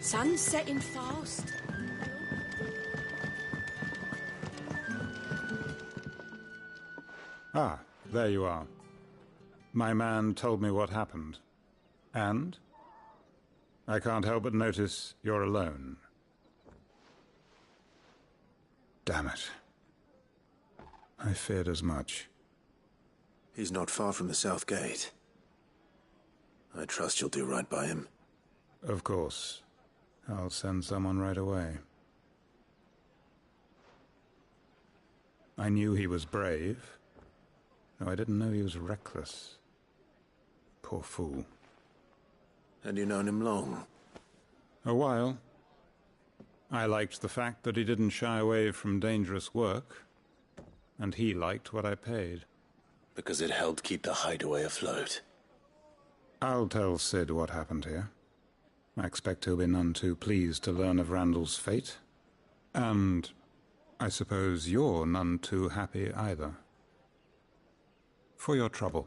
Sun's setting fast. Ah, there you are. My man told me what happened. And? I can't help but notice you're alone. Damn it. I feared as much. He's not far from the South Gate. I trust you'll do right by him. Of course. I'll send someone right away. I knew he was brave, though I didn't know he was reckless. Poor fool. And you known him long? A while. I liked the fact that he didn't shy away from dangerous work, and he liked what I paid. Because it helped keep the hideaway afloat. I'll tell Sid what happened here. I expect he'll be none too pleased to learn of Randall's fate. And I suppose you're none too happy either. For your trouble.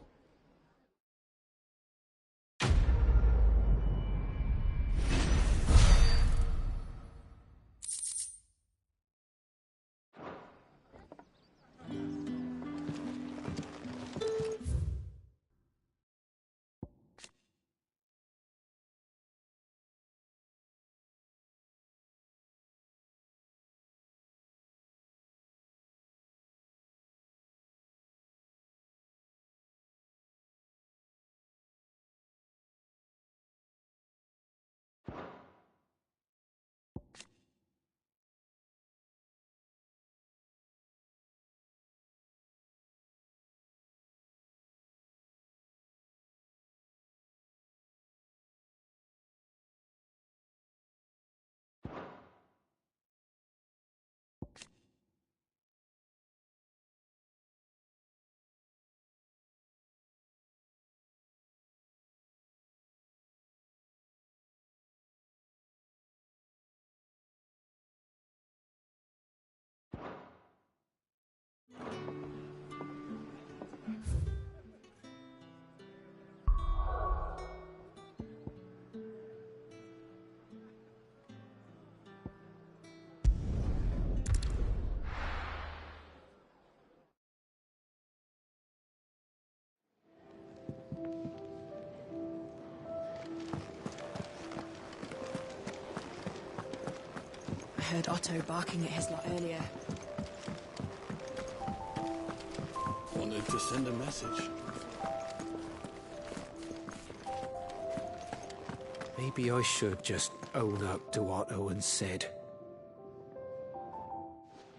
I heard Otto barking at his lot earlier. Wanted to send a message. Maybe I should just own up to Otto and Sid.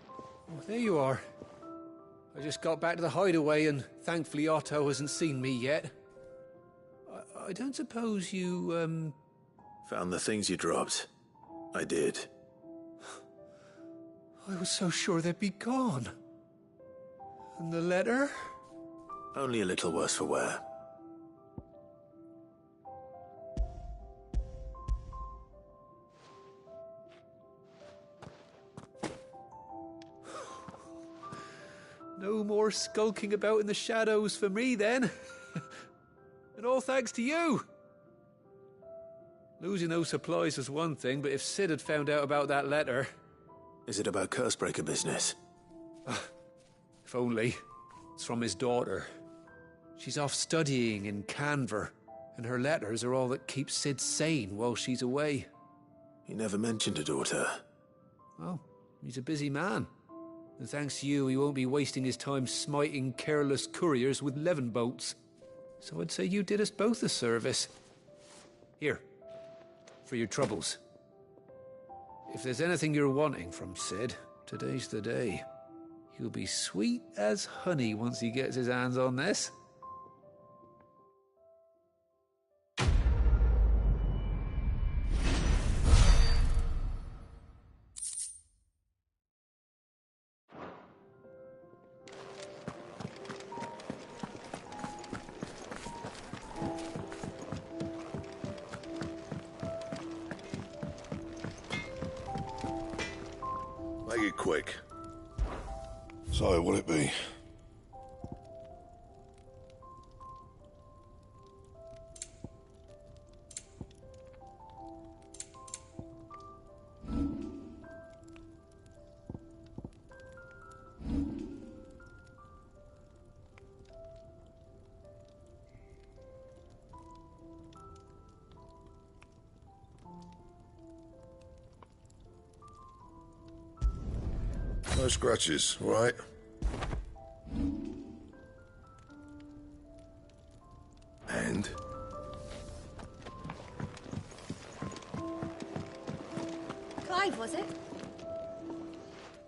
Oh, there you are. I just got back to the hideaway and thankfully Otto hasn't seen me yet. I don't suppose you, Found the things you dropped. I did. I was so sure they'd be gone. And the letter? Only a little worse for wear. No more skulking about in the shadows for me, then. And all thanks to you. Losing those supplies was one thing, but if Sid had found out about that letter... Is it about Cursebreaker business? If only. It's from his daughter. She's off studying in Canver, and her letters are all that keeps Sid sane while she's away. He never mentioned a daughter. Oh, he's a busy man. And thanks to you, he won't be wasting his time smiting careless couriers with levin bolts. So I'd say you did us both a service. Here, for your troubles. If there's anything you're wanting from Sid, today's the day. He'll be sweet as honey once he gets his hands on this. Make it quick. So, what'll it be? No scratches, all right? And? Clive, was it?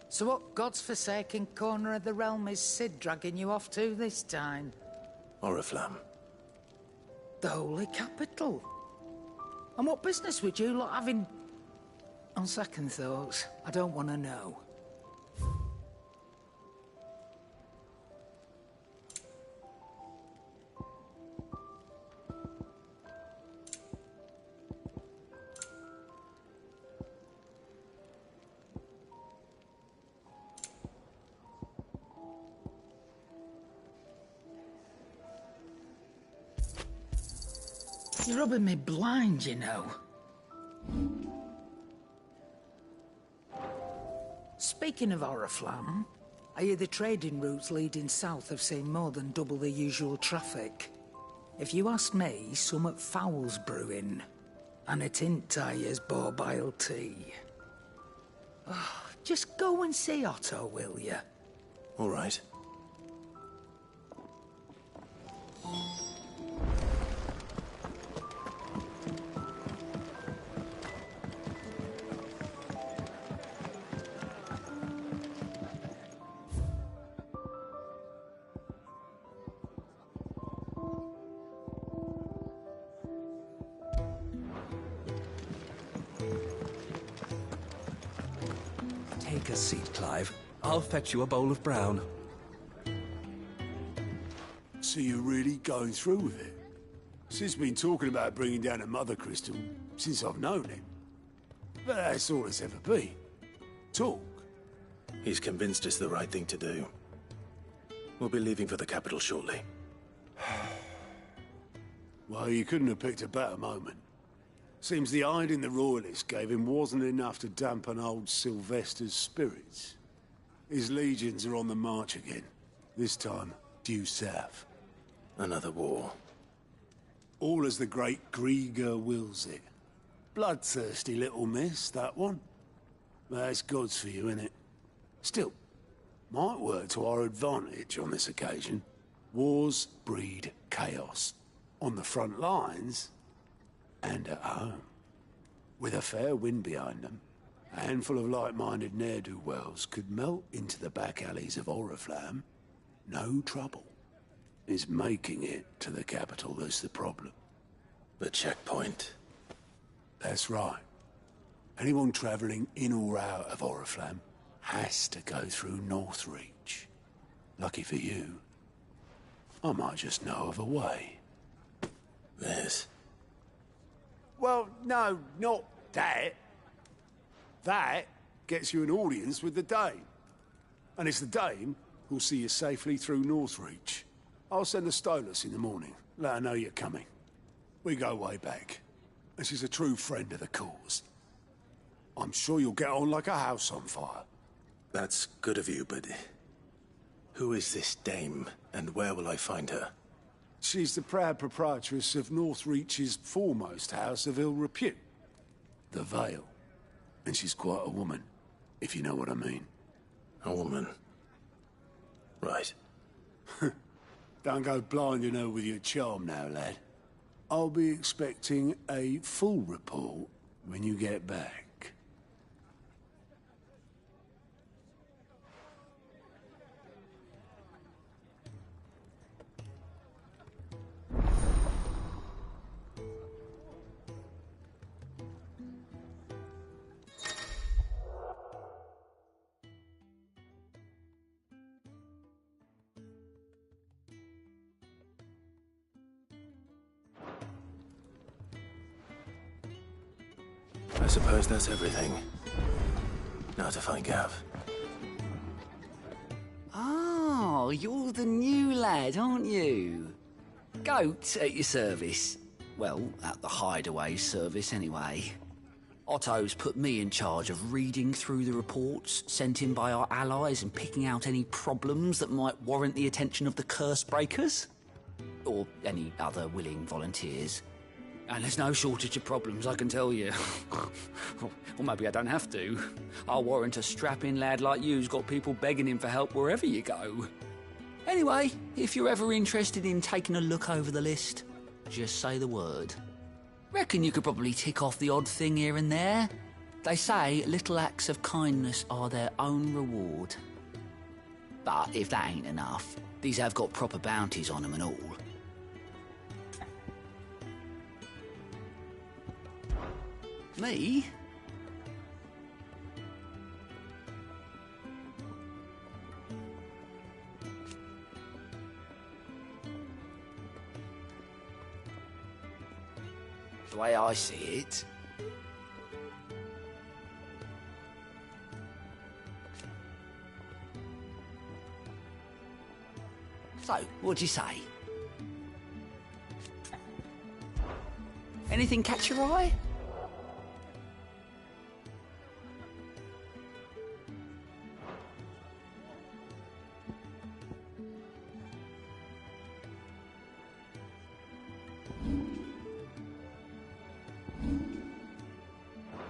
So what God's forsaken corner of the realm is Cid dragging you off to this time? Oriflamme. The Holy Capital. And what business would you lot have in... On second thoughts, I don't want to know. You're rubbing me blind, you know. Speaking of Oriflamme, I hear the trading routes leading south have seen more than double the usual traffic. If you ask me, summat foul's brewing. And a tint tire's borbile tea. Oh, just go and see Otto, will you? All right. Take a seat, Clive. I'll fetch you a bowl of brown. So you're really going through with it? Sid's been talking about bringing down a mother crystal since I've known him. But that's all it's ever been. Talk. He's convinced it's the right thing to do. We'll be leaving for the capital shortly. Well, you couldn't have picked a better moment. Seems the hiding the Royalists gave him wasn't enough to dampen old Sylvester's spirits. His legions are on the march again. This time, due south. Another war. All as the great Grieger wills it. Bloodthirsty little miss, that one. That's God's for you, innit? Still, might work to our advantage on this occasion. Wars breed chaos. On the front lines, and at home. With a fair wind behind them, a handful of like-minded ne'er-do-wells could melt into the back alleys of Oriflamme. No trouble. It's making it to the capital that's the problem. The checkpoint. That's right. Anyone travelling in or out of Oriflamme has to go through Northreach. Lucky for you, I might just know of a way. This? Well, no, not that. That gets you an audience with the Dame. And it's the Dame who'll see you safely through Northreach. I'll send the Stolas in the morning. Let her know you're coming. We go way back. And she's a true friend of the cause. I'm sure you'll get on like a house on fire. That's good of you, but... who is this Dame, and where will I find her? She's the proud proprietress of Northreach's foremost house of ill repute, the Vale. And she's quite a woman, if you know what I mean. A woman? Right. Don't go blinding her with your charm now, lad. I'll be expecting a full report when you get back. I suppose that's everything. Now to find Gav. Oh, you're the new lad, aren't you? Goat at your service. Well, at the hideaway service anyway. Otto's put me in charge of reading through the reports sent in by our allies and picking out any problems that might warrant the attention of the curse breakers. Or any other willing volunteers. And there's no shortage of problems, I can tell you. Or maybe I don't have to. I'll warrant a strapping lad like you's got people begging him for help wherever you go. Anyway, if you're ever interested in taking a look over the list, just say the word. Reckon you could probably tick off the odd thing here and there. They say little acts of kindness are their own reward. But if that ain't enough, these have got proper bounties on them and all. Me? The way I see it, so, what'd you say? Anything catch your eye?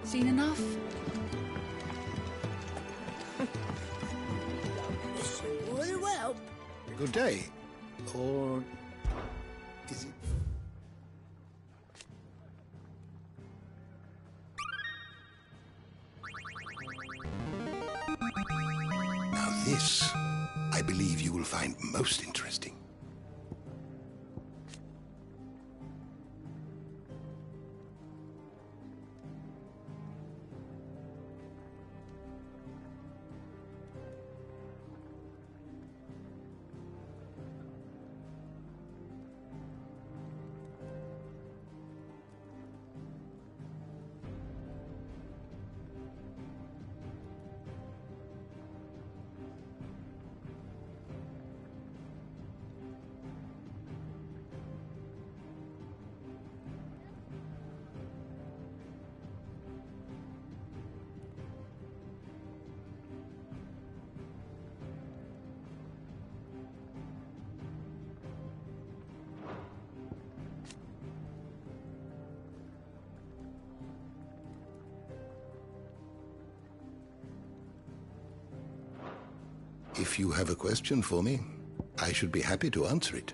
Seen enough? Very well. Good day. Or is it? Now this, I believe you will find most interesting. If you have a question for me, I should be happy to answer it.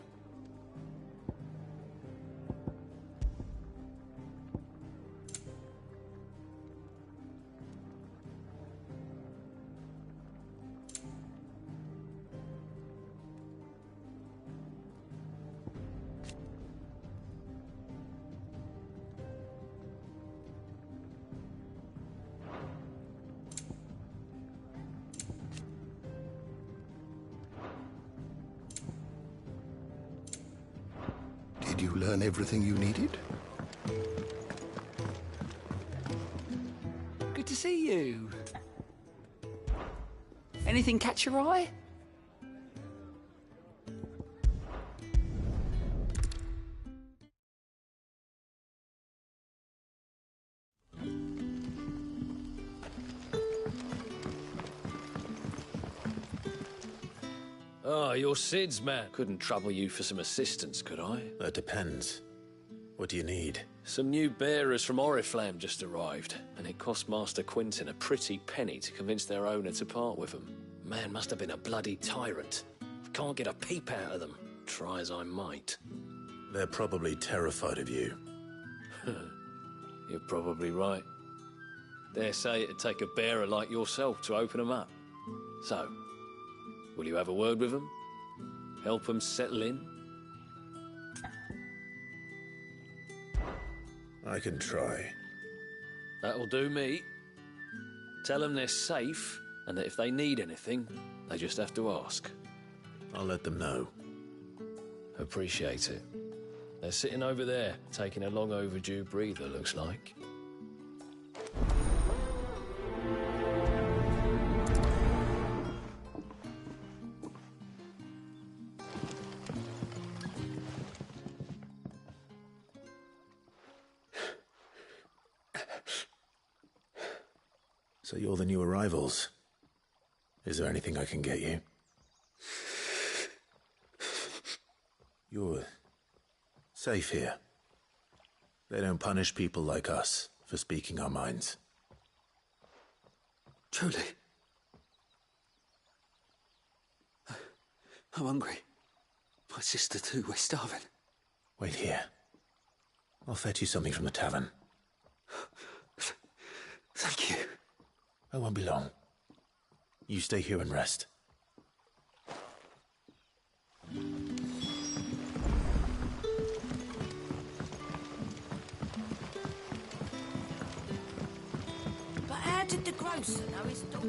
Did you learn everything you needed? Good to see you. Anything catch your eye? Oh, you're Sid's man. Couldn't trouble you for some assistance, could I? That depends. What do you need? Some new bearers from Oriflamme just arrived, and it cost Master Quinton a pretty penny to convince their owner to part with them. Man must have been a bloody tyrant. I can't get a peep out of them, try as I might. They're probably terrified of you. You're probably right. Dare say it'd take a bearer like yourself to open them up. So, will you have a word with them? Help them settle in? I can try. That'll do me. Tell them they're safe, and that if they need anything, they just have to ask. I'll let them know. Appreciate it. They're sitting over there, taking a long overdue breather, looks like. So you're the new arrivals. Is there anything I can get you? You're safe here. They don't punish people like us for speaking our minds. Truly. I'm hungry. My sister too, we're starving. Wait here. I'll fetch you something from the tavern. Thank you. I won't be long. You stay here and rest. But how did the grocer know his daughter?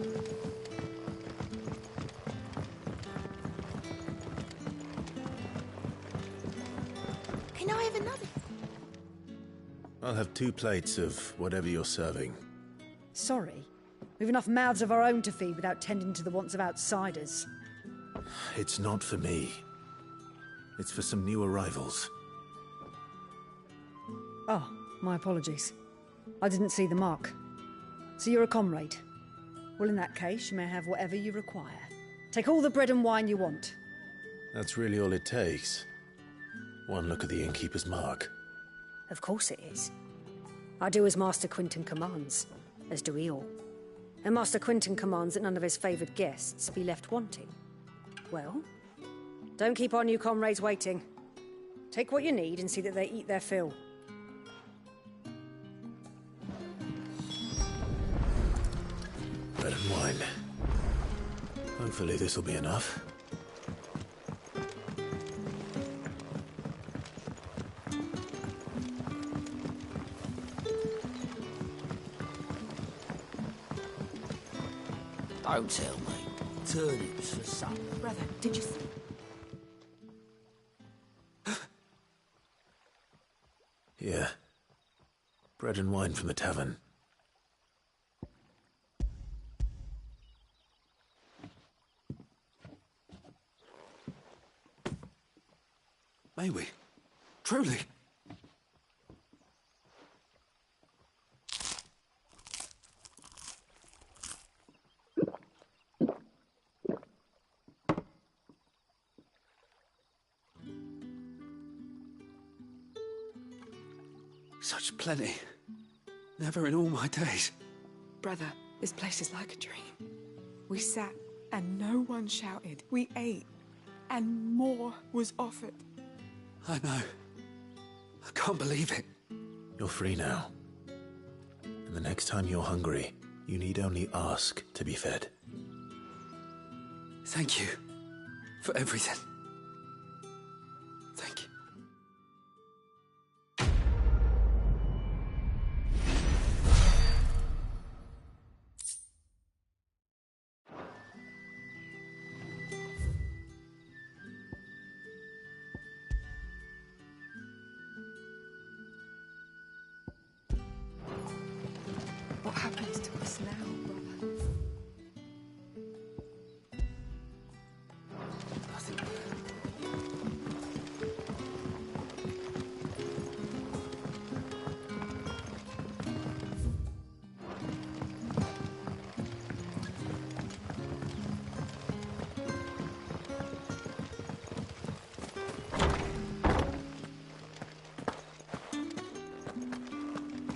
Can I have another? I'll have 2 plates of whatever you're serving. Sorry. We've enough mouths of our own to feed without tending to the wants of outsiders. It's not for me. It's for some new arrivals. Oh, my apologies. I didn't see the mark. So you're a comrade. Well, in that case, you may have whatever you require. Take all the bread and wine you want. That's really all it takes. One look at the innkeeper's mark. Of course it is. I do as Master Quinton commands, as do we all. And Master Quinton commands that none of his favoured guests be left wanting. Well, don't keep our new comrades waiting. Take what you need and see that they eat their fill. Bread and wine. Hopefully this'll be enough. Don't tell me. Turnips for supper. Brother, did you see? Here. Bread and wine from the tavern. May we? Truly? Such plenty. Never in all my days. Brother, this place is like a dream. We sat and no one shouted. We ate and more was offered. I know. I can't believe it. You're free now. And the next time you're hungry, you need only ask to be fed. Thank you for everything. Thank you. What happens to us now, brother? Nothing.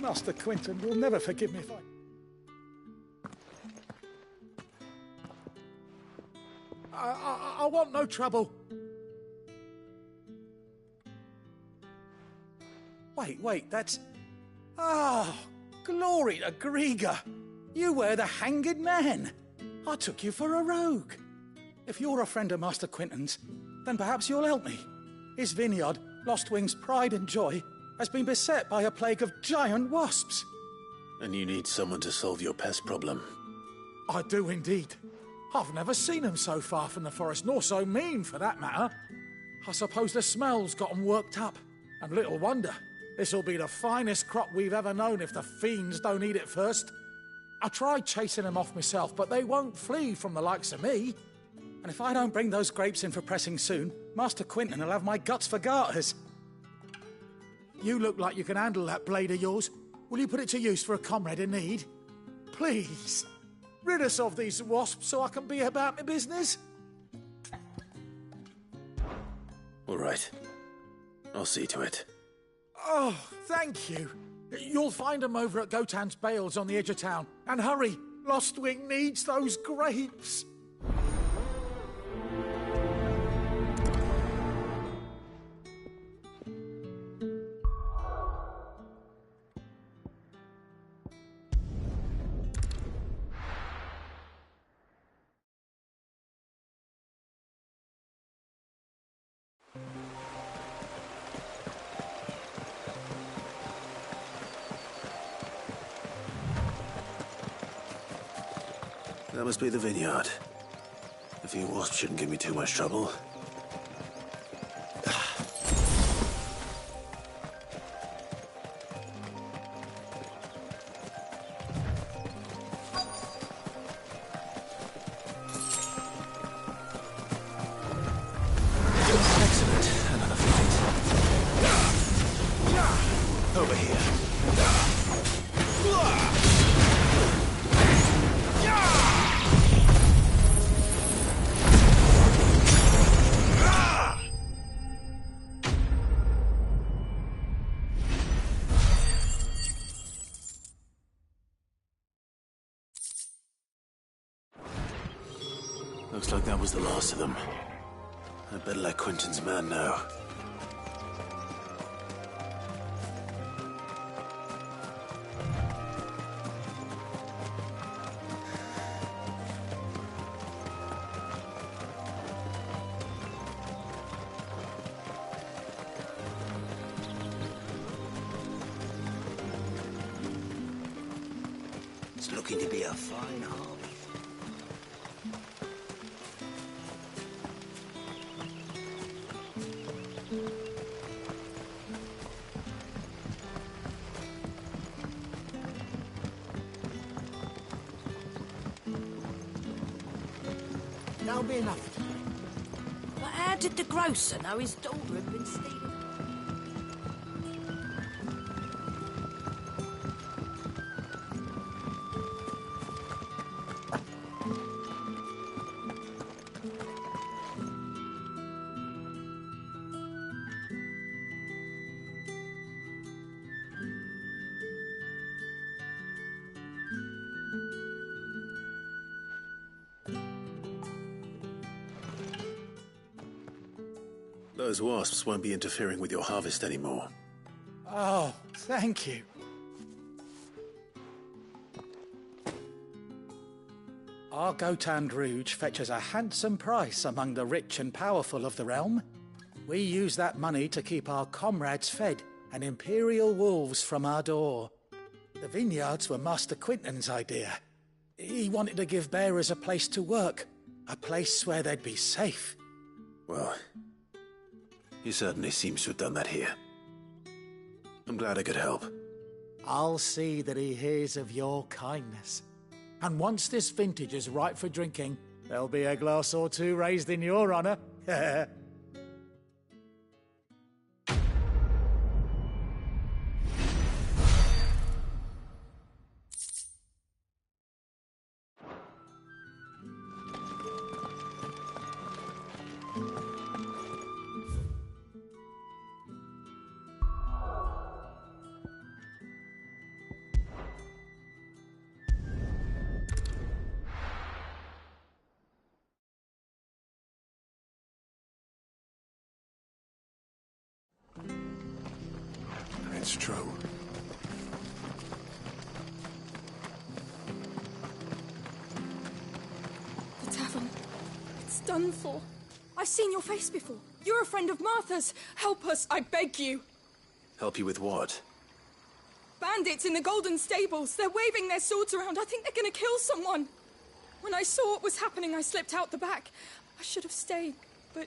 Master Quinton will never forgive me if I want no trouble. Wait, that's... Ah, glory to Grieger. You were the hanged man. I took you for a rogue. If you're a friend of Master Quinton's, then perhaps you'll help me. His vineyard, Lostwing's pride and joy, has been beset by a plague of giant wasps. And you need someone to solve your pest problem. I do indeed. I've never seen them so far from the forest, nor so mean, for that matter. I suppose the smell's got 'em worked up. And little wonder. This'll be the finest crop we've ever known if the fiends don't eat it first. I tried chasing them off myself, but they won't flee from the likes of me. And if I don't bring those grapes in for pressing soon, Master Quinton will have my guts for garters. You look like you can handle that blade of yours. Will you put it to use for a comrade in need? Please. Rid us of these wasps so I can be about my business. All right. I'll see to it. Oh, thank you. You'll find them over at Gotan's Bales on the edge of town. And hurry, Lostwing needs those grapes. That must be the vineyard. A few wasps shouldn't give me too much trouble. Excellent. Another flight. Over here. Looks like that was the last of them. I'd better let Quentin's man know. It's looking to be a fine harvest. That'll be enough today. But how did the grocer know his daughter had been stealing? Those wasps won't be interfering with your harvest anymore. Oh, thank you. Our Gotan Rouge fetches a handsome price among the rich and powerful of the realm. We use that money to keep our comrades fed and Imperial wolves from our door. The vineyards were Master Quinton's idea. He wanted to give bearers a place to work, a place where they'd be safe. Well, he certainly seems to have done that here. I'm glad I could help. I'll see that he hears of your kindness. And once this vintage is ripe for drinking, there'll be a glass or two raised in your honor. It's true. The tavern. It's done for. I've seen your face before. You're a friend of Martha's. Help us, I beg you. Help you with what? Bandits in the Golden Stables. They're waving their swords around. I think they're going to kill someone. When I saw what was happening, I slipped out the back. I should have stayed, but...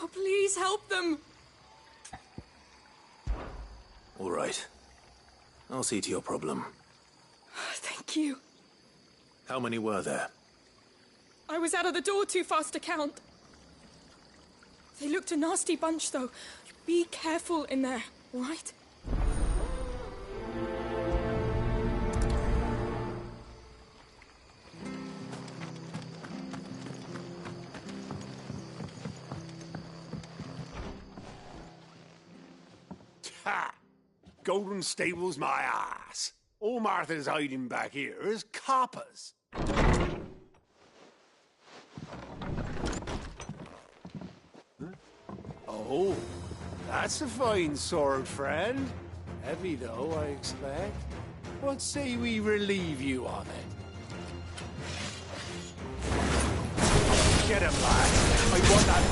Oh, please help them. All right. I'll see to your problem. Thank you. How many were there? I was out of the door too fast to count. They looked a nasty bunch, though. Be careful in there, all right? Ha! Golden Stables my ass. All Martha's hiding back here is coppers. Huh? Oh, that's a fine sword, friend. Heavy, though, I expect. What say we relieve you of it? Get him, lad. I want that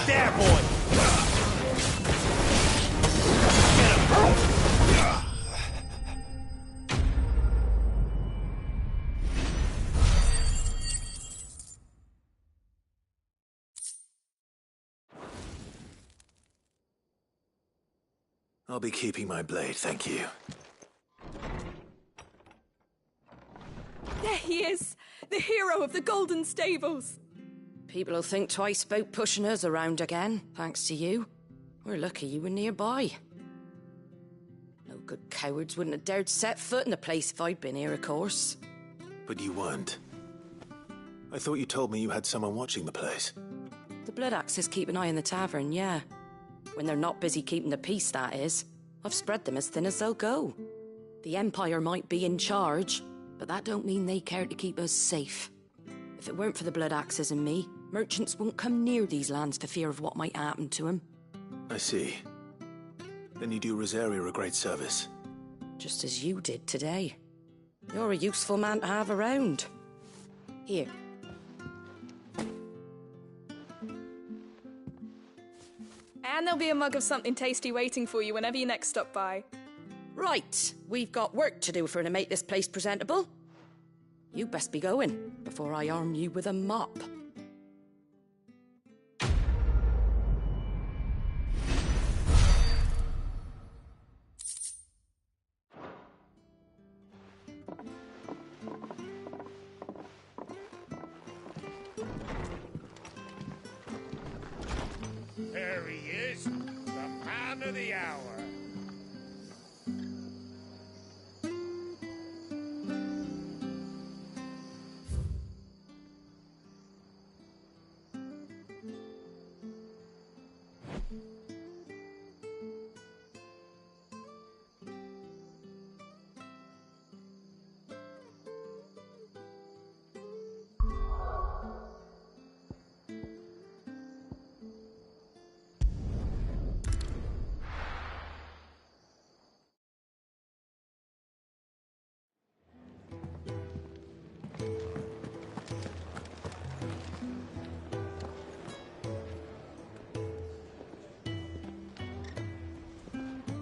there, boy! I'll be keeping my blade, thank you. There he is! The hero of the Golden Stables! People'll think twice about pushing us around again, thanks to you. We're lucky you were nearby. No good cowards wouldn't have dared set foot in the place if I'd been here, of course. But you weren't. I thought you told me you had someone watching the place. The Blood Axes keep an eye on the tavern, yeah. When they're not busy keeping the peace, that is. I've spread them as thin as they'll go. The Empire might be in charge, but that don't mean they care to keep us safe. If it weren't for the Blood Axes and me, merchants won't come near these lands for fear of what might happen to them. I see. Then you do Rosaria a great service. Just as you did today. You're a useful man to have around. Here. And there'll be a mug of something tasty waiting for you whenever you next stop by. Right, we've got work to do if we're to make this place presentable. You best be going, before I arm you with a mop. There he is, the man of the hour.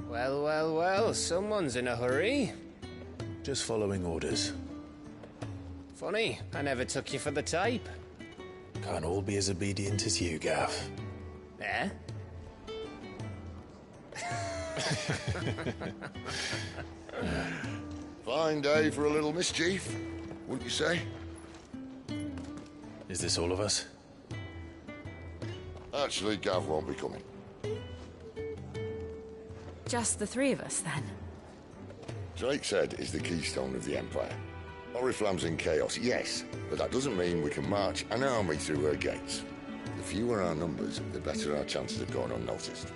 Well, well, well, someone's in a hurry. Just following orders. Funny, I never took you for the type. Can't all be as obedient as you, Gav. Eh? Fine day for a little mischief, wouldn't you say? Is this all of us? Actually, Gav won't be coming. Just the three of us, then? Drake's Head is the keystone of the Empire. Oriflamme's in chaos, yes, but that doesn't mean we can march an army through her gates. The fewer our numbers, the better our chances of going unnoticed.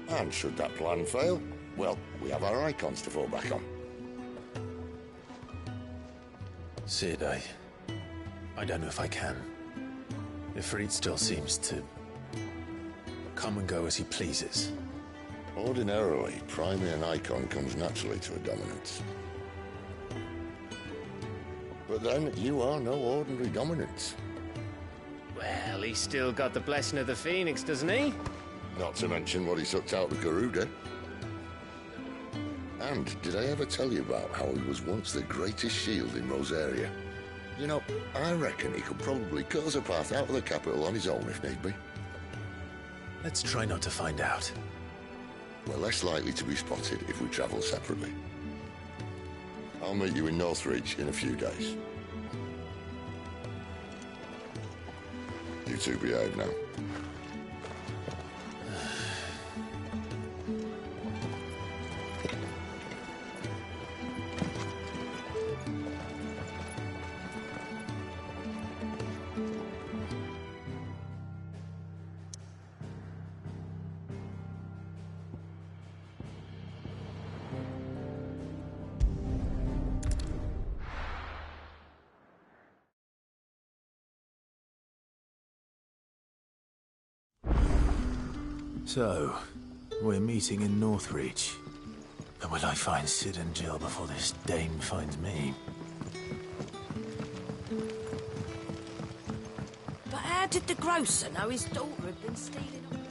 And should that plan fail, well, we have our icons to fall back on. Cid, I don't know if I can. Ifrit still seems to come and go as he pleases. Ordinarily, priming an icon comes naturally to a dominance. But then, you are no ordinary dominance. Well, he's still got the blessing of the Phoenix, doesn't he? Not to mention what he sucked out of Garuda. And did I ever tell you about how he was once the greatest shield in Rosaria? You know, I reckon he could probably cut us a path out of the capital on his own if need be. Let's try not to find out. We're less likely to be spotted if we travel separately. I'll meet you in Northreach in a few days. You two behave now. So, we're meeting in Northreach. But will I find Sid and Jill before this dame finds me? But how did the grocer know his daughter had been stealing all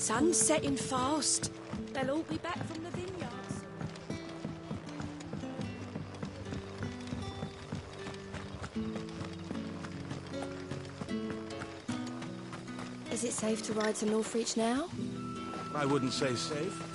Sun's setting fast. They'll all be back from the vineyards. Is it safe to ride to Northreach now? I wouldn't say safe.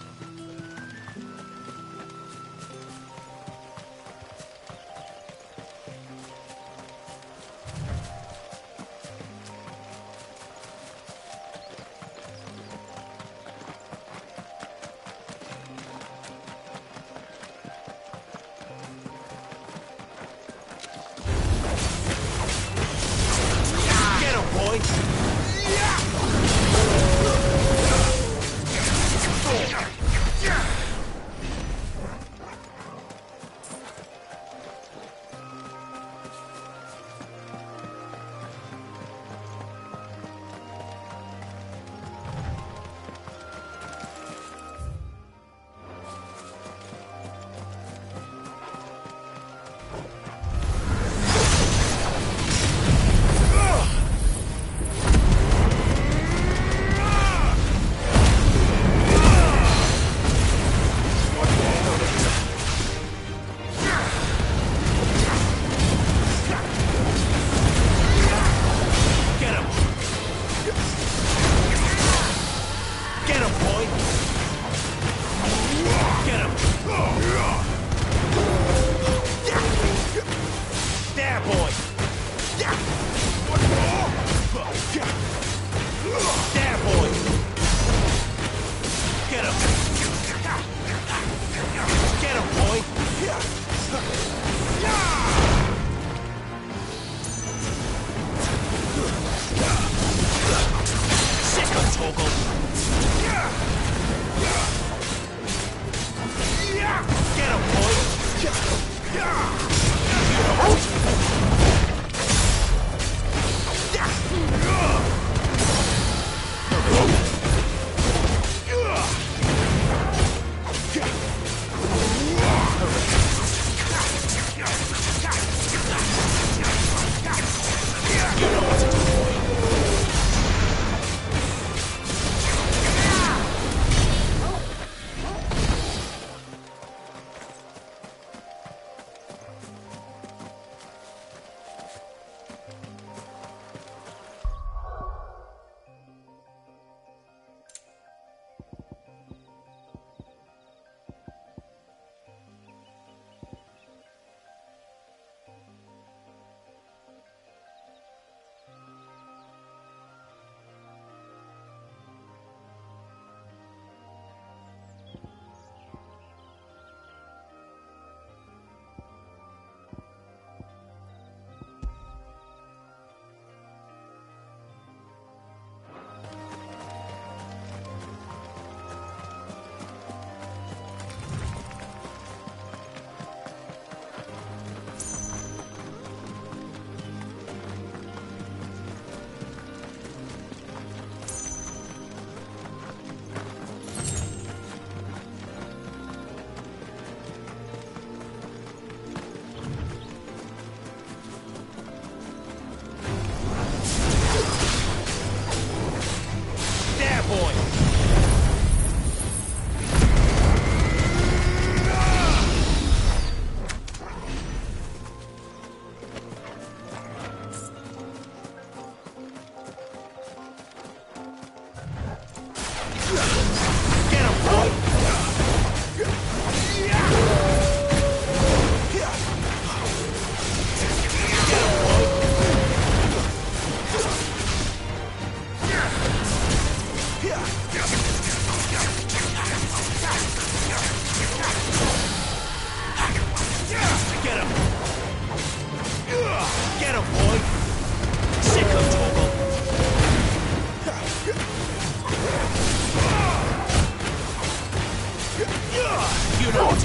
you not!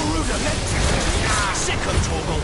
Garuda, second Torgal!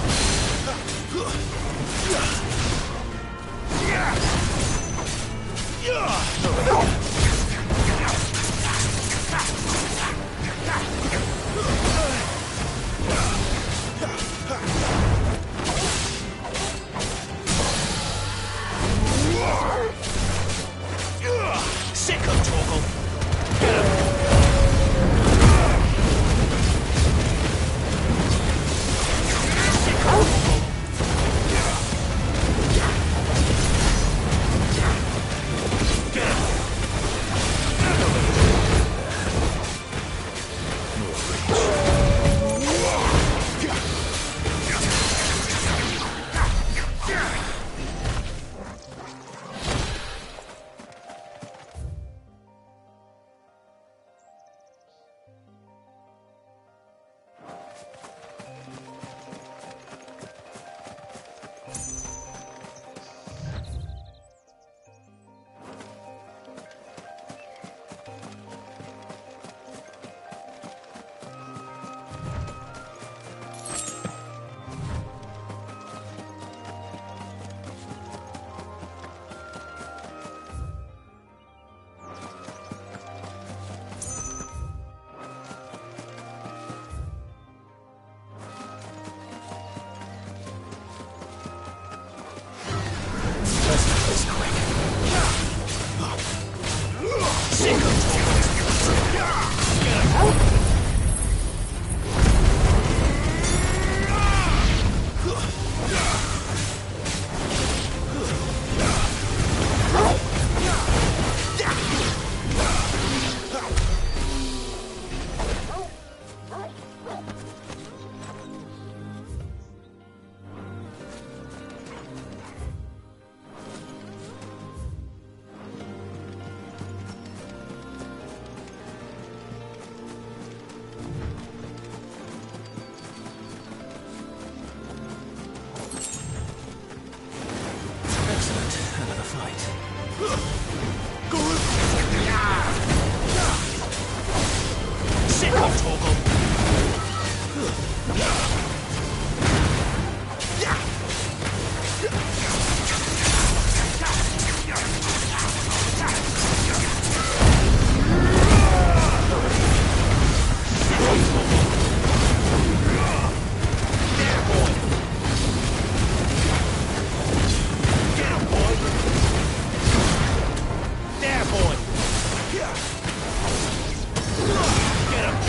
Sick of Torgal! Get him!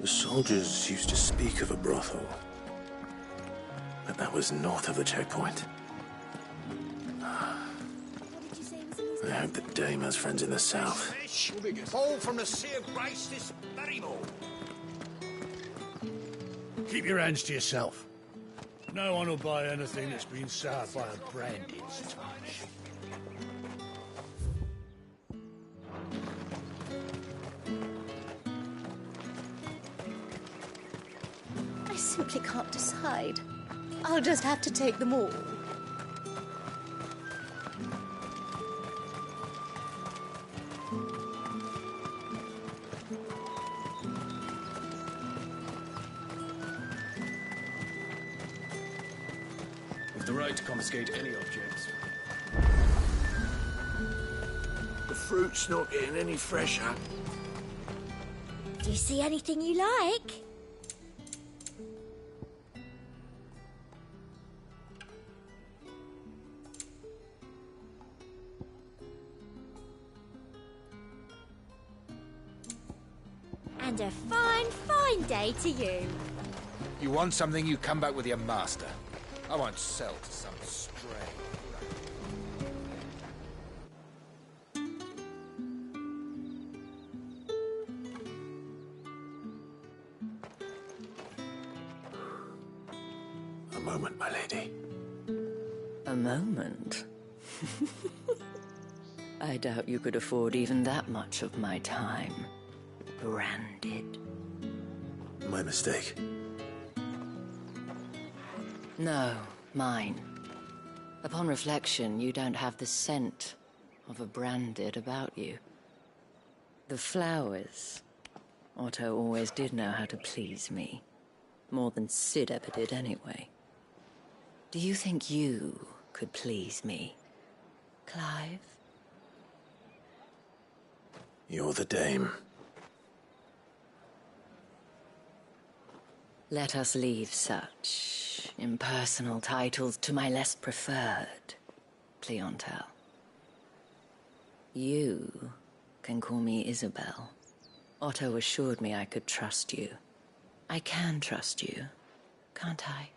The soldiers used to speak of a brothel, but that was north of the checkpoint. I hope that Dame has friends in the south. All from the Sea of Grace this very morning. Keep your hands to yourself. No one will buy anything that's been soured by a branded touch. I simply can't decide. I'll just have to take them all. With the right to confiscate any objects. The fruit's not getting any fresher. Do you see anything you like? And a fine, fine day to you. You want something, you come back with your master. I won't sell to some stray. A moment, my lady. A moment? I doubt you could afford even that much of my time. Branded. My mistake. No, mine. Upon reflection, you don't have the scent of a branded about you. The flowers. Otto always did know how to please me. More than Sid ever did anyway. Do you think you could please me, Clive? You're the dame. Let us leave such impersonal titles to my less preferred clientele. You can call me Isabel. Otto assured me I could trust you. I can trust you, can't I?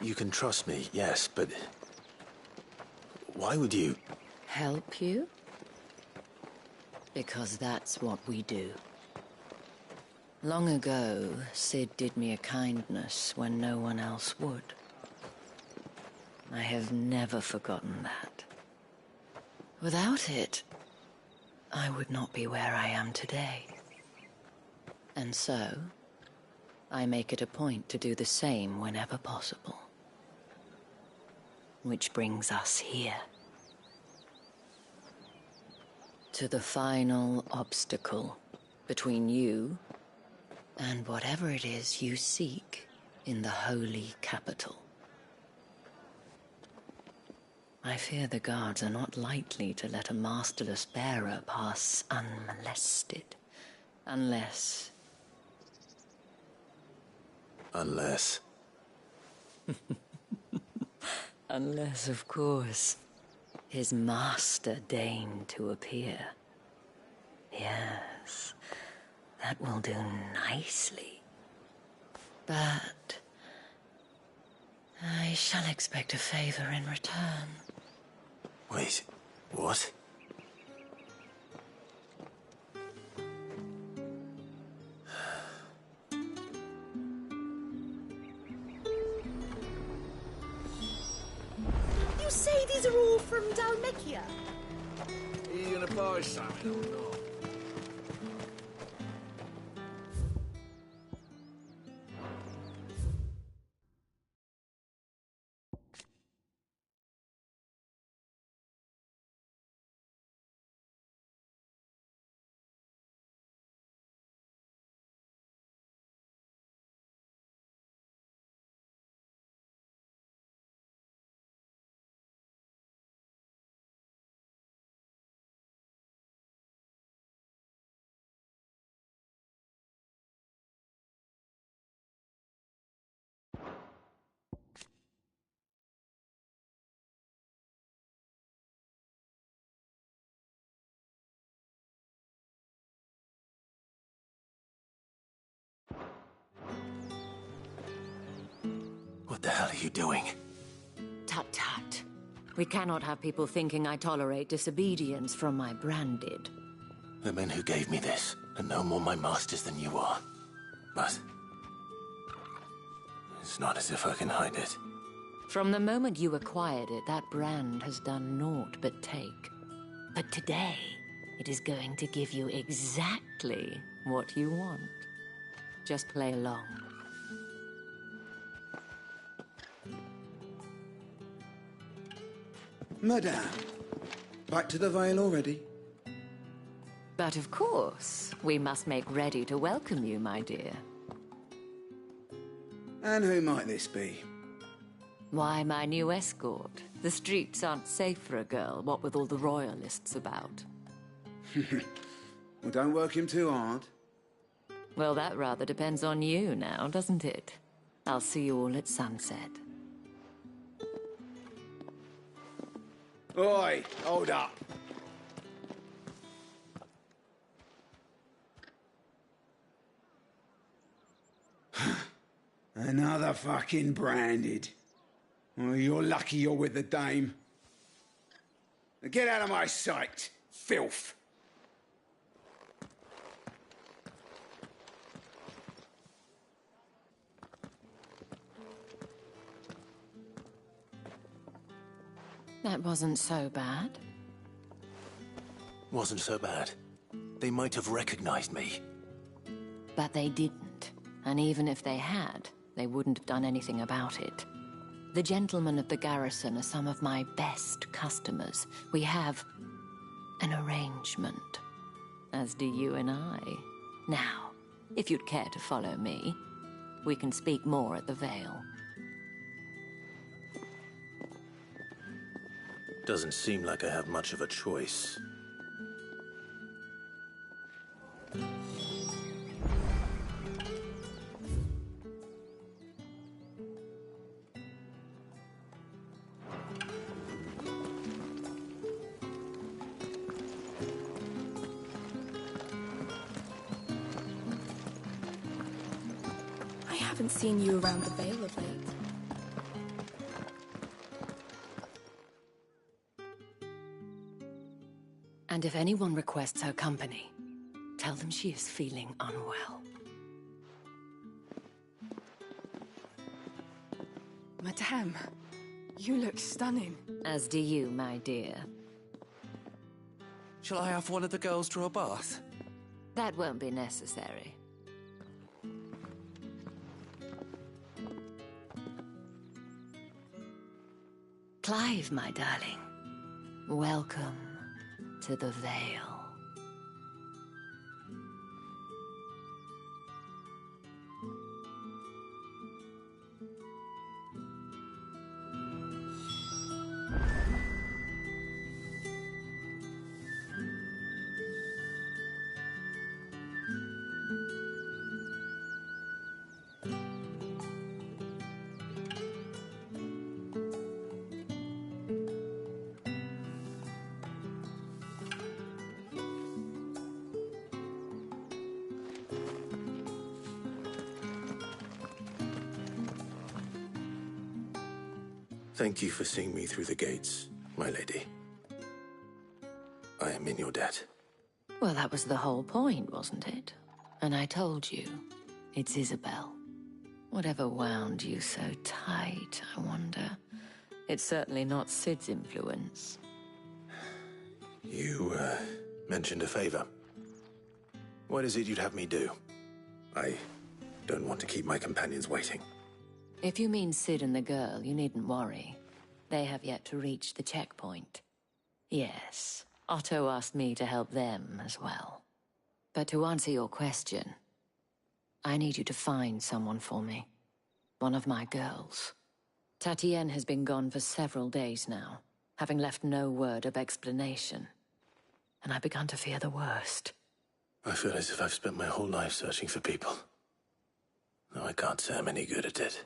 You can trust me, yes, but... why would you... Help you? Because that's what we do. Long ago, Sid did me a kindness when no one else would. I have never forgotten that. Without it, I would not be where I am today. And so, I make it a point to do the same whenever possible. Which brings us here. To the final obstacle between you and whatever it is you seek in the holy capital. I fear the guards are not likely to let a masterless bearer pass unmolested, unless... Unless... Unless, of course, his master deigned to appear. Yes, that will do nicely. But I shall expect a favor in return. Wait, what? You say these are all from Dhalmekia? Are you gonna buy something or not? What the hell are you doing? Tut-tut. We cannot have people thinking I tolerate disobedience from my branded. The men who gave me this are no more my masters than you are. But it's not as if I can hide it. From the moment you acquired it, that brand has done naught but take. But today, it is going to give you exactly what you want. Just play along. Madame, back to the Vale already? But of course, we must make ready to welcome you, my dear. And who might this be? Why, my new escort. The streets aren't safe for a girl, what with all the royalists about. Well, don't work him too hard. Well, that rather depends on you now, doesn't it? I'll see you all at sunset. Oi, hold up. Another fucking branded. Well, you're lucky you're with the dame. Now get out of my sight, filth. That wasn't so bad. Wasn't so bad. They might have recognized me. But they didn't. And even if they had, they wouldn't have done anything about it. The gentlemen of the garrison are some of my best customers. We have an arrangement, as do you and I. Now, if you'd care to follow me, we can speak more at the Vale. Doesn't seem like I have much of a choice. I haven't seen you around the Vale of late. And if anyone requests her company, tell them she is feeling unwell. Madame, you look stunning. As do you, my dear. Shall I have one of the girls draw a bath? That won't be necessary. Clive, my darling. Welcome to the Vale. Thank you for seeing me through the gates, my lady. I am in your debt. Well, that was the whole point, wasn't it? And I told you, it's Isabel. Whatever wound you so tight, I wonder. It's certainly not Sid's influence. You, mentioned a favor. What is it you'd have me do? I don't want to keep my companions waiting. If you mean Sid and the girl, you needn't worry. They have yet to reach the checkpoint. Yes, Otto asked me to help them as well. But to answer your question, I need you to find someone for me. One of my girls. Tatienne has been gone for several days now, having left no word of explanation. And I've begun to fear the worst. I feel as if I've spent my whole life searching for people. Though I can't say I'm any good at it.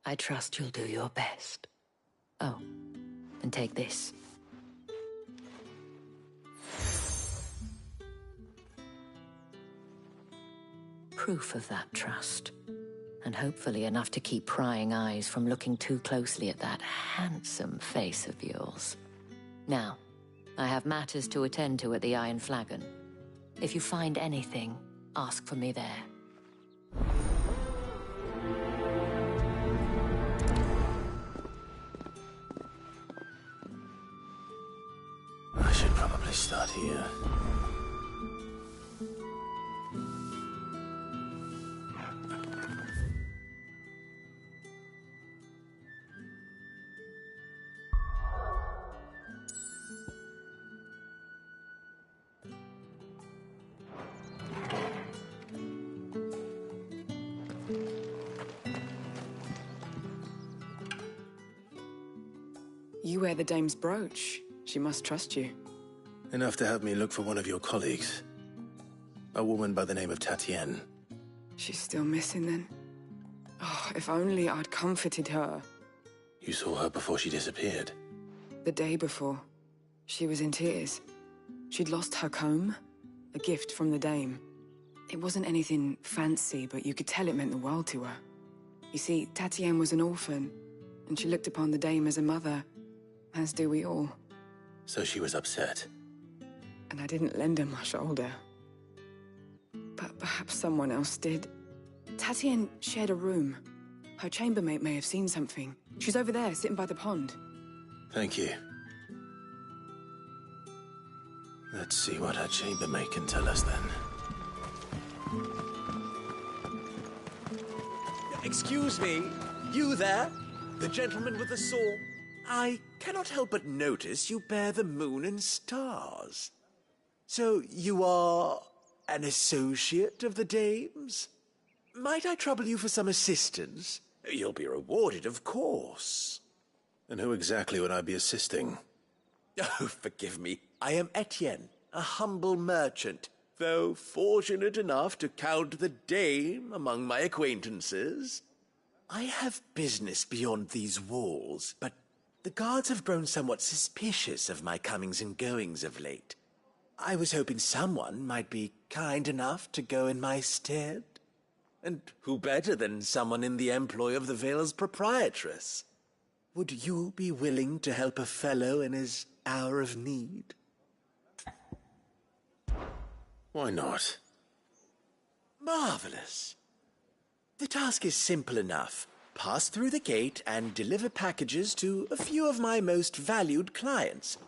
I trust you'll do your best. Oh, and take this. Proof of that trust. And hopefully enough to keep prying eyes from looking too closely at that handsome face of yours. Now, I have matters to attend to at the Iron Flagon. If you find anything, ask for me there. start here. You wear the dame's brooch. She must trust you. Enough to have me look for one of your colleagues. A woman by the name of Tatienne. She's still missing then? Oh, if only I'd comforted her. You saw her before she disappeared? The day before. She was in tears. She'd lost her comb, a gift from the dame. It wasn't anything fancy, but you could tell it meant the world to her. You see, Tatienne was an orphan, and she looked upon the dame as a mother, as do we all. So she was upset. And I didn't lend her my shoulder. But perhaps someone else did. Tatienne shared a room. Her chambermaid may have seen something. She's over there, sitting by the pond. Thank you. Let's see what her chambermaid can tell us then. Excuse me, you there? The gentleman with the sword? I cannot help but notice you bear the moon and stars. So you are an associate of the dame's? Might I trouble you for some assistance? You'll be rewarded, of course. And who exactly would I be assisting? Oh, forgive me. I am Etienne, a humble merchant, though fortunate enough to count the dame among my acquaintances. I have business beyond these walls, but the guards have grown somewhat suspicious of my comings and goings of late. I was hoping someone might be kind enough to go in my stead. And who better than someone in the employ of the Vale's proprietress? Would you be willing to help a fellow in his hour of need? Why not? Marvelous. The task is simple enough. Pass through the gate and deliver packages to a few of my most valued clients.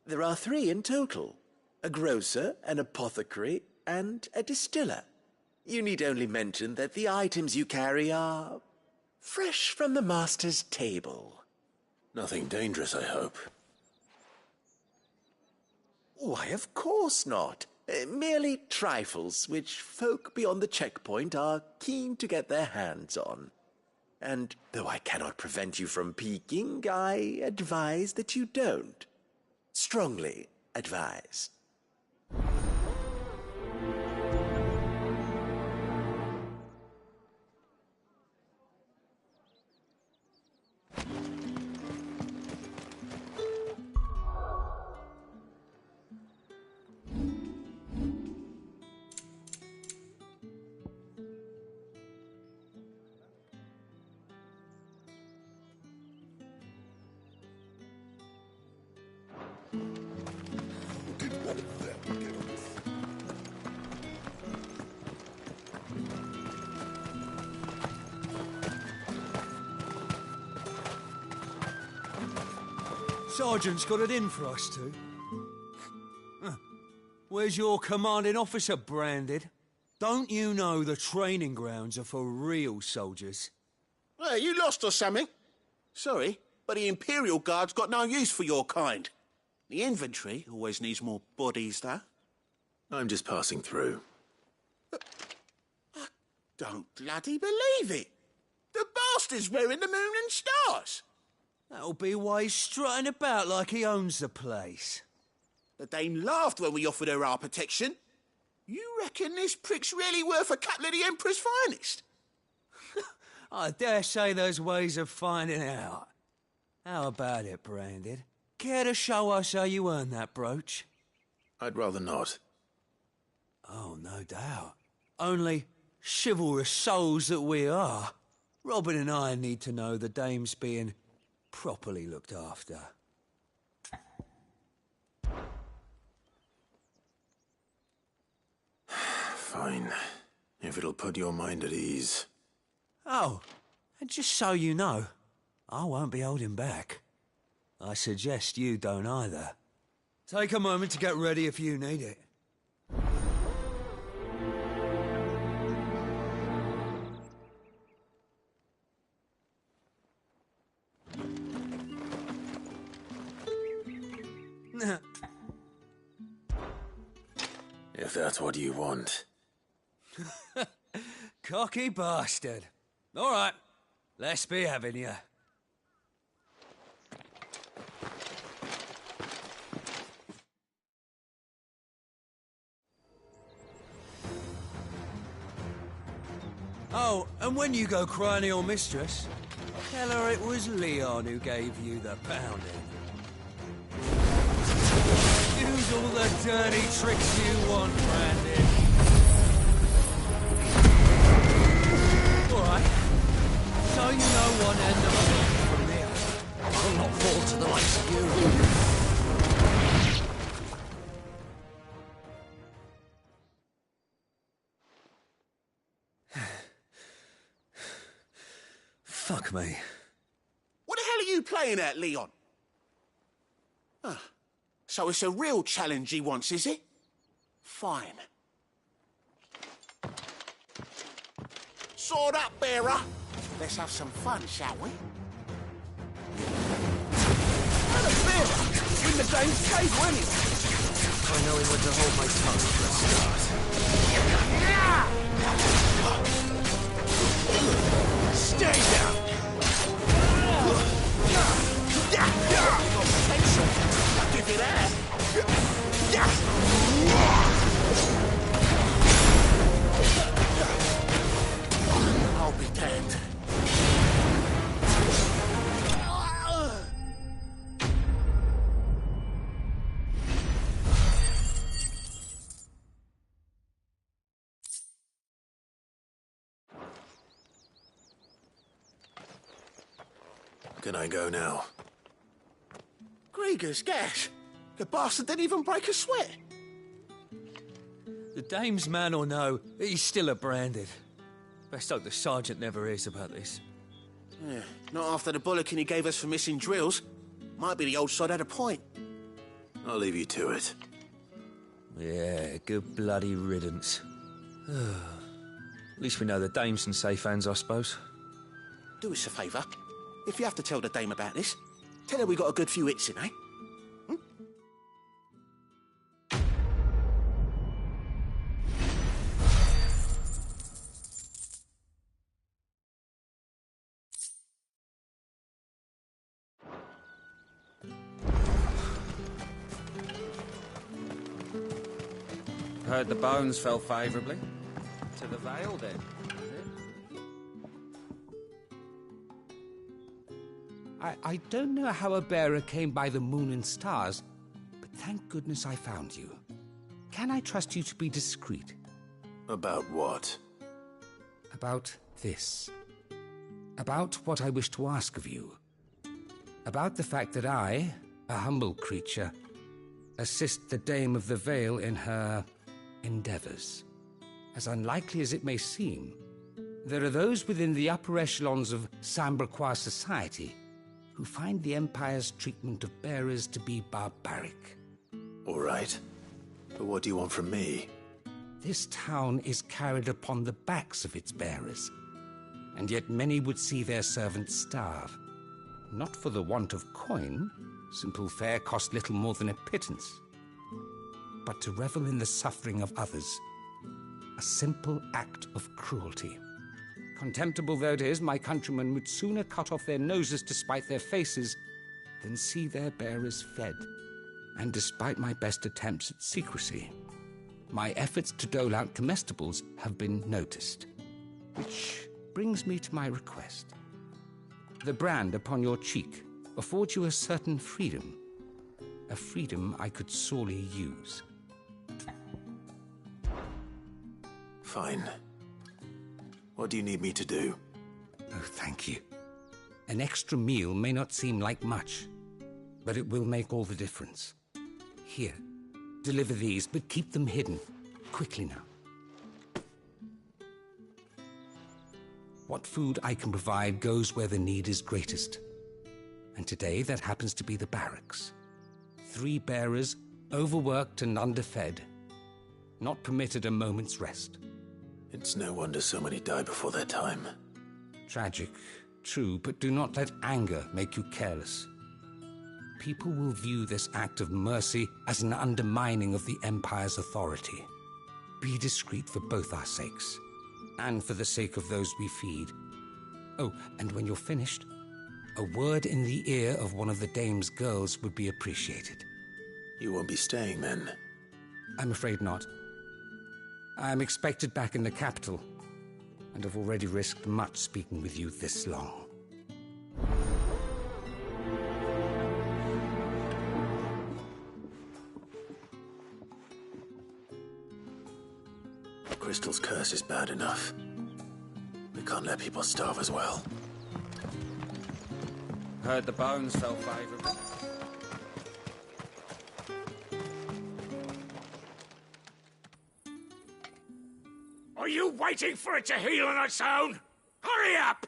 There are 3 in total: a grocer, an apothecary, and a distiller. You need only mention that the items you carry are fresh from the master's table. Nothing dangerous, I hope. Why, of course not. Merely trifles which folk beyond the checkpoint are keen to get their hands on. And though I cannot prevent you from peeking, I advise that you don't. Strongly advise. Sergeant's got it in for us two. Where's your commanding officer, Branded? Don't you know the training grounds are for real soldiers? Hey, you lost or something? Sorry, but the Imperial Guard's got no use for your kind. The infantry always needs more bodies, though. I'm just passing through. I don't bloody believe it. The bastard's wearing the moon and stars. That'll be why he's strutting about like he owns the place. The dame laughed when we offered her our protection. You reckon this prick's really worth a couple of the Emperor's finest? I dare say there's ways of finding out. How about it, Branded? Care to show us how you earned that brooch? I'd rather not. Oh, no doubt. Only chivalrous souls that we are, Robin and I need to know the dame's being properly looked after. Fine. If it'll put your mind at ease. Oh, and just so you know, I won't be holding back. I suggest you don't either. Take a moment to get ready if you need it. If that's what you want. Cocky bastard. All right, let's be having you. Oh, and when you go cry to your mistress, tell her it was Leon who gave you the pounding. Use all the dirty tricks you want, Brandon. All right. So you know one end of it from the other. I'll not fall to the likes of you. Fuck me. What the hell are you playing at, Leon? Ah, so it's a real challenge he wants, is it? Fine. Sword up, bearer. Let's have some fun, shall we? And a bearer! Win the dame's table, anyway. I know when to hold my tongue for a start. Stay down! Give it air! I'll be damned. Can I go now? Grieger's gas. The bastard didn't even break a sweat. The dame's man or no, he's still a branded. Best hope the sergeant never hears about this. Yeah, not after the bullocking he gave us for missing drills. Might be the old sod had a point. I'll leave you to it. Yeah, good bloody riddance. At least we know the dame's in safe hands, I suppose. Do us a favour. If you have to tell the dame about this, tell her we got a good few hits in, eh? Heard the bones fell favourably. To the Vale, then. I don't know how a bearer came by the moon and stars, but thank goodness I found you. Can I trust you to be discreet? About what? About this. About what I wish to ask of you. About the fact that I, a humble creature, assist the Dame of the Vale in her endeavours. As unlikely as it may seem, there are those within the upper echelons of Samberquois society who find the Empire's treatment of bearers to be barbaric. All right. But what do you want from me? This town is carried upon the backs of its bearers, and yet many would see their servants starve. Not for the want of coin, simple fare cost little more than a pittance, but to revel in the suffering of others, a simple act of cruelty. Contemptible though it is, my countrymen would sooner cut off their noses to spite their faces than see their bearers fed. And despite my best attempts at secrecy, my efforts to dole out comestibles have been noticed. Which brings me to my request. The brand upon your cheek affords you a certain freedom. A freedom I could sorely use. Fine. What do you need me to do? Oh, thank you. An extra meal may not seem like much, but it will make all the difference. Here, deliver these, but keep them hidden. Quickly now. What food I can provide goes where the need is greatest. And today that happens to be the barracks. 3 bearers, overworked and underfed, not permitted a moment's rest. It's no wonder so many die before their time. Tragic, true, but do not let anger make you careless. People will view this act of mercy as an undermining of the Empire's authority. Be discreet for both our sakes, and for the sake of those we feed. Oh, and when you're finished, a word in the ear of one of the Dame's girls would be appreciated. You won't be staying, then? I'm afraid not. I am expected back in the capital, and have already risked much speaking with you this long. Crystal's curse is bad enough. We can't let people starve as well. Heard the bones fell favorably. Are you waiting for it to heal on its own? Hurry up!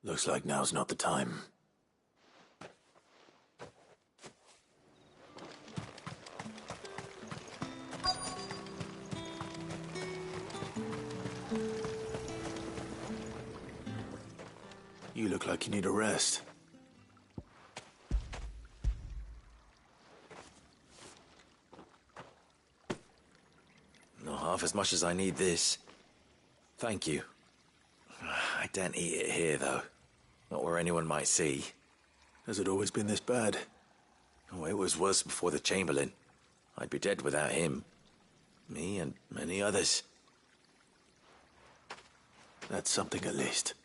Looks like now's not the time. You look like you need a rest. Not half as much as I need this. Thank you. I daren't eat it here, though. Not where anyone might see. Has it always been this bad? Oh, it was worse before the Chamberlain. I'd be dead without him. Me and many others. That's something at least.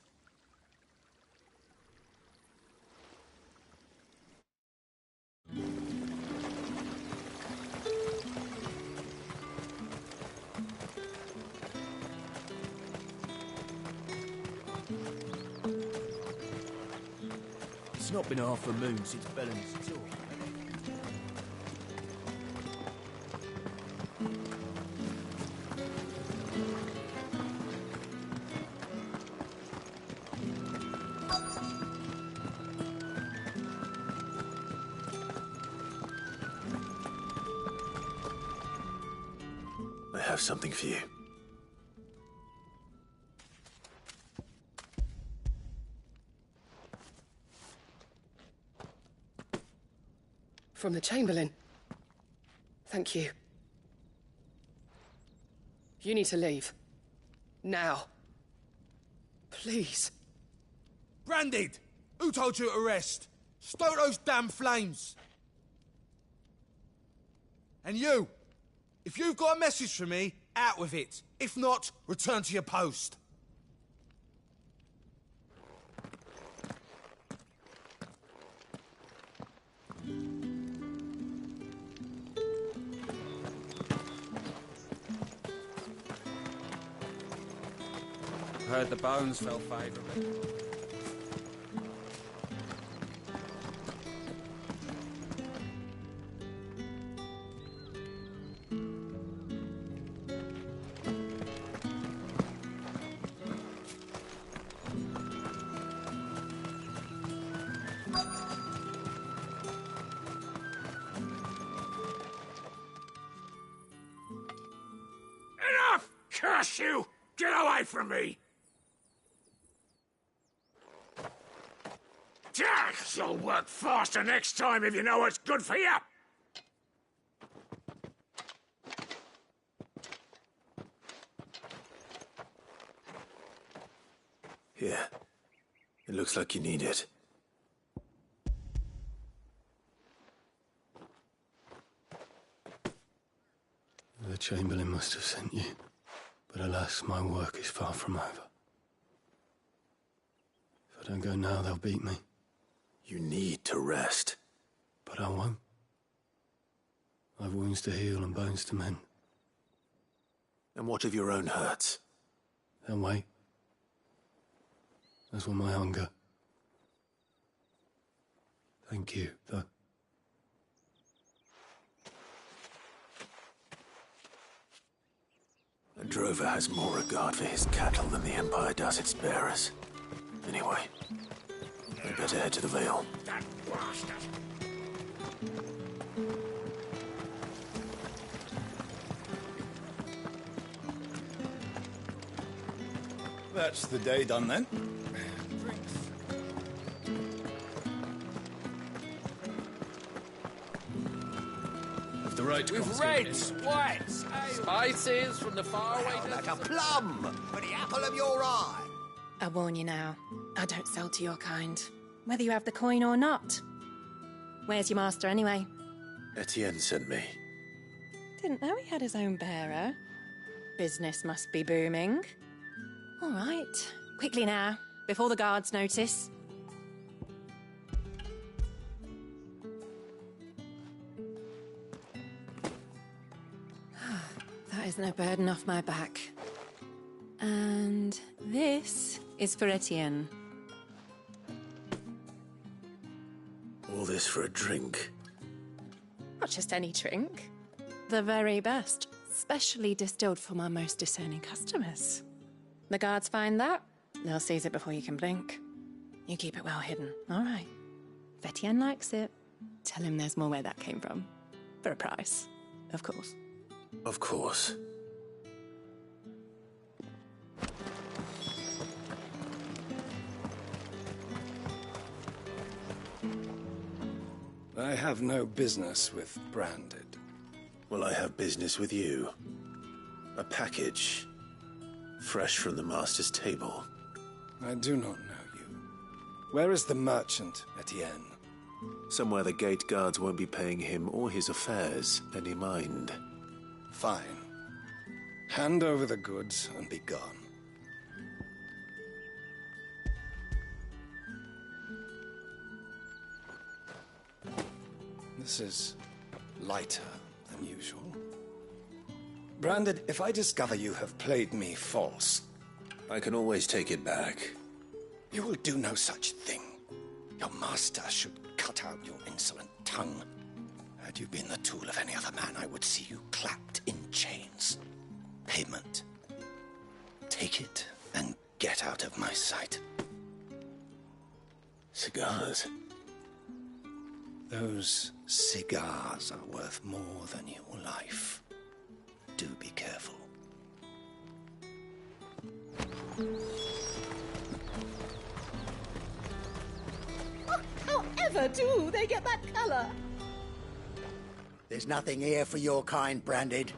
It's not been half a moon since Bellamy's tour. I have something for you. From the Chamberlain. Thank you. You need to leave. Now. Please. Branded! Who told you to rest? Stoke those damn flames! And you! If you've got a message for me, out with it. If not, return to your post. Heard the bones fell favorably. Enough! Curse you! Get away from me! You'll work faster next time if you know what's good for you! Here. It looks like you need it. The Chamberlain must have sent you. But alas, my work is far from over. If I don't go now, they'll beat me. You need to rest. But I won't. I've wounds to heal and bones to mend. And what of your own hurts? They'll wait. As will my hunger. Thank you, though. A drover has more regard for his cattle than the Empire does its bearers. Anyway, I'd better head to the Vale. That bastard! That's the day done then. Of the right With reds, whites, spices from the faraway Like a plum for the apple of your eye. I warn you now, I don't sell to your kind, whether you have the coin or not. Where's your master anyway? Etienne sent me. Didn't know he had his own bearer. Business must be booming. All right, quickly now, before the guards notice. That is no burden off my back. And this is for Etienne. All this for a drink. Not just any drink. The very best, specially distilled for my most discerning customers. The guards find that, they'll seize it before you can blink. You keep it well hidden, all right? If Etienne likes it, tell him there's more where that came from. For a price, of course. Of course. I have no business with Branded. Well, I have business with you. A package. Fresh from the Master's table. I do not know you. Where is the merchant, Etienne? Somewhere the gate guards won't be paying him or his affairs any mind. Fine. Hand over the goods and be gone. This is lighter than usual. Branded, if I discover you have played me false... I can always take it back. You will do no such thing. Your master should cut out your insolent tongue. Had you been the tool of any other man, I would see you clapped in chains. Payment. Take it and get out of my sight. Cigars? Those cigars are worth more than your life. Do be careful. However do they get that color? There's nothing here for your kind, Branded.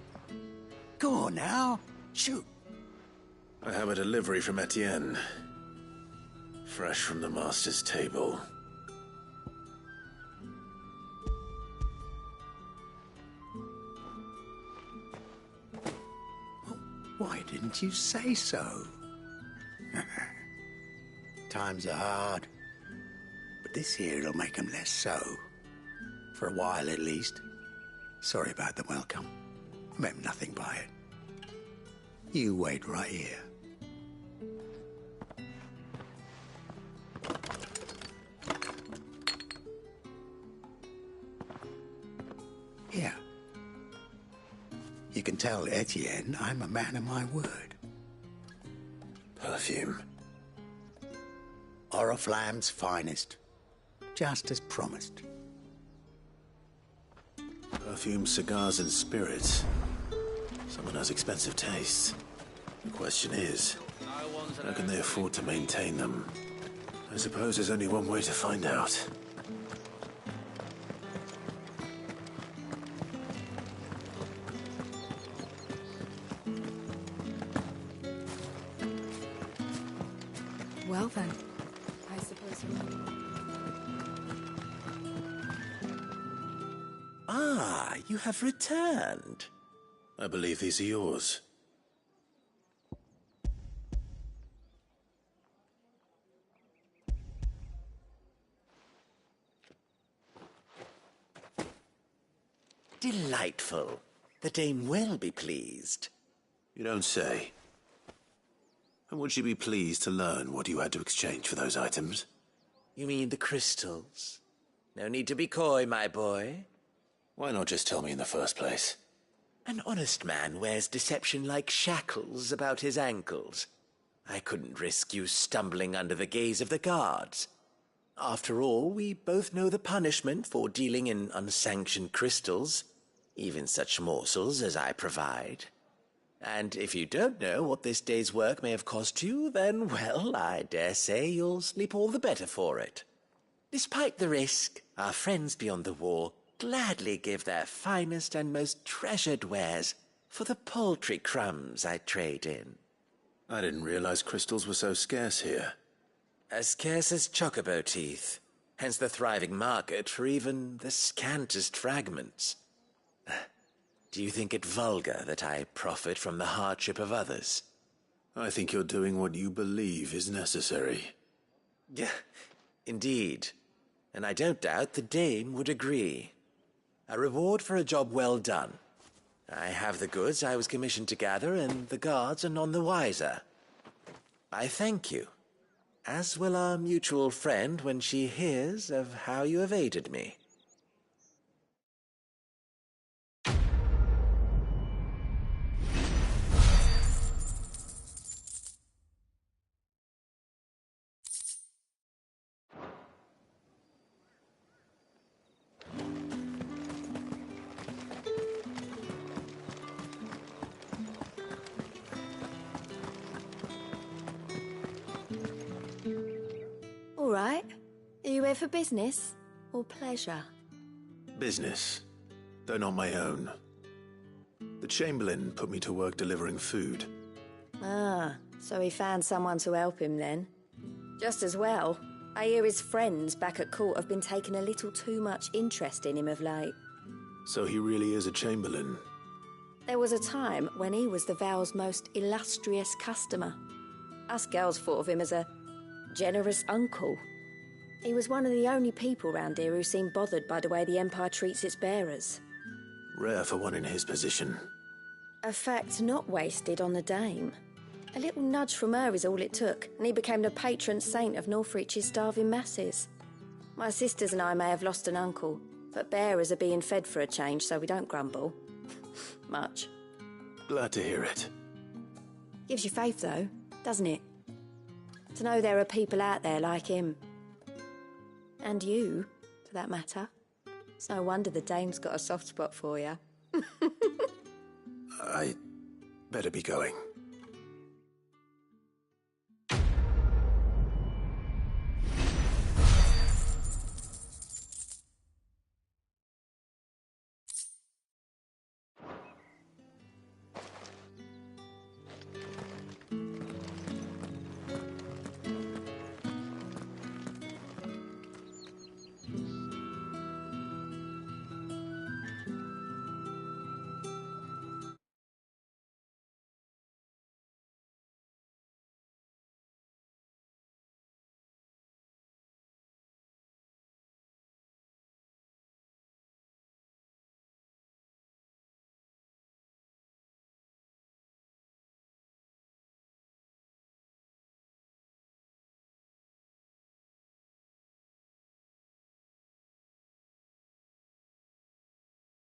Go on now. Shoot. I have a delivery from Etienne. Fresh from the Master's table. Why didn't you say so? Times are hard. But this here'll make 'em less so. For a while, at least. Sorry about the welcome. Meant nothing by it. You wait right here. Here. You can tell Etienne I'm a man of my word. Perfume. Oriflamme's finest. Just as promised. Perfume, cigars, and spirits. Someone has expensive tastes. The question is, how can they afford to maintain them? I suppose there's only one way to find out. Well then, I suppose we... Ah, you have returned. I believe these are yours. Delightful. The dame will be pleased. You don't say. And would she be pleased to learn what you had to exchange for those items? You mean the crystals? No need to be coy, my boy. Why not just tell me in the first place? An honest man wears deception like shackles about his ankles. I couldn't risk you stumbling under the gaze of the guards. After all, we both know the punishment for dealing in unsanctioned crystals, even such morsels as I provide. And if you don't know what this day's work may have cost you, then, well, I dare say you'll sleep all the better for it. Despite the risk, our friends beyond the wall gladly give their finest and most treasured wares for the paltry crumbs I trade in. I didn't realize crystals were so scarce here. As scarce as chocobo teeth, hence the thriving market for even the scantest fragments. Do you think it vulgar that I profit from the hardship of others? I think you're doing what you believe is necessary. Yeah, indeed. And I don't doubt the dame would agree. A reward for a job well done. I have the goods I was commissioned to gather, and the guards are none the wiser. I thank you, as will our mutual friend when she hears of how you have aided me. All right. Are you here for business or pleasure? Business, though not my own. The Chamberlain put me to work delivering food. Ah, so he found someone to help him then. Just as well. I hear his friends back at court have been taking a little too much interest in him of late. So he really is a Chamberlain. There was a time when he was the Val's most illustrious customer. Us girls thought of him as a generous uncle. He was one of the only people round here who seemed bothered by the way the Empire treats its bearers. Rare for one in his position. A fact not wasted on the dame. A little nudge from her is all it took, and he became the patron saint of Northreach's starving masses. My sisters and I may have lost an uncle, but bearers are being fed for a change, so we don't grumble. Much. Glad to hear it. Gives you faith, though, doesn't it? To know there are people out there like him. And you, for that matter. It's no wonder the dame's got a soft spot for you. I better be going.